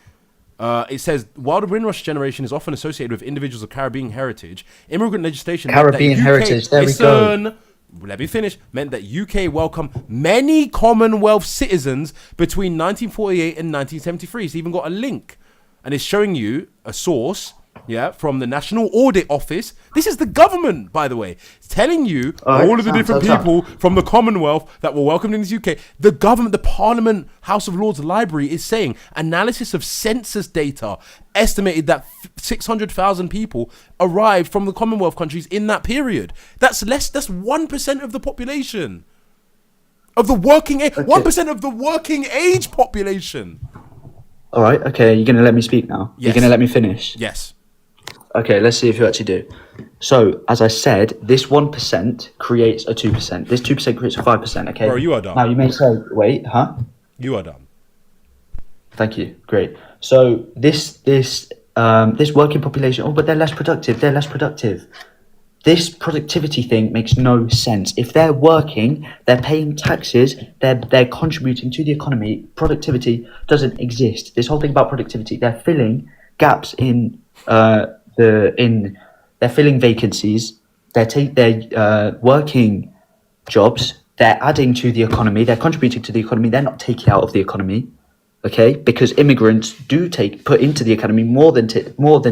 Speaker 1: It says, while the Windrush generation is often associated with individuals of Caribbean heritage, immigrant legislation meant that
Speaker 3: Caribbean
Speaker 1: UK
Speaker 3: heritage, there we go.
Speaker 1: Let me finish. Meant that UK welcomed many Commonwealth citizens between 1948 and 1973. It's even got a link, and it's showing you a source. Yeah, from the National Audit Office. This is the government, by the way. It's telling you all of the different people from the Commonwealth that were welcomed in the UK. The government, the Parliament House of Lords Library is saying analysis of census data estimated that 600,000 people arrived from the Commonwealth countries in that period. That's 1% of the population. Of the working age, 1% of the working age population.
Speaker 3: All right, okay, you're going to let me speak now?
Speaker 1: Yes.
Speaker 3: You're going to let me finish?
Speaker 1: Yes.
Speaker 3: Okay, let's see if you actually do. So, as I said, this 1% creates a 2%. This 2% creates a 5%, okay?
Speaker 1: Bro, you are dumb.
Speaker 3: Now, you may say, wait, huh?
Speaker 1: You are dumb.
Speaker 3: Thank you, great. So, this working population, but they're less productive. This productivity thing makes no sense. If they're working, they're paying taxes, they're contributing to the economy. Productivity doesn't exist. This whole thing about productivity, they're filling gaps in they're filling vacancies. They're working jobs. They're adding to the economy. They're contributing to the economy. They're not taking out of the economy. Okay, because immigrants do put into the economy more than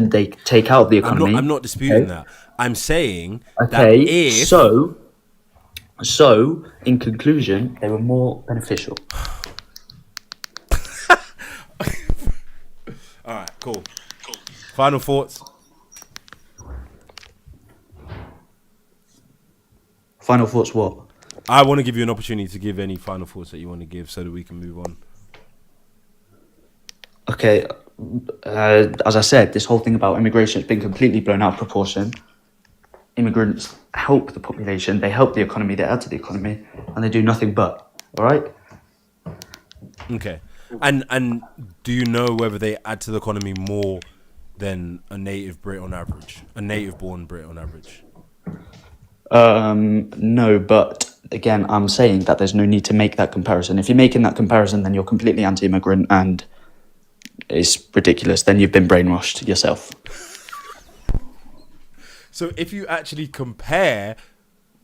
Speaker 3: they take out of the economy.
Speaker 1: I'm not disputing that. I'm saying that
Speaker 3: Okay,
Speaker 1: if
Speaker 3: so in conclusion, they were more beneficial.
Speaker 1: All right, cool. Final thoughts.
Speaker 3: Final thoughts, what?
Speaker 1: I want to give you an opportunity to give any final thoughts that you want to give so that we can move on.
Speaker 3: Okay, as I said, this whole thing about immigration has been completely blown out of proportion. Immigrants help the population, they help the economy, they add to the economy, and they do nothing but. All right?
Speaker 1: Okay. And do you know whether they add to the economy more than a native Brit on average? A native-born Brit on average?
Speaker 3: No, but again, I'm saying that there's no need to make that comparison. If you're making that comparison, then you're completely anti-immigrant and it's ridiculous. Then you've been brainwashed yourself.
Speaker 1: So if you actually compare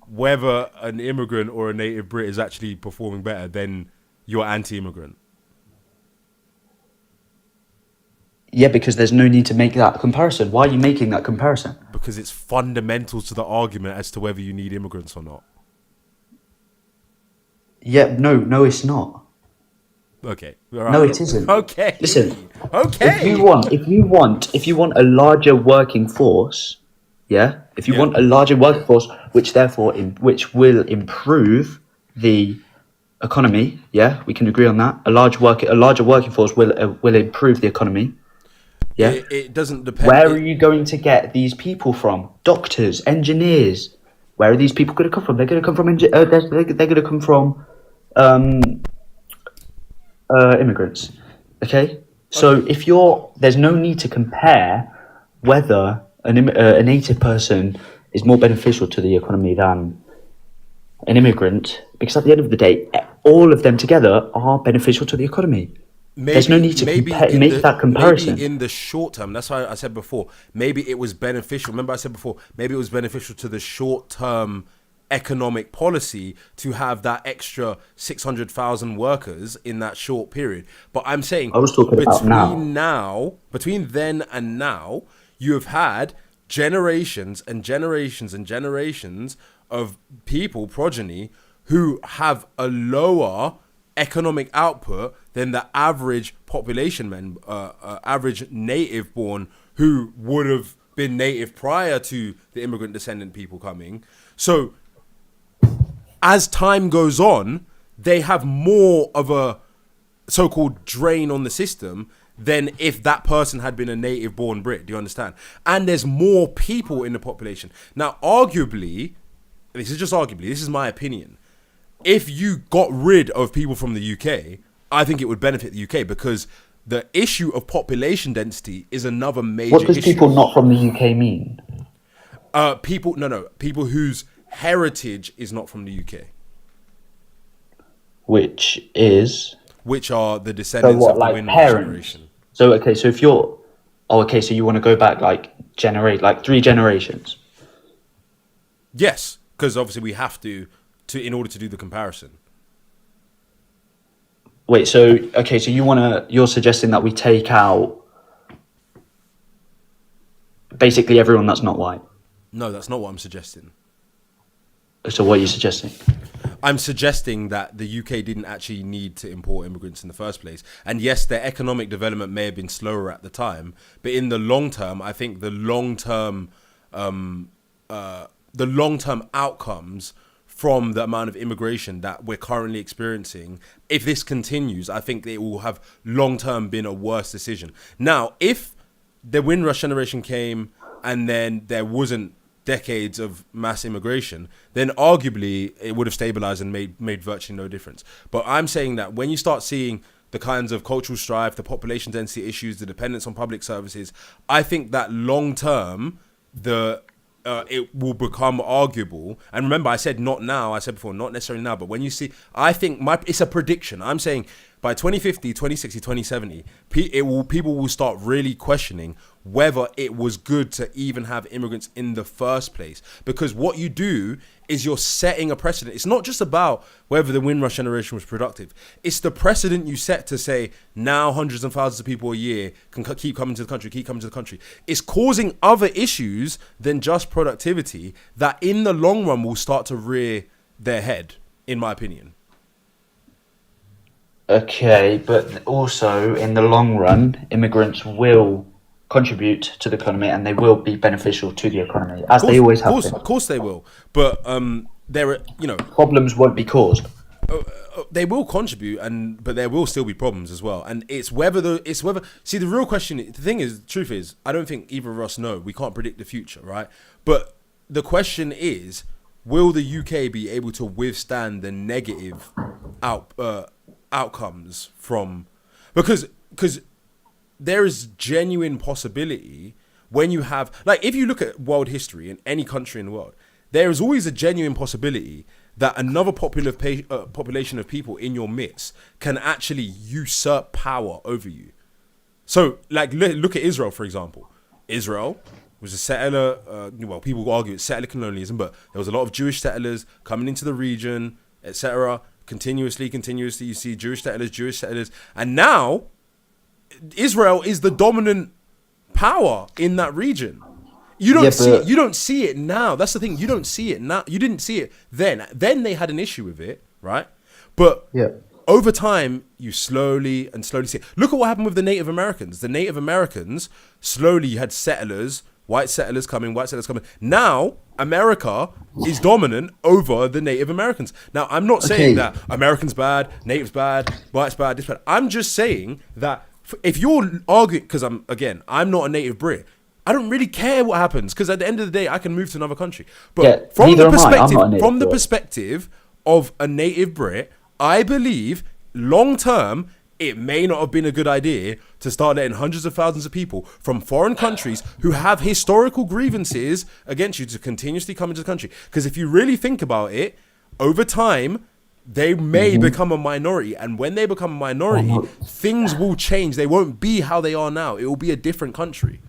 Speaker 1: whether an immigrant or a native Brit is actually performing better, then you're anti-immigrant.
Speaker 3: Yeah, because there's no need to make that comparison. Why are you making that comparison?
Speaker 1: Because it's fundamental to the argument as to whether you need immigrants or not.
Speaker 3: Yeah, no, it's not.
Speaker 1: Okay. All right.
Speaker 3: No, it isn't.
Speaker 1: Okay.
Speaker 3: Listen.
Speaker 1: Okay.
Speaker 3: If you want a larger working force, yeah. If you want a larger workforce, which will improve the economy, yeah, we can agree on that. A larger working force will improve the economy. Yeah.
Speaker 1: It doesn't depend.
Speaker 3: Where are you going to get these people from? Doctors, engineers. Where are these people going to come from? They're going to come from they're going to come from immigrants. Okay? So if there's no need to compare whether a native person is more beneficial to the economy than an immigrant, because at the end of the day, all of them together are beneficial to the economy. There's no need to make that comparison.
Speaker 1: Maybe in the short term, that's why I said before, maybe it was beneficial. Remember I said before, maybe it was beneficial to the short term economic policy to have that extra 600,000 workers in that short period. But I'm saying
Speaker 3: I was talking about
Speaker 1: between then and now, you have had generations and generations and generations of people, progeny, who have a lower economic output than the average population average native born who would have been native prior to the immigrant descendant people coming. So as time goes on, they have more of a so-called drain on the system than if that person had been a native born Brit. Do you understand? And there's more people in the population. Now, arguably, this is just arguably, this is my opinion, if you got rid of people from the UK, I think it would benefit the UK, because the issue of population density is another major issue.
Speaker 3: What does people not from the UK mean?
Speaker 1: People whose heritage is not from the UK.
Speaker 3: Which
Speaker 1: are the descendants of the Windrush generation.
Speaker 3: So if you're, so you want to go back like 3 generations?
Speaker 1: Yes, because obviously we have to in order to do the comparison.
Speaker 3: Wait, so you're suggesting that we take out basically everyone that's not white?
Speaker 1: No, that's not what I'm suggesting.
Speaker 3: So what are you suggesting?
Speaker 1: I'm suggesting that the UK didn't actually need to import immigrants in the first place. And yes, their economic development may have been slower at the time, but in the long term, I think the long-term outcomes from the amount of immigration that we're currently experiencing, if this continues, I think it will have long-term been a worse decision. Now, if the Windrush generation came and then there wasn't decades of mass immigration, then arguably it would have stabilized and made virtually no difference. But I'm saying that when you start seeing the kinds of cultural strife, the population density issues, the dependence on public services, I think that long-term, it will become arguable. And remember, I said not now, I said before, not necessarily now, but when you see, I think it's a prediction. I'm saying by 2050, 2060, 2070, people will start really questioning whether it was good to even have immigrants in the first place. Because what you do is you're setting a precedent. It's not just about whether the Windrush generation was productive. It's the precedent you set to say now hundreds and thousands of people a year can keep coming to the country. It's causing other issues than just productivity that in the long run will start to rear their head, in my opinion.
Speaker 3: Okay, but also in the long run, immigrants will contribute to the economy and they will be beneficial to the economy, as they always have been.
Speaker 1: Of course they will. But there are,
Speaker 3: problems won't be caused.
Speaker 1: They will contribute, but there will still be problems as well. And it's whether see, the real question, the truth is, I don't think either of us know. We can't predict the future, right? But the question is, will the UK be able to withstand the negative outcomes from, because there is genuine possibility when you have, like, if you look at world history in any country in the world, there is always a genuine possibility that another population of people in your midst can actually usurp power over you. So, like, look at Israel, for example. Israel was a settler, people argue it's settler colonialism, but there was a lot of Jewish settlers coming into the region, etc. Continuously, you see Jewish settlers. And now, Israel is the dominant power in that region. You don't see it now. That's the thing. You don't see it now. You didn't see it then. Then they had an issue with it, right? But over time, you slowly see it. Look at what happened with the Native Americans. The Native Americans, slowly you had settlers, white settlers coming. Now, America is dominant over the Native Americans. Now, I'm not saying that Americans bad, Natives bad, whites bad, this bad. I'm just saying that if you're arguing, because I'm not a native Brit, I don't really care what happens, because at the end of the day, I can move to another country. But from the perspective of a native Brit, I believe long term it may not have been a good idea to start letting hundreds of thousands of people from foreign countries who have historical grievances against you to continuously come into the country. Because if you really think about it, over time, they may become a minority. And when they become a minority, things will change. They won't be how they are now. It will be a different country.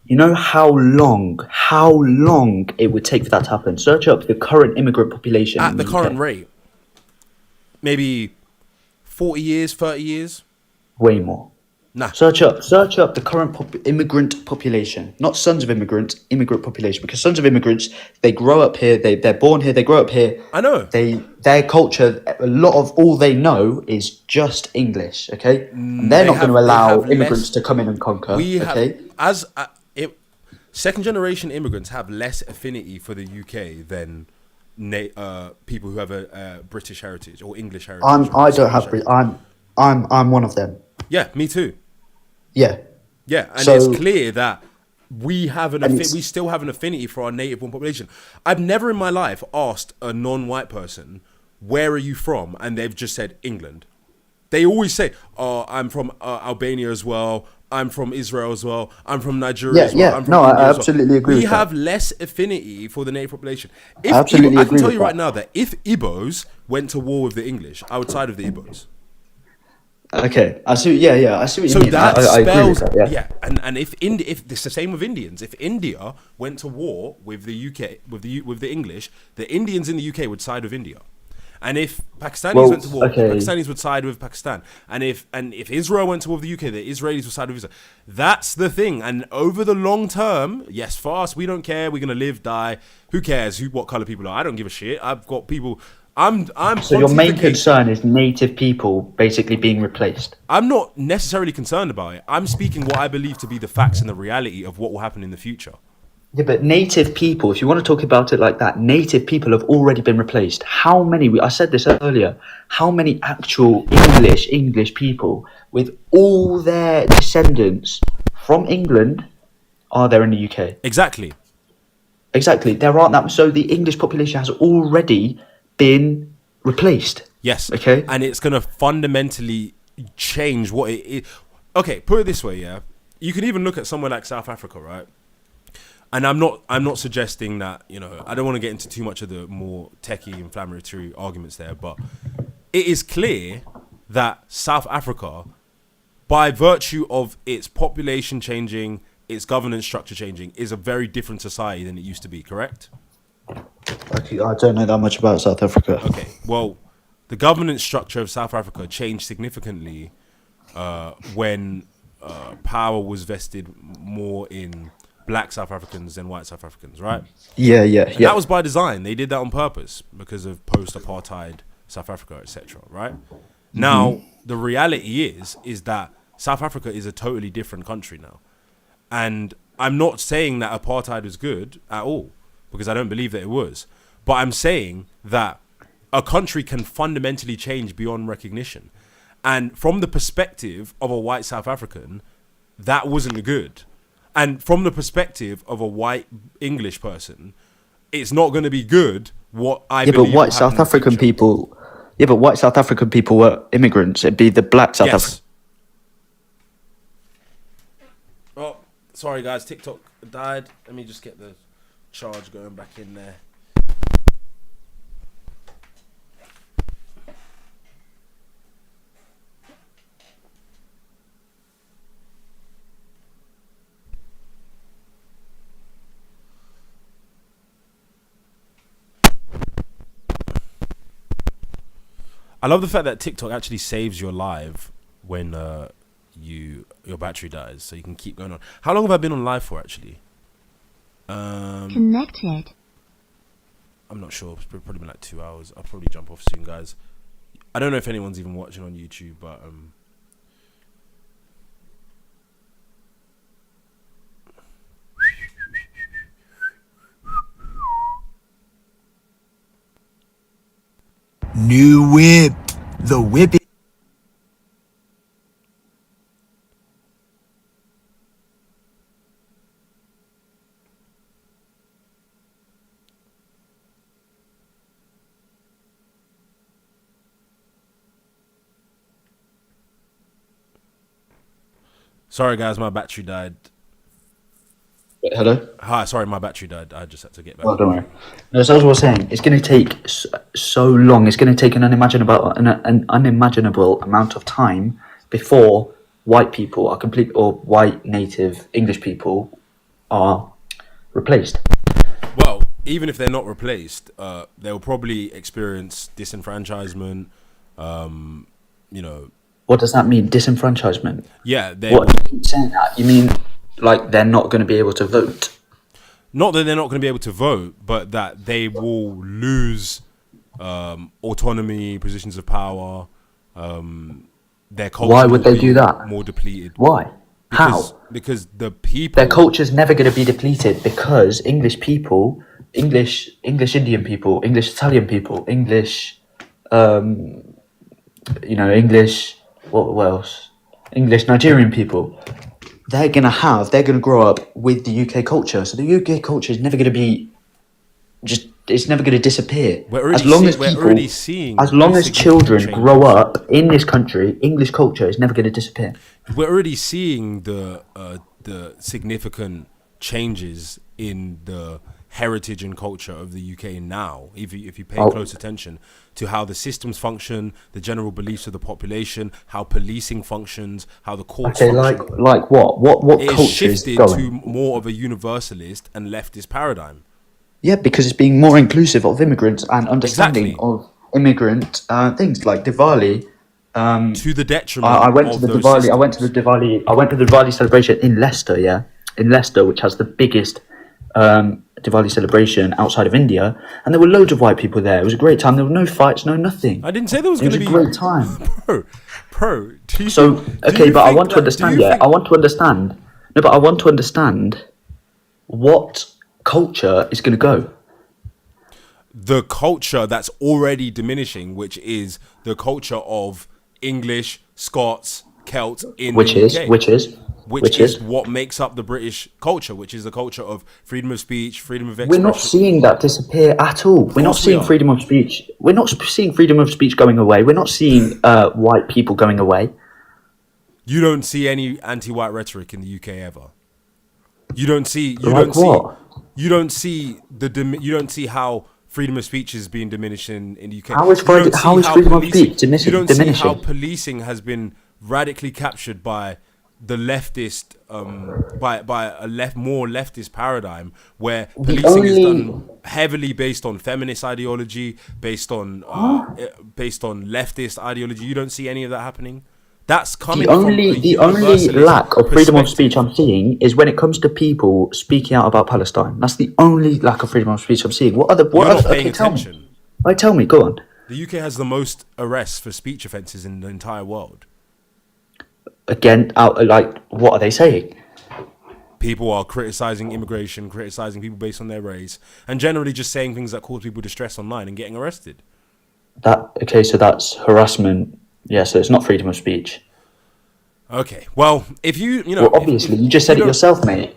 Speaker 3: You know how long it would take for that to happen? Search up the current immigrant population
Speaker 1: At
Speaker 3: in
Speaker 1: the
Speaker 3: UK.
Speaker 1: current rate, maybe 40 years, 30 years.
Speaker 3: Way more.
Speaker 1: Nah.
Speaker 3: Search up the current immigrant population, not sons of immigrants, immigrant population. Because sons of immigrants, they grow up here, they're born here, they grow up here.
Speaker 1: I know.
Speaker 3: Their culture, a lot of all they know is just English. Okay, and they're not going to allow immigrants to come in and conquer.
Speaker 1: We
Speaker 3: okay,
Speaker 1: have, second generation immigrants have less affinity for the UK than people who have a British heritage or English heritage.
Speaker 3: I'm one of them.
Speaker 1: Yeah, me too.
Speaker 3: Yeah.
Speaker 1: Yeah, and
Speaker 3: So-
Speaker 1: it's clear that we still have an affinity for our native born population. I've never in my life asked a non-white person, where are you from? And they've just said England. They always say, oh, I'm from Albania as well. I'm from Israel as well. I'm from Nigeria as well.
Speaker 3: Yeah.
Speaker 1: I'm from
Speaker 3: No,
Speaker 1: India
Speaker 3: I
Speaker 1: as well."
Speaker 3: absolutely agree
Speaker 1: We
Speaker 3: with that.
Speaker 1: have less affinity for the native population. I
Speaker 3: absolutely
Speaker 1: can
Speaker 3: agree
Speaker 1: tell
Speaker 3: with
Speaker 1: you right
Speaker 3: that.
Speaker 1: now that if Igbos went to war with the English, I would side with the Igbos.
Speaker 3: Okay, I see. Yeah, I see what you
Speaker 1: So
Speaker 3: mean.
Speaker 1: that
Speaker 3: I agree
Speaker 1: spells,
Speaker 3: with that,
Speaker 1: yeah. And if it's the same with Indians. If India went to war with the UK, with the English, the Indians in the UK would side with India. And if Pakistanis went to war,
Speaker 3: okay.
Speaker 1: the Pakistanis would side with Pakistan. And if Israel went to war with the UK, the Israelis would side with Israel. That's the thing. And over the long term, yes, for us, we don't care. We're gonna live, die. Who cares what color people are? I don't give a shit. I've got people. I'm.
Speaker 3: So your main
Speaker 1: pontificating.
Speaker 3: concern is native people basically being replaced.
Speaker 1: I'm not necessarily concerned about it. I'm speaking what I believe to be the facts and the reality of what will happen in the future.
Speaker 3: Yeah, but native people, if you want to talk about it like that, native people have already been replaced. How many, I said this earlier, how many actual English people with all their descendants from England are there in the UK?
Speaker 1: Exactly.
Speaker 3: Exactly, there aren't that. So the English population has already been replaced.
Speaker 1: Yes.
Speaker 3: Okay.
Speaker 1: And it's going to fundamentally change what it is. Okay, put it this way, yeah. You can even look at somewhere like South Africa, right? And I'm not suggesting that, I don't want to get into too much of the more techie inflammatory arguments there, but it is clear that South Africa, by virtue of its population changing, its governance structure changing, is a very different society than it used to be, correct?
Speaker 3: Okay, I don't know that much about South Africa.
Speaker 1: Okay, well, the governance structure of South Africa changed significantly when power was vested more in black South Africans than white South Africans, right?
Speaker 3: Yeah.
Speaker 1: And that was by design. They did that on purpose because of post-apartheid South Africa, etc. Right? Now, the reality is that South Africa is a totally different country now, and I'm not saying that apartheid was good at all because I don't believe that it was. But I'm saying that a country can fundamentally change beyond recognition, and from the perspective of a white South African, that wasn't good. And from the perspective of a white English person, it's not going to be good what I believe.
Speaker 3: But white South African people. Yeah, but white South African people were immigrants. It'd be the black South African.
Speaker 1: Oh, sorry guys, TikTok died. Let me just get the charge going back in there. I love the fact that TikTok actually saves your live when your battery dies, so you can keep going on. How long have I been on live for, actually?
Speaker 5: Connected.
Speaker 1: I'm not sure. It's probably been like 2 hours. I'll probably jump off soon, guys. I don't know if anyone's even watching on YouTube, but
Speaker 6: New whip. The whip.
Speaker 1: Sorry, guys, my battery died.
Speaker 3: Wait, hello?
Speaker 1: Hi, sorry, my battery died. I just had to get back.
Speaker 3: Oh, don't worry. No, so as I was saying, it's going to take so long. It's going to take an unimaginable amount of time before white people are complete, or white native English people are replaced.
Speaker 1: Well, even if they're not replaced, they'll probably experience disenfranchisement. You know,
Speaker 3: What does that mean? Disenfranchisement?
Speaker 1: yeah, they
Speaker 3: What? You keep saying that? You mean like they're not going to be able to vote?
Speaker 1: not that they're not going to be able to vote, but that they will lose autonomy, positions of power. Their culture.
Speaker 3: Why would
Speaker 1: will
Speaker 3: they
Speaker 1: be
Speaker 3: do that?
Speaker 1: More depleted.
Speaker 3: Why? How?
Speaker 1: Because the people.
Speaker 3: Their culture's never going to be depleted because English people, English Indian people, English Italian people, English, English, what else? English Nigerian people. They're going to grow up with the UK culture. So the UK culture is never going to be it's never going to disappear.
Speaker 1: We're already
Speaker 3: As long as
Speaker 1: we're
Speaker 3: people,
Speaker 1: already seeing
Speaker 3: as long as
Speaker 1: significant
Speaker 3: children
Speaker 1: changes.
Speaker 3: grow up in this country, English culture is never going to disappear.
Speaker 1: We're already seeing the significant changes in the heritage and culture of the UK now. If you pay close attention to how the systems function, the general beliefs of the population, how policing functions, how the courts
Speaker 3: Okay,
Speaker 1: function,
Speaker 3: like what? What
Speaker 1: it
Speaker 3: culture
Speaker 1: is
Speaker 3: is
Speaker 1: shifted
Speaker 3: going?
Speaker 1: to more of a universalist and leftist paradigm.
Speaker 3: Yeah, because it's being more inclusive of immigrants and understanding
Speaker 1: Exactly.
Speaker 3: of immigrant things like Diwali.
Speaker 1: To the detriment.
Speaker 3: I went to
Speaker 1: of
Speaker 3: the
Speaker 1: those
Speaker 3: Diwali. I went to
Speaker 1: systems.
Speaker 3: the Diwali. I went to the Diwali celebration in Leicester. Yeah, in Leicester, which has the biggest Diwali celebration outside of India, and there were loads of white people there. It was a great time. There were no fights, no nothing.
Speaker 1: I didn't say there was
Speaker 3: It
Speaker 1: going
Speaker 3: was
Speaker 1: to
Speaker 3: a
Speaker 1: be
Speaker 3: great time.
Speaker 1: Bro. Do you
Speaker 3: So
Speaker 1: think- do
Speaker 3: okay,
Speaker 1: you
Speaker 3: but I
Speaker 1: think
Speaker 3: want to
Speaker 1: that- do
Speaker 3: understand.
Speaker 1: you
Speaker 3: Yeah,
Speaker 1: think-
Speaker 3: I want to understand. No, but I want to understand what culture is going to go.
Speaker 1: the culture that's already diminishing, which is the culture of English, Scots, Celts in
Speaker 3: Which
Speaker 1: the
Speaker 3: is
Speaker 1: UK.
Speaker 3: which is
Speaker 1: What makes up the British culture, which is the culture of freedom of speech, freedom of
Speaker 3: we're
Speaker 1: expression.
Speaker 3: not seeing that disappear at all. We're not
Speaker 1: course we
Speaker 3: seeing
Speaker 1: are.
Speaker 3: freedom of speech. We're not seeing freedom of speech going away. We're not seeing white people going away.
Speaker 1: You don't see any anti-white rhetoric in the UK ever. You don't see. You
Speaker 3: Like
Speaker 1: don't see.
Speaker 3: what?
Speaker 1: You don't see you don't see how freedom of speech is being diminished in the UK.
Speaker 3: How is
Speaker 1: You don't see
Speaker 3: how is
Speaker 1: how
Speaker 3: freedom of
Speaker 1: policing-
Speaker 3: speech diminishing?
Speaker 1: You don't see how policing has been radically captured by the leftist, by a more leftist paradigm where policing is done heavily based on feminist ideology, based on leftist ideology. You don't see any of that happening. That's coming
Speaker 3: The
Speaker 1: from
Speaker 3: only
Speaker 1: a
Speaker 3: lack of freedom of
Speaker 1: perspective.
Speaker 3: speech I'm seeing is when it comes to people speaking out about Palestine. That's the only lack of freedom of speech I'm seeing. What other?
Speaker 1: You're
Speaker 3: What
Speaker 1: not
Speaker 3: other?
Speaker 1: paying
Speaker 3: Okay, tell me.
Speaker 1: attention.
Speaker 3: Right, tell me. Go on.
Speaker 1: The UK has the most arrests for speech offences in the entire world.
Speaker 3: Again, like what are they saying?
Speaker 1: People are criticising immigration, criticising people based on their race, and generally just saying things that cause people distress online and getting arrested.
Speaker 3: So that's harassment. Yeah, so it's not freedom of speech.
Speaker 1: Okay, well, if you
Speaker 3: Well, obviously, you just said it
Speaker 1: don't-
Speaker 3: yourself, mate.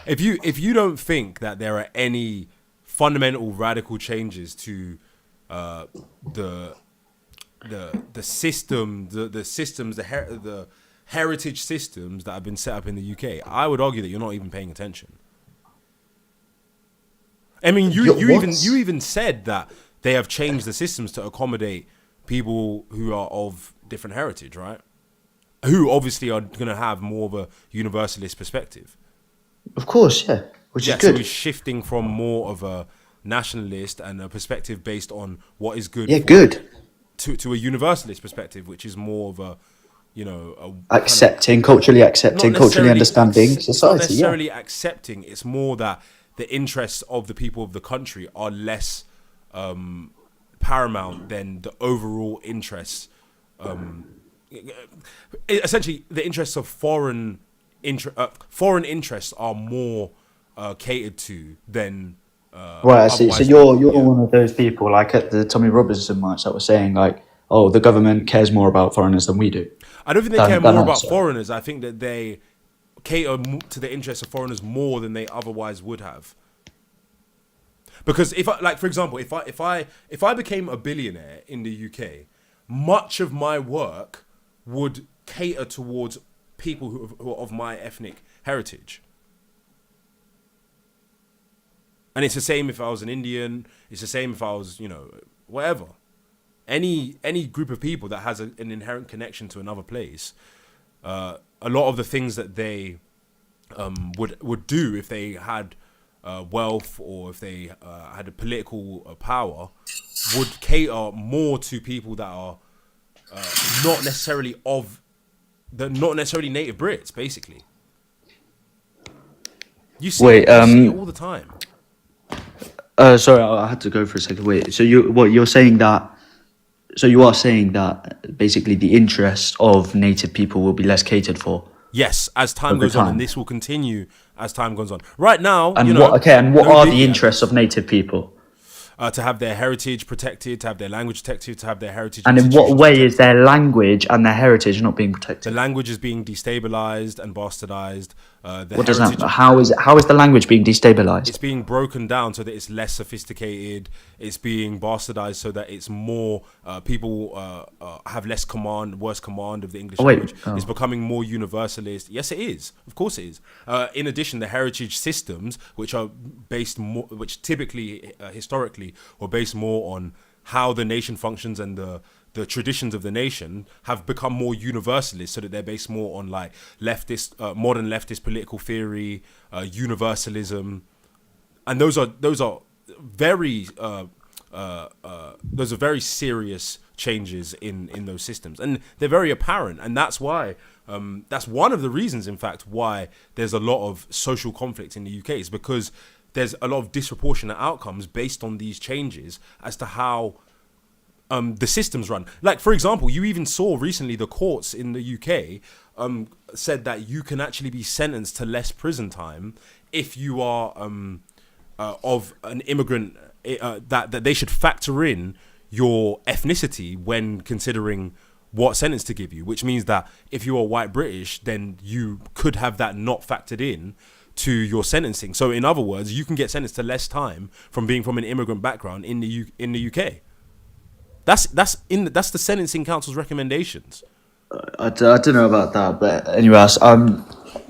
Speaker 1: If you don't think that there are any fundamental radical changes to the heritage systems that have been set up in the UK, I would argue that you're not even paying attention. I mean, you even said that they have changed the systems to accommodate people who are of different heritage, right? Who obviously are going to have more of a universalist perspective.
Speaker 3: Of course, yeah, which
Speaker 1: Yeah,
Speaker 3: is good.
Speaker 1: so it's shifting from more of a nationalist and a perspective based on what is good.
Speaker 3: Yeah, good.
Speaker 1: To a universalist perspective, which is more of a,
Speaker 3: Accepting, culturally accepting,
Speaker 1: not
Speaker 3: culturally
Speaker 1: necessarily
Speaker 3: understanding
Speaker 1: It's not
Speaker 3: society. Yeah.
Speaker 1: necessarily accepting. It's more that the interests of the people of the country are less paramount than the overall interests. Essentially, the interests of foreign interests are more catered to than.
Speaker 3: Right, I see. So
Speaker 1: otherwise
Speaker 3: you're
Speaker 1: yeah.
Speaker 3: one of those people, like at the Tommy Robinson march, that was saying like, oh, the government cares more about foreigners than we do.
Speaker 1: I don't think they
Speaker 3: Than-
Speaker 1: care
Speaker 3: than
Speaker 1: more
Speaker 3: us,
Speaker 1: about
Speaker 3: sorry.
Speaker 1: foreigners. I think that they cater to the interests of foreigners more than they otherwise would have. Because if I, like, for example, if I became a billionaire in the UK, much of my work would cater towards people who are of my ethnic heritage. And it's the same if I was an Indian. It's the same if I was, whatever. Any group of people that has an inherent connection to another place, a lot of the things that they would do if they had wealth or if they had a political power would cater more to people that are not necessarily native Brits, basically. You see it all the time.
Speaker 3: Sorry, I had to go for a second. Wait, so you are saying that basically the interests of native people will be less catered for?
Speaker 1: Yes, as time goes on, and this will continue as time goes on. Right now,
Speaker 3: and what are the interests of native people?
Speaker 1: To have their heritage protected, to have their language protected, to have their heritage.
Speaker 3: And in what way is their language and their heritage not being protected?
Speaker 1: The language is being destabilized and bastardized.
Speaker 3: What does that? How is the language being destabilized?
Speaker 1: It's being broken down so that it's less sophisticated. It's being bastardized so that it's more people have worse command of the English language. It's becoming more universalist. Yes, it is. Of course, it is. In addition, the heritage systems, which typically historically were based more on how the nation functions and the traditions of the nation, have become more universalist, so that they're based more on like modern leftist political theory, universalism, and those are very serious changes in those systems, and they're very apparent, and that's why that's one of the reasons, in fact, why there's a lot of social conflict in the UK, is because there's a lot of disproportionate outcomes based on these changes as to how the systems run. Like, for example, you even saw recently the courts in the UK said that you can actually be sentenced to less prison time if you are of an immigrant, that they should factor in your ethnicity when considering what sentence to give you, which means that if you are white British, then you could have that not factored in to your sentencing. So in other words, you can get sentenced to less time from being from an immigrant background in the UK. That's the Sentencing Council's recommendations.
Speaker 3: I don't know about that, but anyway,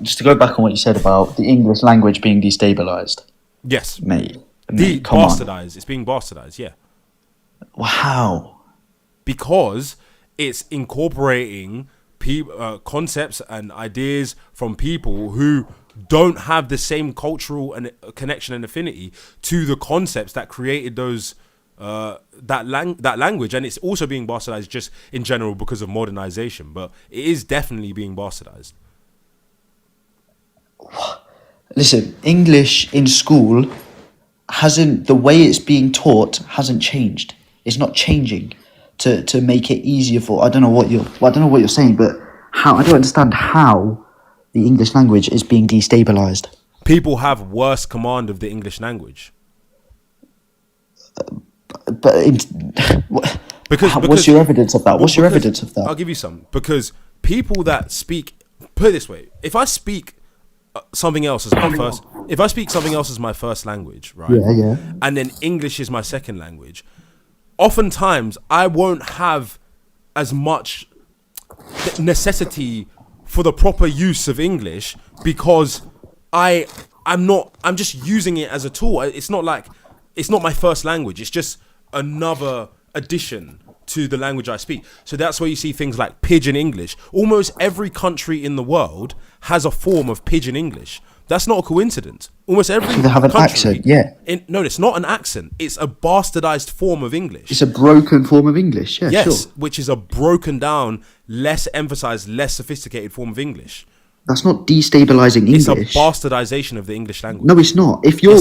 Speaker 3: just to go back on what you said about the English language being destabilized.
Speaker 1: Yes,
Speaker 3: mate,
Speaker 1: bastardized. It's being bastardized. Yeah.
Speaker 3: How?
Speaker 1: Because it's incorporating concepts and ideas from people who don't have the same cultural and connection and affinity to the concepts that created those that language, and it's also being bastardized just in general because of modernization, but it is definitely being bastardized.
Speaker 3: Listen, English in school the way it's being taught hasn't changed. It's not changing to make it easier for, I don't know what you're saying, but I don't understand how the English language is being destabilized.
Speaker 1: People have worse command of the English language.
Speaker 3: What's your evidence of that? Evidence of that?
Speaker 1: I'll give you some. Because people that speak, put it this way, if I speak something else as my first language, right?
Speaker 3: Yeah.
Speaker 1: And then English is my second language, oftentimes I won't have as much necessity for the proper use of English because I'm just using it as a tool. It's not my first language. It's just another addition to the language I speak. So that's where you see things like Pidgin English. Almost every country in the world has a form of Pidgin English. That's not a coincidence. Almost every country.
Speaker 3: They have an accent, yeah.
Speaker 1: No, it's not an accent. It's a bastardized form of English.
Speaker 3: It's a broken form of English, yeah,
Speaker 1: yes,
Speaker 3: sure.
Speaker 1: Which is a broken down, less emphasized, less sophisticated form of English.
Speaker 3: That's not destabilizing English.
Speaker 1: It's a bastardization of the English language.
Speaker 3: No, it's not. If you're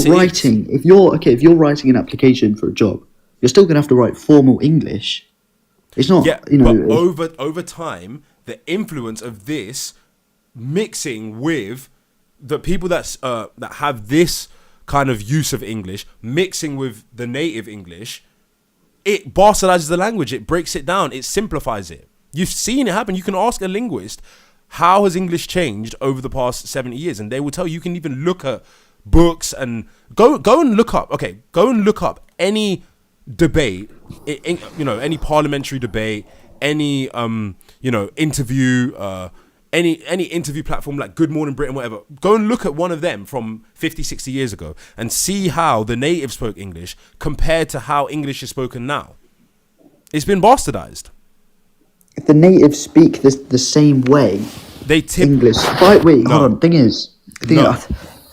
Speaker 3: writing an application for a job, you're still going to have to write formal English. It's not,
Speaker 1: but over time, the influence of this mixing with the people that have this kind of use of English, mixing with the native English, it bastardizes the language. It breaks it down. It simplifies it. You've seen it happen. You can ask a linguist, how has English changed over the past 70 years? And they will tell you. You can even look at books and go and look up. Okay, go and look up any debate, any parliamentary debate, any interview, any interview platform like Good Morning Britain, whatever, go and look at one of them from 50, 60 years ago and see how the natives spoke English compared to how English is spoken now. It's been bastardized.
Speaker 5: If the natives speak the same way,
Speaker 1: They tip
Speaker 5: English. Right, wait,
Speaker 1: No.
Speaker 5: hold on. Thing is,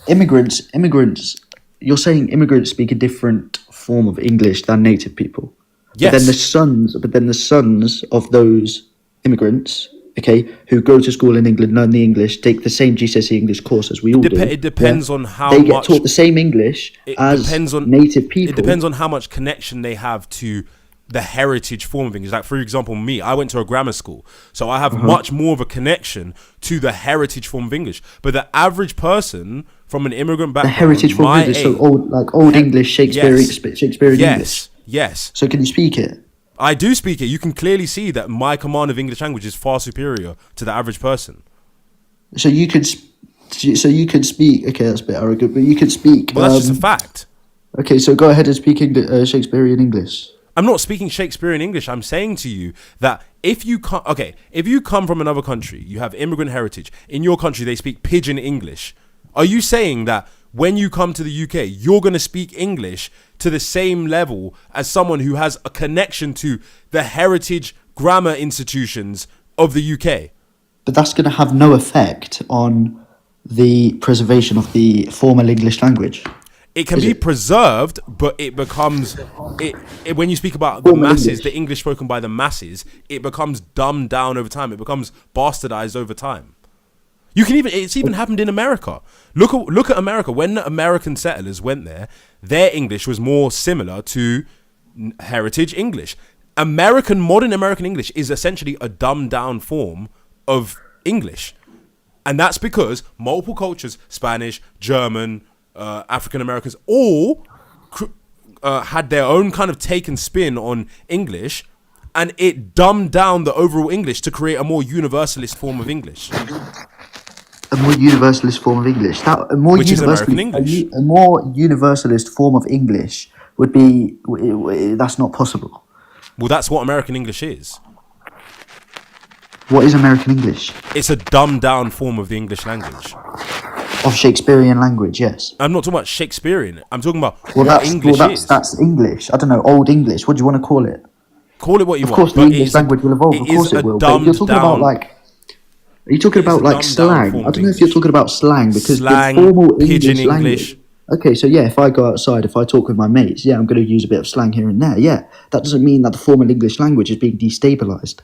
Speaker 5: immigrants. You're saying immigrants speak a different form of English than native people.
Speaker 1: Yes.
Speaker 5: But then the sons of those immigrants, okay, who go to school in England, learn the English, take the same GCSE English course as we all do.
Speaker 1: It depends on how
Speaker 5: they get
Speaker 1: much
Speaker 5: taught the same English as native people.
Speaker 1: It depends on how much connection they have to the heritage form of English. Like, for example, me, I went to a grammar school, so I have much more of a connection to the heritage form of English. But the average person from an immigrant
Speaker 5: The
Speaker 1: background,
Speaker 5: heritage form of
Speaker 1: my
Speaker 5: English,
Speaker 1: age,
Speaker 5: so old English, Shakespearean English.
Speaker 1: yes.
Speaker 5: So can you speak it?
Speaker 1: I do speak it. You can clearly see that my command of English language is far superior to the average person.
Speaker 5: So you could speak. Okay, that's a bit arrogant, but you could speak.
Speaker 1: Well, that's just a fact.
Speaker 5: Okay, so go ahead and speak Shakespearean English.
Speaker 1: I'm not speaking Shakespearean English. I'm saying to you that if you come from another country, you have immigrant heritage. In your country, they speak pidgin English. Are you saying that when you come to the UK, you're going to speak English to the same level as someone who has a connection to the heritage grammar institutions of the UK?
Speaker 5: But that's going to have no effect on the preservation of the formal English language.
Speaker 1: It can be preserved, but it becomes when you speak about the masses, the English spoken by the masses, it becomes dumbed down over time. It becomes bastardized over time. It's even happened in America. Look at America. When the American settlers went there, their English was more similar to heritage English. Modern American English is essentially a dumbed down form of English. And that's because multiple cultures, Spanish, German, African Americans, all had their own kind of take and spin on English, and it dumbed down the overall English to create a more universalist form of English.
Speaker 5: A more universalist form of English.
Speaker 1: Which is American English.
Speaker 5: A more universalist form of English would be. That's not possible.
Speaker 1: Well, that's what American English is.
Speaker 5: What is American English?
Speaker 1: It's a dumbed down form of the English language.
Speaker 5: Of Shakespearean language, yes.
Speaker 1: I'm not talking about Shakespearean. I'm talking about
Speaker 5: English is. That's English. I don't know, Old English. What do you want to call it?
Speaker 1: Call it what you want.
Speaker 5: Of course, the English language will evolve. Of course, it will. But you're talking about Are you talking about like slang? I don't know if you're talking about slang because
Speaker 1: slang,
Speaker 5: the formal
Speaker 1: pidgin
Speaker 5: English language. Okay, so yeah, if I go outside, if I talk with my mates, yeah, I'm going to use a bit of slang here and there. Yeah, that doesn't mean that the formal English language is being destabilized.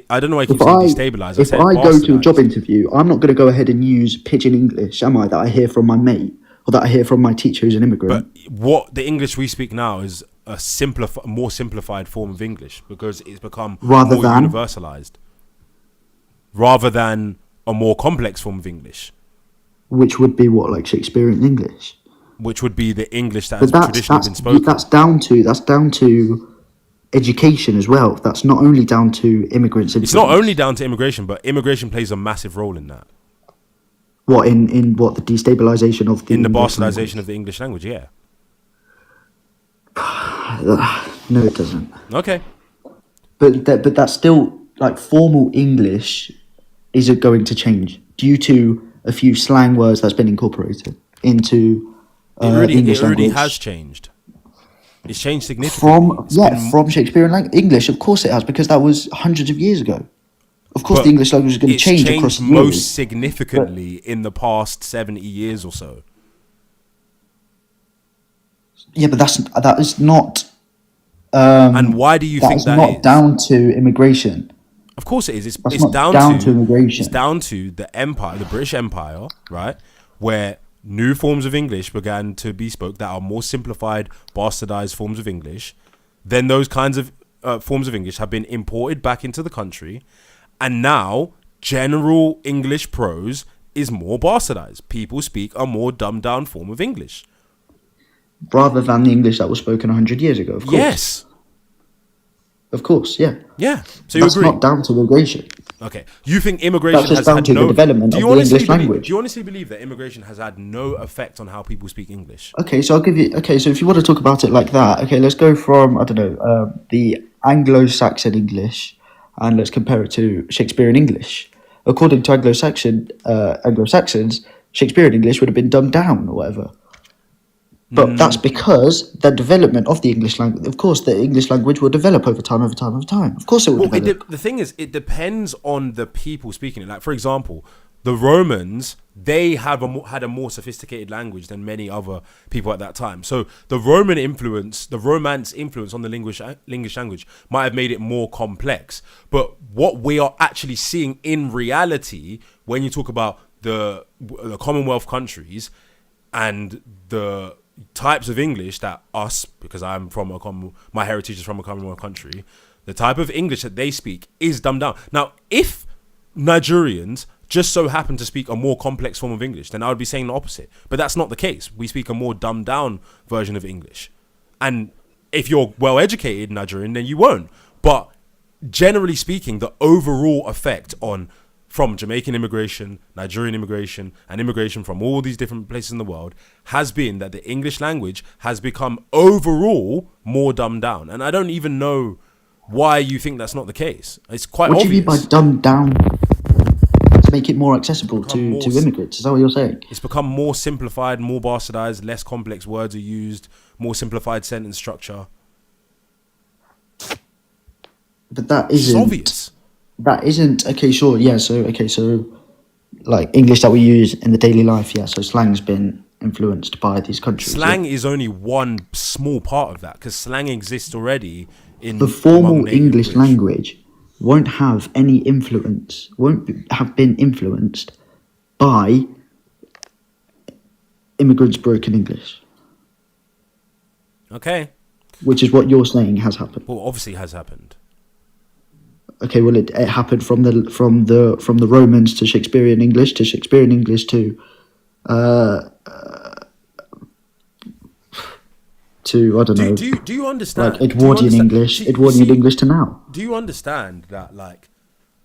Speaker 1: I don't know why you keep saying destabilised.
Speaker 5: If I go to a job interview, I'm not going to go ahead and use pidgin English, am I? That I hear from my mate or that I hear from my teacher who's an immigrant.
Speaker 1: But what the English we speak now is a more simplified form of English because it's become more universalised, rather than a more complex form of English.
Speaker 5: Which would be what, like Shakespearean English?
Speaker 1: Which would be the English that has traditionally been spoken.
Speaker 5: That's down to education as well. That's not only down to immigrants.
Speaker 1: It's not only down to immigration, but immigration plays a massive role in that.
Speaker 5: What in what the destabilization of the
Speaker 1: bastardization of the English language? Yeah.
Speaker 5: No, it doesn't.
Speaker 1: Okay.
Speaker 5: But that's still like formal English isn't going to change due to a few slang words that's been incorporated into English language.
Speaker 1: It already has changed. It's changed significantly.
Speaker 5: From Shakespearean English, of course it has, because that was hundreds of years ago. Of course, the English language is going to change across the years.
Speaker 1: Most significantly in the past 70 years or so.
Speaker 5: Yeah, but that is not.
Speaker 1: And why do you think that is?
Speaker 5: That's not down to immigration.
Speaker 1: Of course it is. It's
Speaker 5: down to immigration.
Speaker 1: It's down to the empire, the British Empire, right? Where new forms of English began to be spoke that are more simplified, bastardized forms of English. Then those kinds of forms of English have been imported back into the country. And now general English prose is more bastardized. People speak a more dumbed down form of English.
Speaker 5: Rather than the English that was spoken 100 years ago, of course.
Speaker 1: Yes.
Speaker 5: Of course, yeah.
Speaker 1: Yeah. So you agree?
Speaker 5: That's not down to immigration.
Speaker 1: Okay. You think immigration
Speaker 5: has had
Speaker 1: no...
Speaker 5: the development of the English language.
Speaker 1: Do you honestly believe that immigration has had no effect on how people speak English?
Speaker 5: Okay, so I'll give you... Okay, so if you want to talk about it like that, okay, let's go from, I don't know, the Anglo-Saxon English, and let's compare it to Shakespearean English. according to Anglo-Saxons, Shakespearean English would have been dumbed down or whatever. But that's because the development of the English language. Of course, the English language will develop over time. Of course, it will develop.
Speaker 1: The thing is, it depends on the people speaking it. Like, for example, the Romans, they had a more sophisticated language than many other people at that time. So the Romance influence on the English language might have made it more complex. But what we are actually seeing in reality, when you talk about the Commonwealth countries and the types of English that us, because my heritage is from a Commonwealth country, the type of English that they speak is dumbed down. Now, if Nigerians just so happen to speak a more complex form of English, then I would be saying the opposite. But that's not the case. We speak a more dumbed down version of English. And if you're well educated Nigerian, then you won't. But generally speaking, the overall effect from Jamaican immigration, Nigerian immigration, and immigration from all these different places in the world has been that the English language has become overall more dumbed down. And I don't even know why you think that's not the case. It's quite obvious.
Speaker 5: What do you mean by dumbed down? To make it more accessible to immigrants? Is that what you're saying?
Speaker 1: It's become more simplified, more bastardized, less complex words are used, more simplified sentence structure.
Speaker 5: But that isn't...
Speaker 1: It's obvious.
Speaker 5: That isn't okay. Sure, yeah. So like English that we use in the daily life, yeah. So slang's been influenced by these countries.
Speaker 1: Slang is only one small part of that, because slang exists already in
Speaker 5: the formal English language. Won't have any influence. Have been influenced by immigrants' broken English.
Speaker 1: Okay.
Speaker 5: Which is what you're saying has happened.
Speaker 1: Well, obviously has happened.
Speaker 5: Okay, well, it happened from the Romans to Shakespearean English to I don't know.
Speaker 1: Do you understand?
Speaker 5: Like Edwardian English to now.
Speaker 1: Do you understand that, like,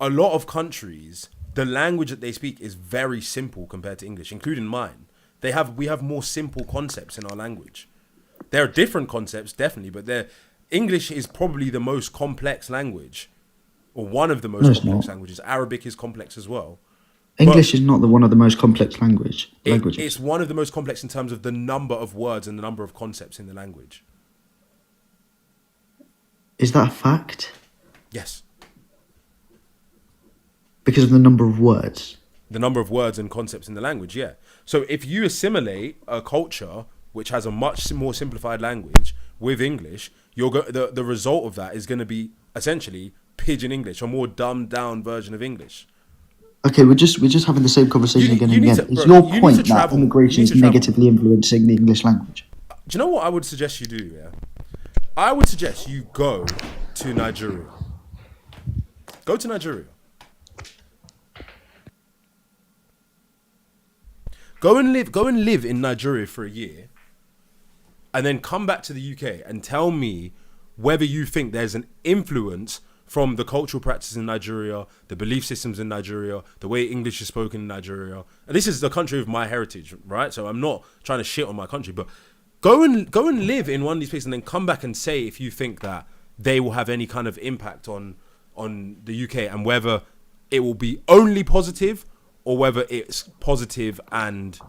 Speaker 1: a lot of countries, the language that they speak is very simple compared to English, including mine. We have more simple concepts in our language. There are different concepts, definitely, but English is probably the most complex language. Or one of the most complex languages. Arabic is complex as well.
Speaker 5: English is not one of the most complex languages.
Speaker 1: It's one of the most complex in terms of the number of words and the number of concepts in the language.
Speaker 5: Is that a fact?
Speaker 1: Yes.
Speaker 5: Because of the number of words?
Speaker 1: The number of words and concepts in the language, yeah. So if you assimilate a culture which has a much more simplified language with English, the result of that is going to be essentially Pidgin English, a more dumbed down version of English.
Speaker 5: Okay, we're just having the same conversation again and again. Is your point that immigration is negatively influencing the English language?
Speaker 1: Do you know what I would suggest you do? Yeah, I would suggest you go to Nigeria. Go to Nigeria. Go and live in Nigeria for a year, and then come back to the UK and tell me whether you think there's an influence from the cultural practices in Nigeria, the belief systems in Nigeria, the way English is spoken in Nigeria. And this is the country of my heritage, right? So I'm not trying to shit on my country, but go and live in one of these places and then come back and say if you think that they will have any kind of impact on the UK, and whether it will be only positive or whether it's positive and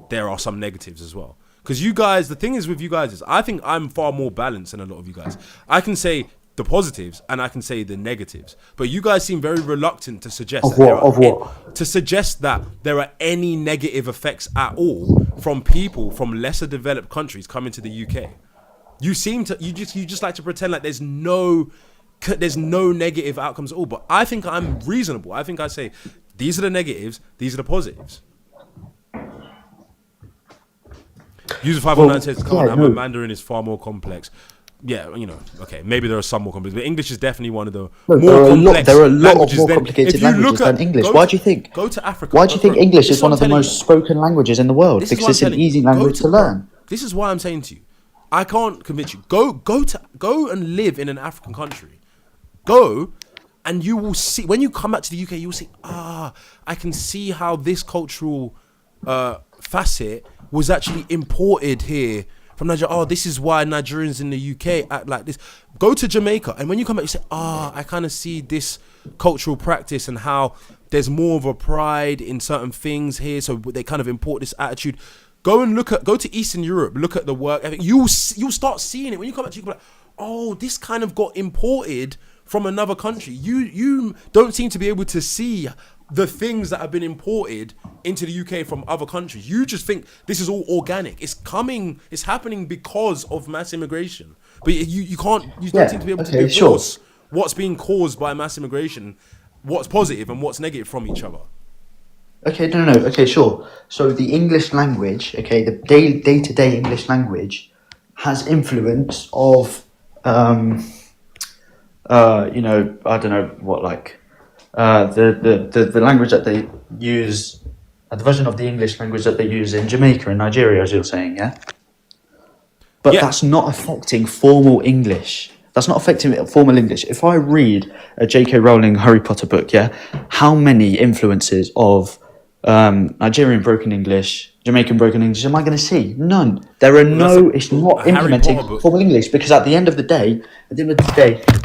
Speaker 1: there are some negatives as well. Because you guys, the thing is with you guys is I think I'm far more balanced than a lot of you guys. I can say the positives and I can say the negatives, but you guys seem very reluctant to suggest that there are any negative effects at all from people from lesser developed countries coming to the UK. You just like to pretend like there's no negative outcomes at all. But I think I'm reasonable. I think I say these are the negatives, these are the positives. User 509 says, Mandarin is far more complex. Yeah, okay, maybe there are some more complex, but English is definitely one of the more complex.
Speaker 5: There are a lot of more complicated languages than English. Why do you think?
Speaker 1: Go to Africa.
Speaker 5: Why do you think English is one of the most spoken languages in the world? Because it's an easy language to learn.
Speaker 1: This is why I'm saying to you, I can't convince you. Go and live in an African country. Go, and you will see when you come back to the UK. You will see. I can see how this cultural facet was actually imported here from Nigeria. Oh, this is why Nigerians in the UK act like this. Go to Jamaica, and when you come back, you say, I kind of see this cultural practice and how there's more of a pride in certain things here, so they kind of import this attitude. Go to Eastern Europe, look at the work ethic. You'll start seeing it when you come back to you, like, oh, this kind of got imported from another country. You don't seem to be able to see the things that have been imported into the UK from other countries. You just think this is all organic. It's happening because of mass immigration. But you don't seem to be able to divorce what's being caused by mass immigration, what's positive and what's negative from each other.
Speaker 5: Okay, no. Okay, sure. So the English language, okay, the day-to-day English language has influence of, you know, I don't know what, like, the language that they use, the version of the English language that they use in Jamaica and Nigeria, as you're saying, yeah? But that's not affecting formal English. That's not affecting formal English. If I read a J.K. Rowling Harry Potter book, yeah, how many influences of Nigerian broken English, Jamaican broken English am I going to see? None. There are no. It's not implementing formal English, because at the end of the day,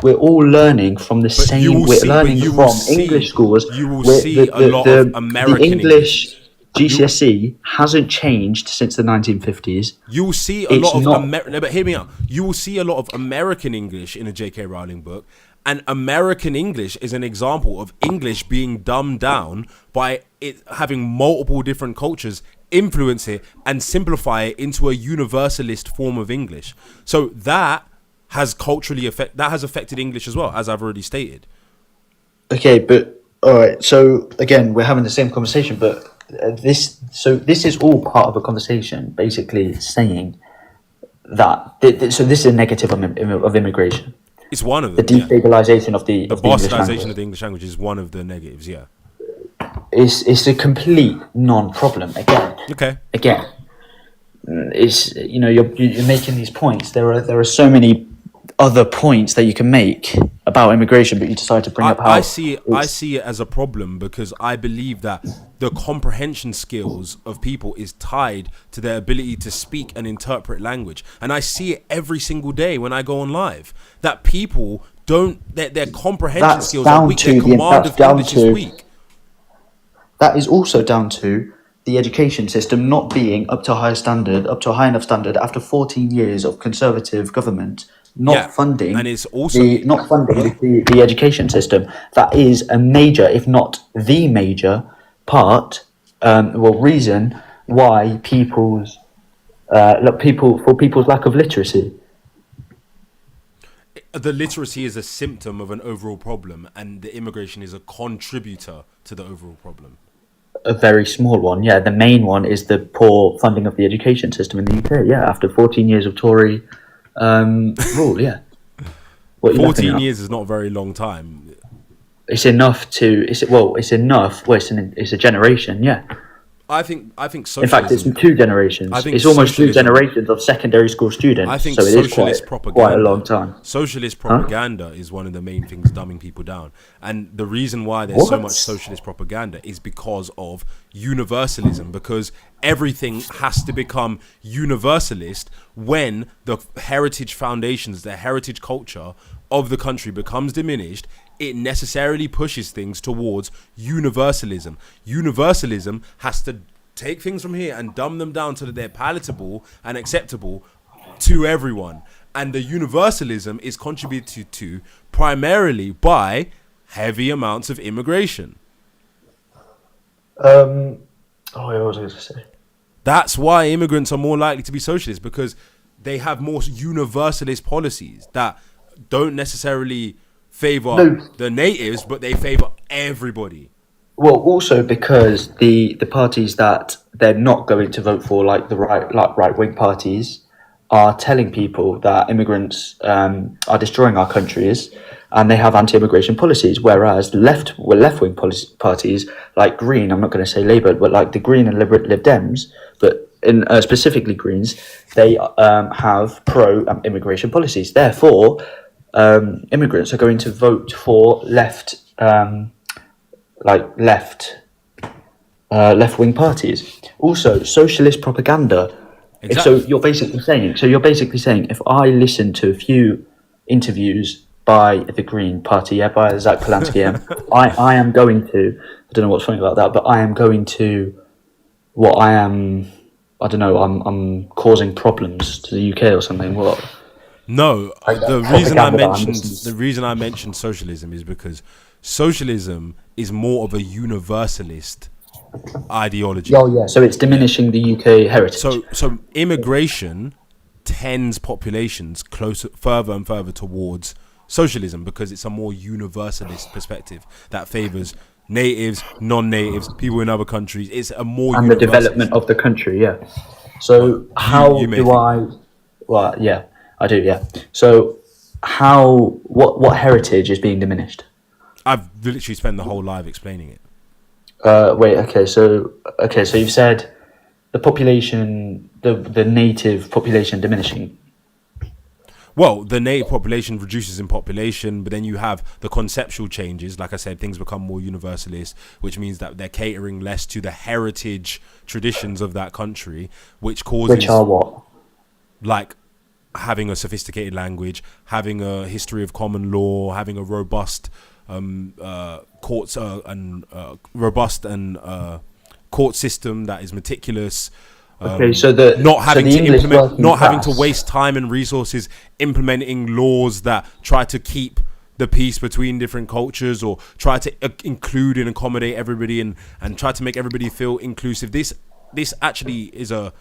Speaker 5: we're all learning from the same. We're learning from English schools.
Speaker 1: You will see a lot of American
Speaker 5: the English. GCSE hasn't changed since the 1950s.
Speaker 1: You will see a lot of but hear me out. You will see a lot of American English in a J.K. Rowling book, and American English is an example of English being dumbed down by it having multiple different cultures influence it and simplify it into a universalist form of English. So that has affected English as well, as I've already stated.
Speaker 5: Okay, but all right. So again, we're having the same conversation, but this is all part of a conversation, basically saying that. So this is a negative of immigration.
Speaker 1: It's one of them.
Speaker 5: The destabilization of the
Speaker 1: bastardization of the English language is one of the negatives. Yeah,
Speaker 5: it's a complete non-problem. Again, it's, you know, you're making these points. There are so many other points that you can make about immigration, but you decide to bring up how
Speaker 1: I see it as a problem, because I believe that the comprehension skills of people is tied to their ability to speak and interpret language, and I see it every single day when I go on live that people don't their comprehension skills are weak. Their command of English is weak.
Speaker 5: That is also down to the education system not being up to a high enough standard after 14 years of conservative government. Not funding,
Speaker 1: and it's also
Speaker 5: the education system. That is a major, if not the major part, reason why people's lack of literacy.
Speaker 1: The literacy is a symptom of an overall problem, and the immigration is a contributor to the overall problem.
Speaker 5: A very small one, yeah. The main one is the poor funding of the education system in the UK. Yeah, after 14 years of Tory rule, yeah.
Speaker 1: 14 years is not a very long time.
Speaker 5: It's enough to. It's enough. Well, it's a generation, yeah.
Speaker 1: I think socialism.
Speaker 5: In fact, it's 2 generations. It's almost 2 generations of secondary school students.
Speaker 1: I think
Speaker 5: so
Speaker 1: socialist propaganda,
Speaker 5: quite a long time.
Speaker 1: Socialist propaganda is one of the main things dumbing people down, and the reason why there's so much socialist propaganda is because of universalism. Because everything has to become universalist when the heritage foundations, the heritage culture of the country becomes diminished. It necessarily pushes things towards universalism. Universalism has to take things from here and dumb them down so that they're palatable and acceptable to everyone. And the universalism is contributed to primarily by heavy amounts of immigration.
Speaker 5: What was I going to say?
Speaker 1: That's why immigrants are more likely to be socialists, because they have more universalist policies that don't necessarily favor the natives, but they favor everybody.
Speaker 5: Well, also because the parties that they're not going to vote for, like the right-wing parties, are telling people that immigrants are destroying our countries, and they have anti-immigration policies. Whereas left-wing parties like Green, I'm not going to say Labour, but like the Green and Lib Dems, but specifically Greens, they have pro-immigration policies. Therefore, immigrants are going to vote for left-wing parties. Also, socialist propaganda.
Speaker 1: Exactly.
Speaker 5: So you're basically saying, if I listen to a few interviews by the Green Party, yeah, by Zach Polanski. I am going to, I don't know what's funny about that, but I am going to, I don't know, I'm causing problems to the UK or something. What?
Speaker 1: No,
Speaker 5: Like
Speaker 1: the
Speaker 5: that
Speaker 1: reason I
Speaker 5: propaganda that I'm
Speaker 1: mentioned
Speaker 5: listening to.
Speaker 1: socialism is because socialism is more of a universalist ideology.
Speaker 5: Oh yeah, so it's diminishing the UK heritage.
Speaker 1: So immigration tends populations closer, further and further towards socialism because it's a more universalist perspective that favors natives, non-natives, people in other countries. It's a more
Speaker 5: and the
Speaker 1: universalist.
Speaker 5: development of the country, yeah. So how
Speaker 1: you may
Speaker 5: do
Speaker 1: think
Speaker 5: I? Well, yeah, I do, yeah. So how? What heritage is being diminished?
Speaker 1: I've literally spent the whole live explaining it.
Speaker 5: Wait, okay, so you've said the population, the native population diminishing.
Speaker 1: Well, the native population reduces in population, but then you have the conceptual changes. Like I said, things become more universalist, which means that they're catering less to the heritage traditions of that country, which causes...
Speaker 5: Which are what?
Speaker 1: Like having a sophisticated language, having a history of common law, having a robust courts and court system that is meticulous.
Speaker 5: Okay, so
Speaker 1: not having
Speaker 5: the
Speaker 1: to
Speaker 5: English
Speaker 1: implement,
Speaker 5: working
Speaker 1: not having to
Speaker 5: class-
Speaker 1: waste time and resources implementing laws that try to keep the peace between different cultures or try to include and accommodate everybody and try to make everybody feel inclusive. This actually is a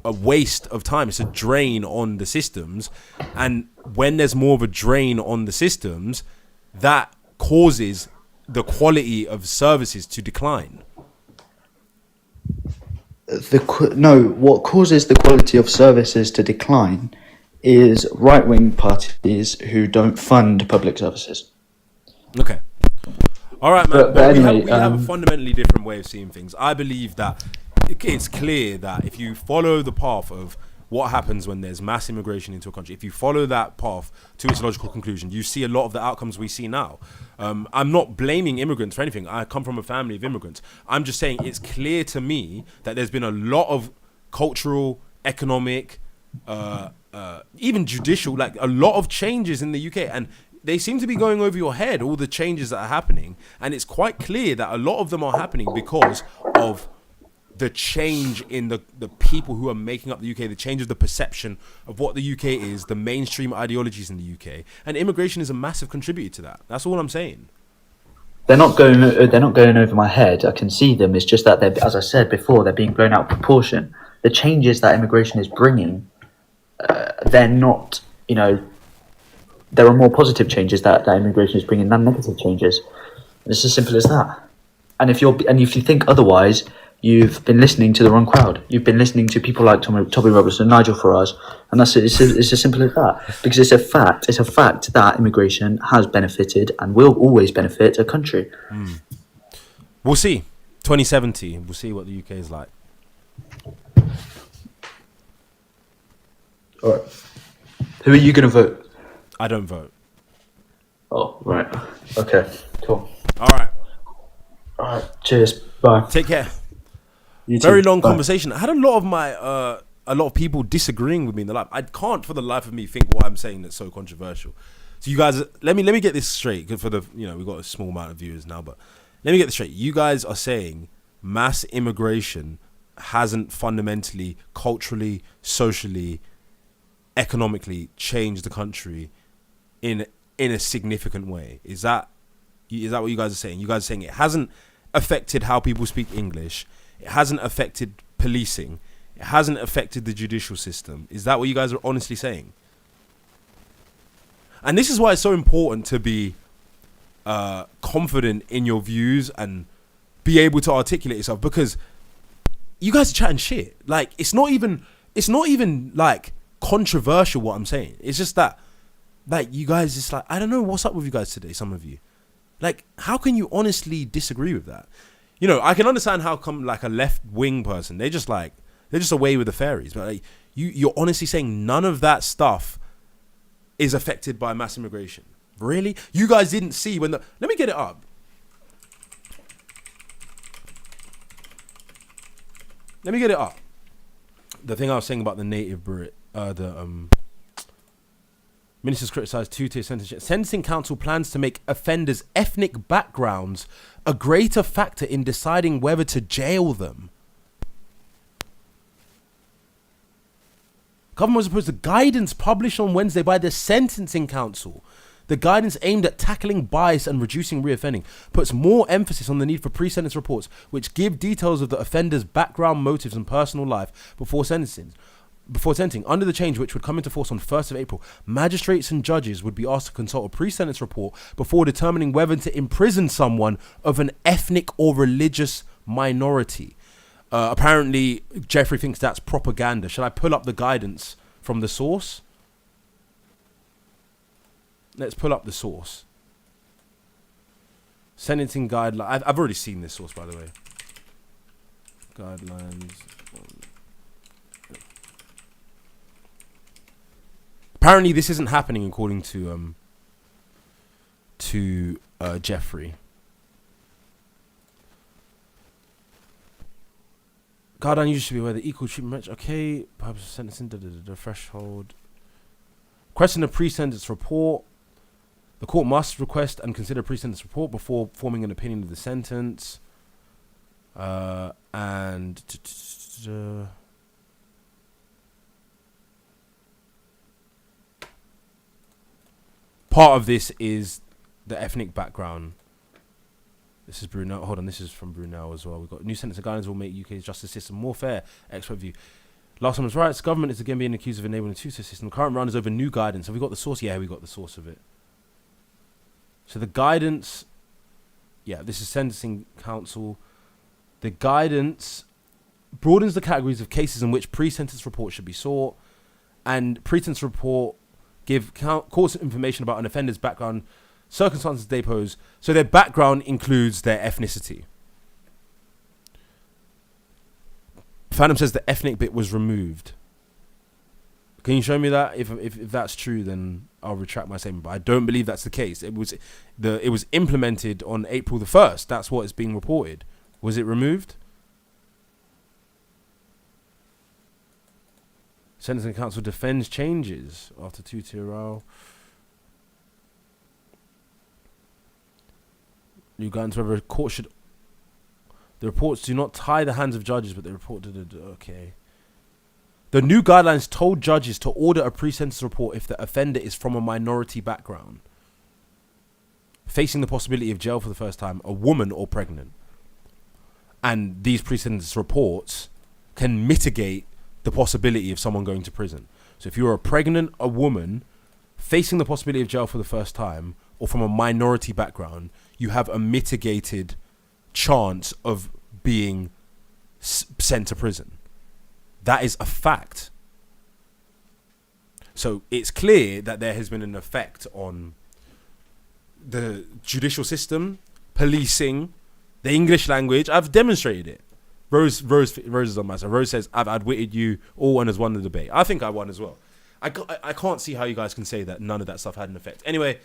Speaker 1: waste of time. It's a drain on the systems, and when there's more of a drain on the systems, that causes the quality of services to decline.
Speaker 5: What causes the quality of services to decline is right-wing parties who don't fund public services.
Speaker 1: Okay. All right, man.
Speaker 5: But
Speaker 1: we
Speaker 5: anyway,
Speaker 1: have a fundamentally different way of seeing things. I believe that it's clear that if you follow the path of what happens when there's mass immigration into a country, if you follow that path to its logical conclusion, you see a lot of the outcomes we see now. I'm not blaming immigrants for anything. I come from a family of immigrants. I'm just saying it's clear to me that there's been a lot of cultural, economic, even judicial, like a lot of changes in the UK, and they seem to be going over your head, all the changes that are happening, and it's quite clear that a lot of them are happening because of the change in the people who are making up the UK, the change of the perception of what the UK is, the mainstream ideologies in the UK, and immigration is a massive contributor to that. That's all I'm saying.
Speaker 5: They're not going over my head. I can see them. It's just that they're, as I said before, they're being blown out of proportion. The changes that immigration is bringing, they're not. There are more positive changes that immigration is bringing than negative changes. It's as simple as that. And if you think otherwise, you've been listening to the wrong crowd. You've been listening to people like Toby Robertson, Nigel Farage, and that's it. It's as simple as that. Because it's a fact. It's a fact that immigration has benefited and will always benefit a country.
Speaker 1: We'll see. 2070. We'll see what the UK is like.
Speaker 5: All right. Who are you going to vote?
Speaker 1: I don't vote.
Speaker 5: Oh, right. Okay. Cool.
Speaker 1: All right.
Speaker 5: All right. Cheers. Bye.
Speaker 1: Take care.
Speaker 5: You too.
Speaker 1: Very long
Speaker 5: Bye.
Speaker 1: conversation. I had a lot of people disagreeing with me in the live. I can't for the life of me think what I'm saying that's so controversial. So you guys, let me get this straight. Cause for the we've got a small amount of viewers now, but let me get this straight. You guys are saying mass immigration hasn't fundamentally, culturally, socially, economically changed the country in a significant way. Is that what you guys are saying? You guys are saying it hasn't affected how people speak English. It hasn't affected policing. It hasn't affected the judicial system. Is that what you guys are honestly saying? And this is why it's so important to be confident in your views and be able to articulate yourself, because you guys are chatting shit. Like, it's not even like controversial what I'm saying. It's just that, like, you guys just like, I don't know what's up with you guys today, some of you. Like, how can you honestly disagree with that? I can understand how come like a left-wing person, they're just away with the fairies. But like, you're honestly saying none of that stuff is affected by mass immigration. Really? You guys didn't see when let me get it up. Let me get it up. The thing I was saying about the native Brit, Ministers criticised two-tier sentencing. Sentencing Council plans to make offenders' ethnic backgrounds a greater factor in deciding whether to jail them. Government was opposed to guidance published on Wednesday by the Sentencing Council. The guidance aimed at tackling bias and reducing reoffending puts more emphasis on the need for pre-sentence reports, which give details of the offender's background, motives, and personal life before sentencing. Under the change, which would come into force on 1st of April, magistrates and judges would be asked to consult a pre-sentence report before determining whether to imprison someone of an ethnic or religious minority. Apparently, Jeffrey thinks that's propaganda. Shall I pull up the guidance from the source? Let's pull up the source. Sentencing guidelines. I've already seen this source, by the way. Guidelines. Apparently, this isn't happening according to Jeffrey. Guideline used to be where the equal treatment. Okay, purpose of sentencing. The threshold. Question a pre-sentence report. The court must request and consider a pre-sentence report before forming an opinion of the sentence. And part of this is the ethnic background. This is Brunel. Hold on, this is from Brunel as well. We've got new sentencing guidelines will make UK's justice system more fair. Expert view. Last Women's Rights. Government is again being accused of enabling a two-tier system. The current round is over new guidance. Have we got the source? Yeah, we got the source of it. So the guidance, yeah, this is Sentencing Council. The guidance broadens the categories of cases in which pre-sentence reports should be sought, and pre-sentence report give courts information about an offender's background, circumstances they pose. So their background includes their ethnicity. Phantom says the ethnic bit was removed. Can you show me that? If that's true, then I'll retract my statement. But I don't believe that's the case. It was implemented on April the 1st. That's what is being reported. Was it removed? Sentencing Council defends changes after two-tier row. You got into whether a court should. The reports do not tie the hands of judges, but they report to the. Okay. The new guidelines told judges to order a pre-sentence report if the offender is from a minority background, facing the possibility of jail for the first time, a woman or pregnant. And these pre-sentence reports can mitigate the possibility of someone going to prison. So if you're a woman facing the possibility of jail for the first time, or from a minority background, you have a mitigated chance of being sent to prison. That is a fact. So it's clear that there has been an effect on the judicial system, policing, the English language. I've demonstrated it. Rose is on my side. Rose says, I've outwitted you all and has won the debate. I think I won as well. I can't see how you guys can say that none of that stuff had an effect. Anyway,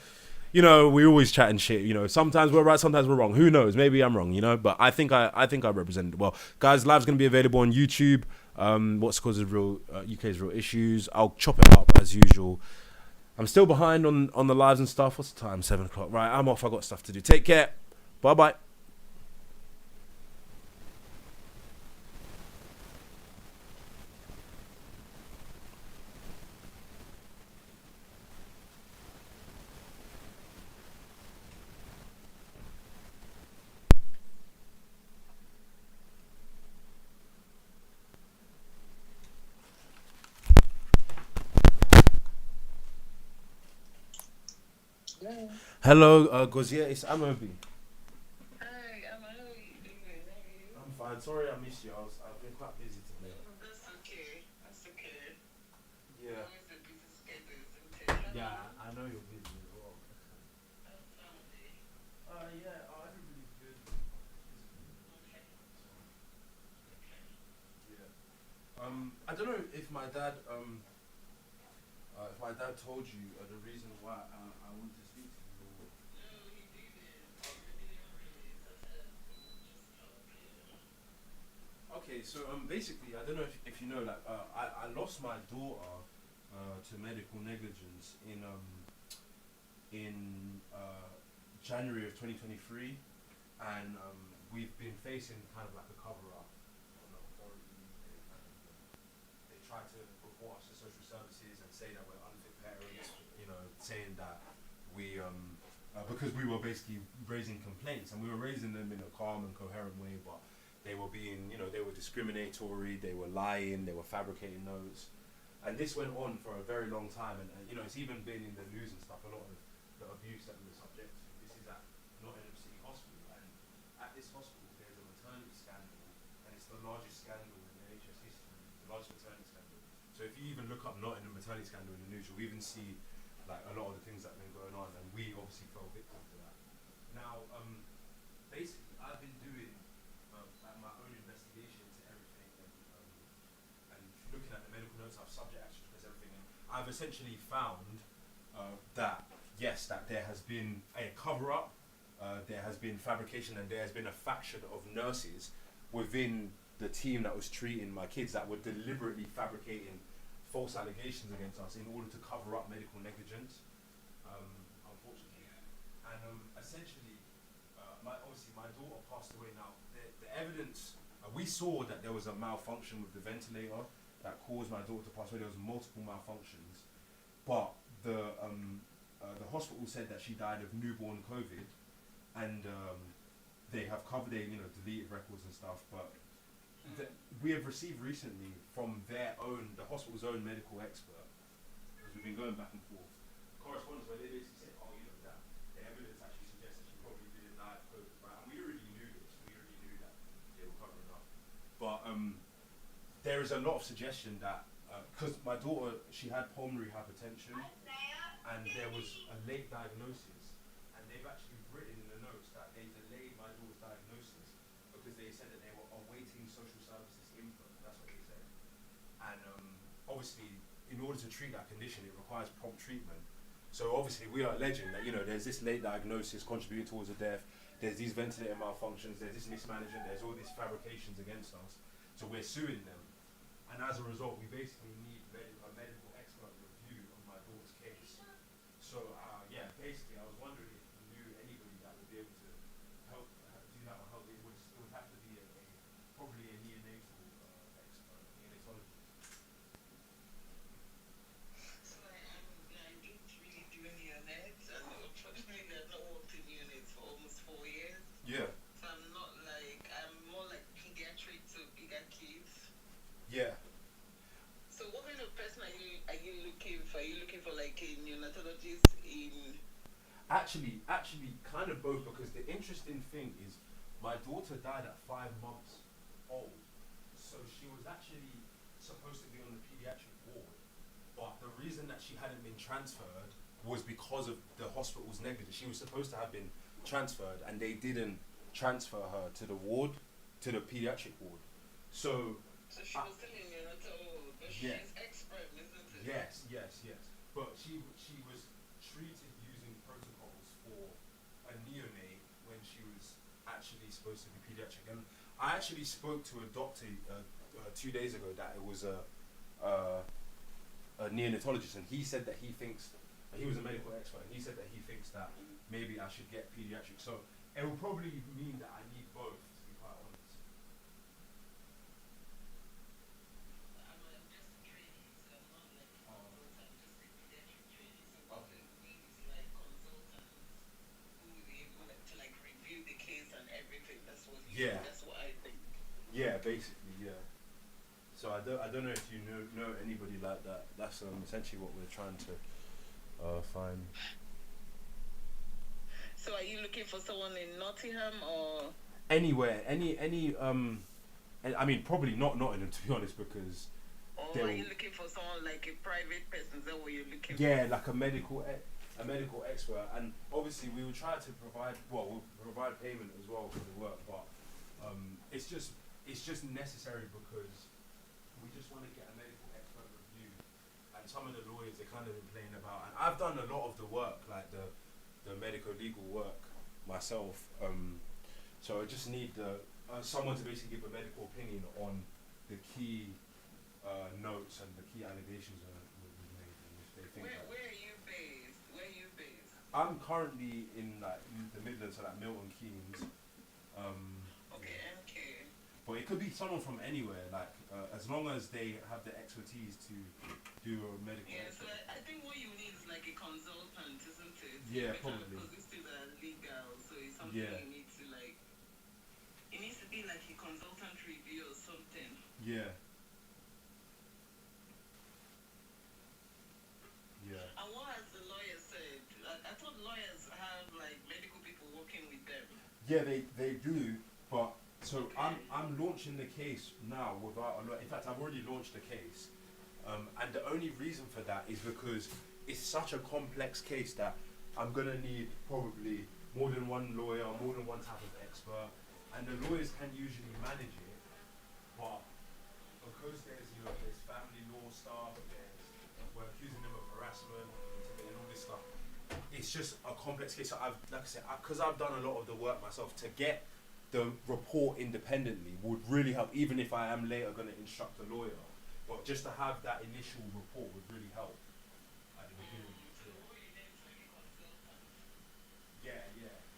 Speaker 1: we always chat and shit. Sometimes we're right, sometimes we're wrong. Who knows? Maybe I'm wrong, But I think I represented it well. Guys, live's going to be available on YouTube. What's causing real UK's real issues. I'll chop it up as usual. I'm still behind on the lives and stuff. What's the time? 7:00. Right, I'm off. I got stuff to do. Take care. Bye. Hello, Gozia, it's Amobi.
Speaker 7: Hi, Emma, how are you doing?
Speaker 1: I'm fine. Sorry I missed you. I've been quite busy today.
Speaker 7: That's okay.
Speaker 1: Yeah.
Speaker 7: Always a busy schedule, isn't it?
Speaker 1: Yeah, I know you're busy as well.
Speaker 7: How's family?
Speaker 1: Yeah, everybody's good.
Speaker 7: Okay.
Speaker 1: Yeah. I don't know if my dad told you the reason why I wanted to speak to you.
Speaker 7: No, he didn't. He didn't really. Just told me.
Speaker 1: Okay, so basically, I don't know if you know, like I lost my daughter to medical negligence in January of 2023, and we've been facing kind of like a cover up on the authority. They try to report us to social services and say that we're unfit parents, you know, saying that we because we were basically raising complaints, and we were raising them in a calm and coherent way, but they were being, you know, they were discriminatory, they were lying, they were fabricating notes, and this went on for a very long time, and you know, it's even been in the news and stuff, a lot of the abuse that we were subject to. This is at Nottingham City Hospital, and at this hospital there's a maternity scandal, and it's the largest scandal in NHS history, the largest maternity scandal. So if you even look up Nottingham maternity scandal in the news, you'll even see like a lot of the things that have been going on, and we obviously fell victim to that. Now, basically, I've been doing like my own investigation to everything, and looking at the medical notes, I've subject actually everything. And I've essentially found that yes, that there has been a cover up, there has been fabrication, and there has been a faction of nurses within the team that was treating my kids that were deliberately fabricating false allegations against us in order to cover up medical negligence, unfortunately. And essentially, obviously my daughter passed away. Now, the evidence, we saw that there was a malfunction with the ventilator that caused my daughter to pass away. There was multiple malfunctions, but the hospital said that she died of newborn COVID, and they have covered, they deleted records and stuff, but we have received recently from the hospital's own medical expert, because we've been going back and forth, correspondence where they basically said, that the evidence actually suggests that she probably didn't die of COVID, right? And we already knew this, we already knew that they were covering up. But there is a lot of suggestion that, because my daughter, she had pulmonary hypertension, and there was a late diagnosis, and they've actually written in the notes that they delayed my daughter's diagnosis because they said that they were awaiting social services input. That's what they said. And obviously, in order to treat that condition, it requires prompt treatment. So obviously, we are alleging that there's this late diagnosis contributing towards a death. There's these ventilator malfunctions. There's this mismanagement. There's all these fabrications against us. So we're suing them. And as a result, we basically need a medical expert review of my daughter's case. So basically, I was wondering if you knew anybody that would be able to help do that or help. It would have to be probably a neonatal expert, neonatologist.
Speaker 7: So I don't really do neonates, and unfortunately I've not worked in neonates for almost 4 years.
Speaker 1: Yeah.
Speaker 7: So I'm more like pediatric to bigger kids.
Speaker 1: Yeah.
Speaker 7: So what kind of person are you looking for? Are you looking for like a neonatologist in?
Speaker 1: Actually, kind of both, because the interesting thing is my daughter died at 5 months old, so she was actually supposed to be on the pediatric ward, but the reason that she hadn't been transferred was because of the hospital's negligence. She was supposed to have been transferred, and they didn't transfer her to the ward, to the pediatric ward. So
Speaker 7: she was still in neonatal, but she's expert, isn't it?
Speaker 1: Yes. But she was treated using protocols for a neonate when she was actually supposed to be pediatric. And I actually spoke to a doctor 2 days ago that it was a neonatologist, and he said that he thinks, he was a medical expert, and he said that he thinks that maybe I should get pediatric. So it will probably mean that I need both, to be quite honest.
Speaker 7: I'm just a trainee, so I'm not like a consultant, I'm just a pediatric trainee. So what we need is like consultants who will be able to like review the case and everything. That's what I think.
Speaker 1: Yeah, basically, yeah. So I don't know if you know anybody like that. That's essentially what we're trying to find.
Speaker 7: So are you looking for someone in Nottingham or?
Speaker 1: Anywhere, any I mean, probably not Nottingham, to be honest, because
Speaker 7: Or are you looking for someone like a private person? Is that what you're looking for?
Speaker 1: yeah, like a medical expert, and obviously we will try to provide we'll provide payment as well for the work, but it's just necessary because we just want to get a medical expert review, and some of the lawyers, they kind of been playing about, and I've done a lot of the work, like the medical legal work myself, so I just need someone to basically give a medical opinion on the key notes and the key allegations we've made. They think
Speaker 7: Where
Speaker 1: that.
Speaker 7: where are you based? Where are you based?
Speaker 1: I'm currently in like the Midlands, so like Milton Keynes.
Speaker 7: Okay, MK.
Speaker 1: But it could be someone from anywhere, like as long as they have the expertise to do a medical.
Speaker 7: Yeah, so I think what you need is like a consultant, isn't it?
Speaker 1: Yeah,
Speaker 7: Because
Speaker 1: probably.
Speaker 7: these things are legal, so it's something
Speaker 1: Yeah.
Speaker 7: you need to like. It needs to be like a consultant review or something.
Speaker 1: Yeah. Yeah.
Speaker 7: And what has the lawyer said? I thought lawyers have like medical people working with them.
Speaker 1: Yeah, they do, but so
Speaker 7: Okay.
Speaker 1: I'm launching the case now without a lot. In fact, I've already launched the case, and the only reason for that is because it's such a complex case that I'm gonna need probably more than one lawyer, more than one type of expert, and the lawyers can usually manage it, but because there's family law stuff, we're accusing them of harassment and all this stuff. It's just a complex case. So like I said, because I've done a lot of the work myself, to get the report independently would really help, even if I am later going to instruct a lawyer. But just to have that initial report would really help at the beginning.
Speaker 7: So what you need is like a consultant.
Speaker 1: Yeah, yeah.
Speaker 7: To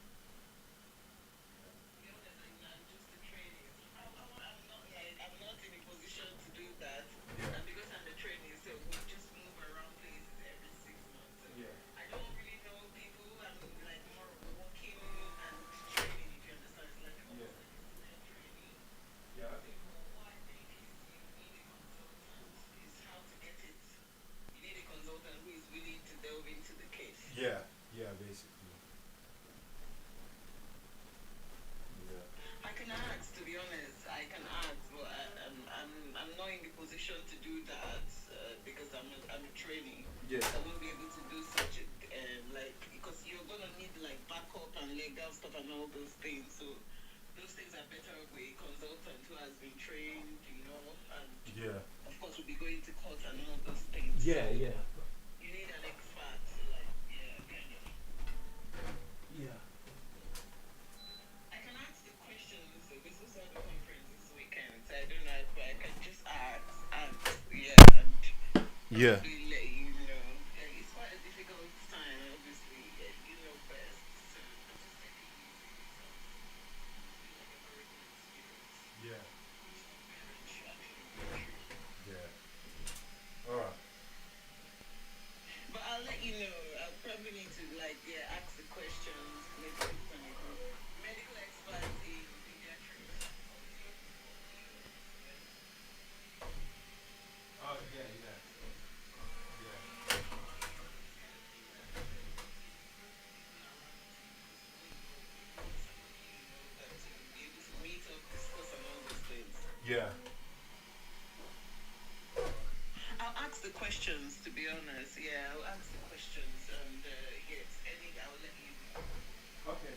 Speaker 7: be honest, I'm just a trainee. I'm not in a position to do that.
Speaker 1: Yeah.
Speaker 7: And because I'm a trainee, so we just move around places every 6 months. So
Speaker 1: Yeah.
Speaker 7: I don't really know people. I'm like more of working and training, if you understand. It's like almost
Speaker 1: Yeah.
Speaker 7: like a senior trainee.
Speaker 1: Yeah.
Speaker 7: Therefore, what I think is you need a consultant. Is how to get it. You need a consultant who is willing to delve into the case.
Speaker 1: Yeah. Yeah, basically. Yeah.
Speaker 7: I can ask, to be honest. I can ask, but I'm not in the position to do that because I'm a trainee.
Speaker 1: Yeah.
Speaker 7: I won't be able to do such a like because you're gonna need like backup and legal stuff and all those things. So those things are better with a consultant who has been trained, and
Speaker 1: Yeah.
Speaker 7: of course we'll be going to court and all those things.
Speaker 1: Yeah,
Speaker 7: So
Speaker 1: yeah.
Speaker 7: you need an expert, like kind of.
Speaker 1: Yeah.
Speaker 7: I can ask the questions. So this is at the conference this weekend. So I don't know, but I can just ask and
Speaker 1: Yeah.
Speaker 7: probably let you know. It's quite a difficult time, obviously. You know best. So just take it easy. It's like a very good experience.
Speaker 1: Yeah.
Speaker 7: Parents should actually go through.
Speaker 1: Yeah. All right.
Speaker 7: But I'll let you know. I'll probably need to ask the questions. Maybe it's on a group. Medical experts in pediatrics.
Speaker 1: Oh yeah, yeah. Yeah.
Speaker 7: Meet up, discuss and all those things.
Speaker 1: Yeah.
Speaker 7: I'll ask the questions, to be honest. Yeah, I'll ask the questions and yes, I'll let you know.
Speaker 1: Okay.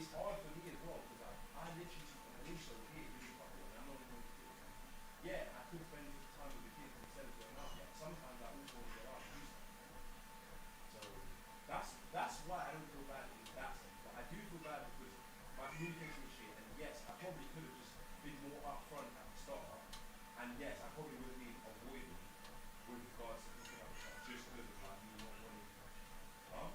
Speaker 1: it's hard for me as well because I literally and also here doing football and I'm not even with the kids. Yeah, I could spend time with the kids instead of going out, but sometimes I also want to go out and do stuff. So that's why I don't feel bad in that sense. But I do feel bad because my communication was shit, and yes, I probably could have just been more upfront at the start, and yes, I probably would have been avoidant with regards to picking up stuff just because of like me not wanting. Huh?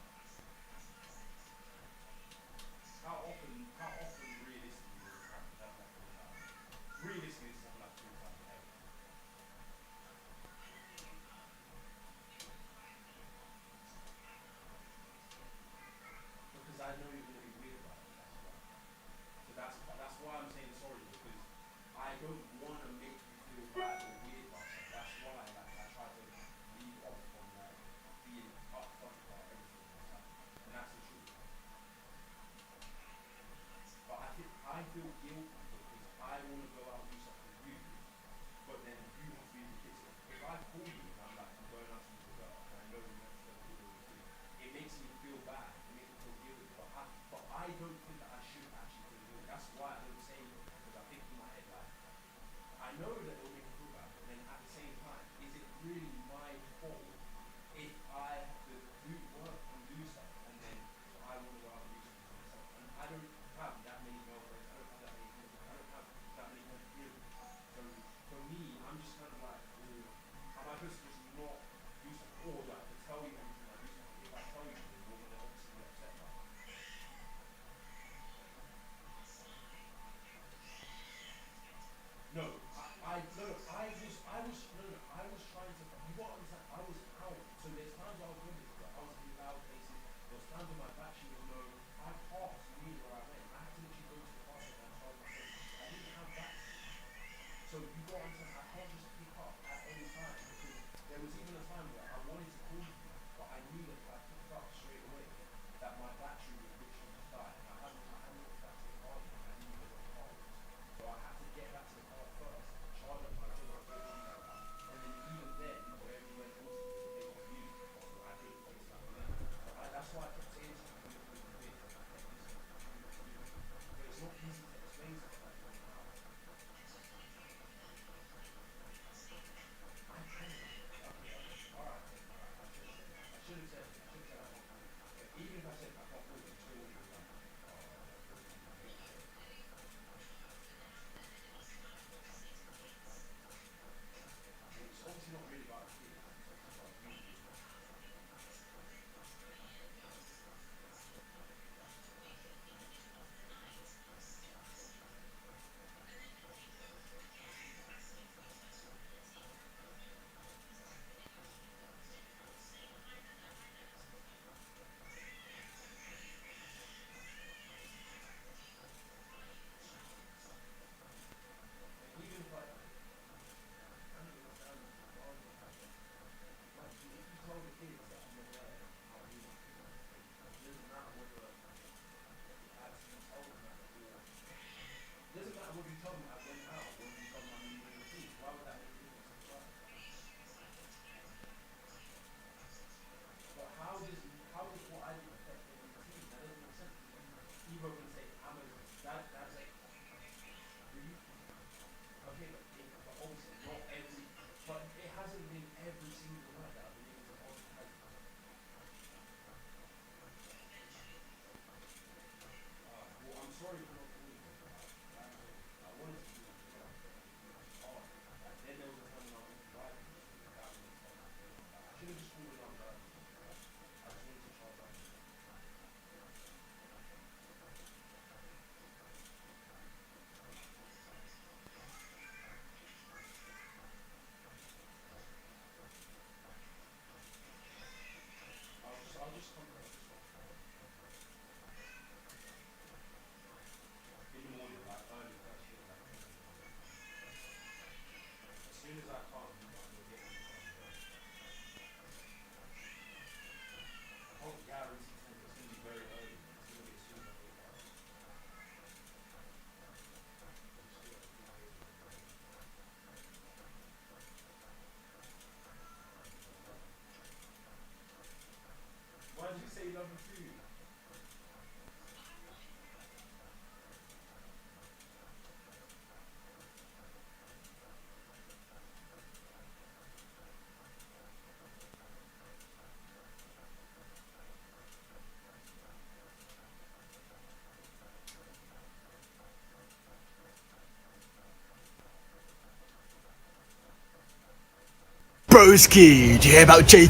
Speaker 1: How often realistically does it happen? That's like 4 times. Realistically, it's something like 4 times a day. Because I know you're gonna be weird about it. That's why. So that's why I'm saying sorry because I don't want to make you feel bad or weird about stuff. That's why like I try to leave off from like being upfront about everything that's happening, and that's the truth. But I feel guilty because I want to go out and do stuff with you, but then you have to be the kids. If I call you and I'm like I'm going out to meet a girl and I know we meant to spend all the weekend, it makes me feel bad. It makes me feel guilty. But I don't think that I should actually feel guilty. That's why I don't say anything because I think in my head like I know that it'll make me feel bad, but then at the same time, is it really my fault if I have to do work and do stuff and then so I want to go out and do something for myself? And I don't have that many girlfriends, I don't have that many friends, I don't have that many friends here. So for me, I'm just kind of like, am I supposed to just not do something? Or like to tell you every time I do something? If I tell you something, you're going to obviously be upset about it. No, I was trying to, you got to understand, I was out. So there's times I was with this girl, I was in loud places, there was times when my battery was low, I parked really where I went. I had to literally go to the car center and charge my phone. I didn't have battery. So you got to understand, I can't just pick up at any time because there was even a time where I wanted to call you, but I knew that if I picked up straight away, that my battery would literally just die. And I hadn't got back to the car yet, and I didn't know where the car was. So I had to get back to the car first, charge up my phone before it runs out. And then even then, wherever you went home to, it would play on music. So I couldn't FaceTime you then. So that's why I kept saying something to you in the face, and I kept listening to you. But it's not easy to explain stuff like that now. I can. Okay. Alright. I should have said I can't call you. But even if I said I can't call you, you still wouldn't be like, what do you mean? I get it. It's obviously not really about the kids. It's obviously about you being like, and even if I don't understand the argument happening. Like, if you tell the kids that I'm aware of how I do my thing, it doesn't matter whether you actually tell them that or it doesn't matter whether you tell them I went out or whether you tell them I'm leaving the team. Why would that make a difference in price? But how does what I do affect their routine? That doesn't make sense because you either going to say I'm a that's like do you okay but obviously not every but it hasn't been every single night that I've been able to hold has it? Well I'm sorry for not calling you but like I said I wanted to call you as well but it was just hard. Like then there was a time when I was driving so that was like I should have just called when I'm driving but I just wanted to charge up. I'll just come in the morning, like early first thing, like 10 in the morning. As soon as I come, I'm gonna get in the car and go. I can't guarantee 10, but it's gonna be very early. It's gonna be as soon as I wake up. I just feel like 3 days is a very long time. I love you. Why did you say you love me too?
Speaker 6: Broski, do you hear about J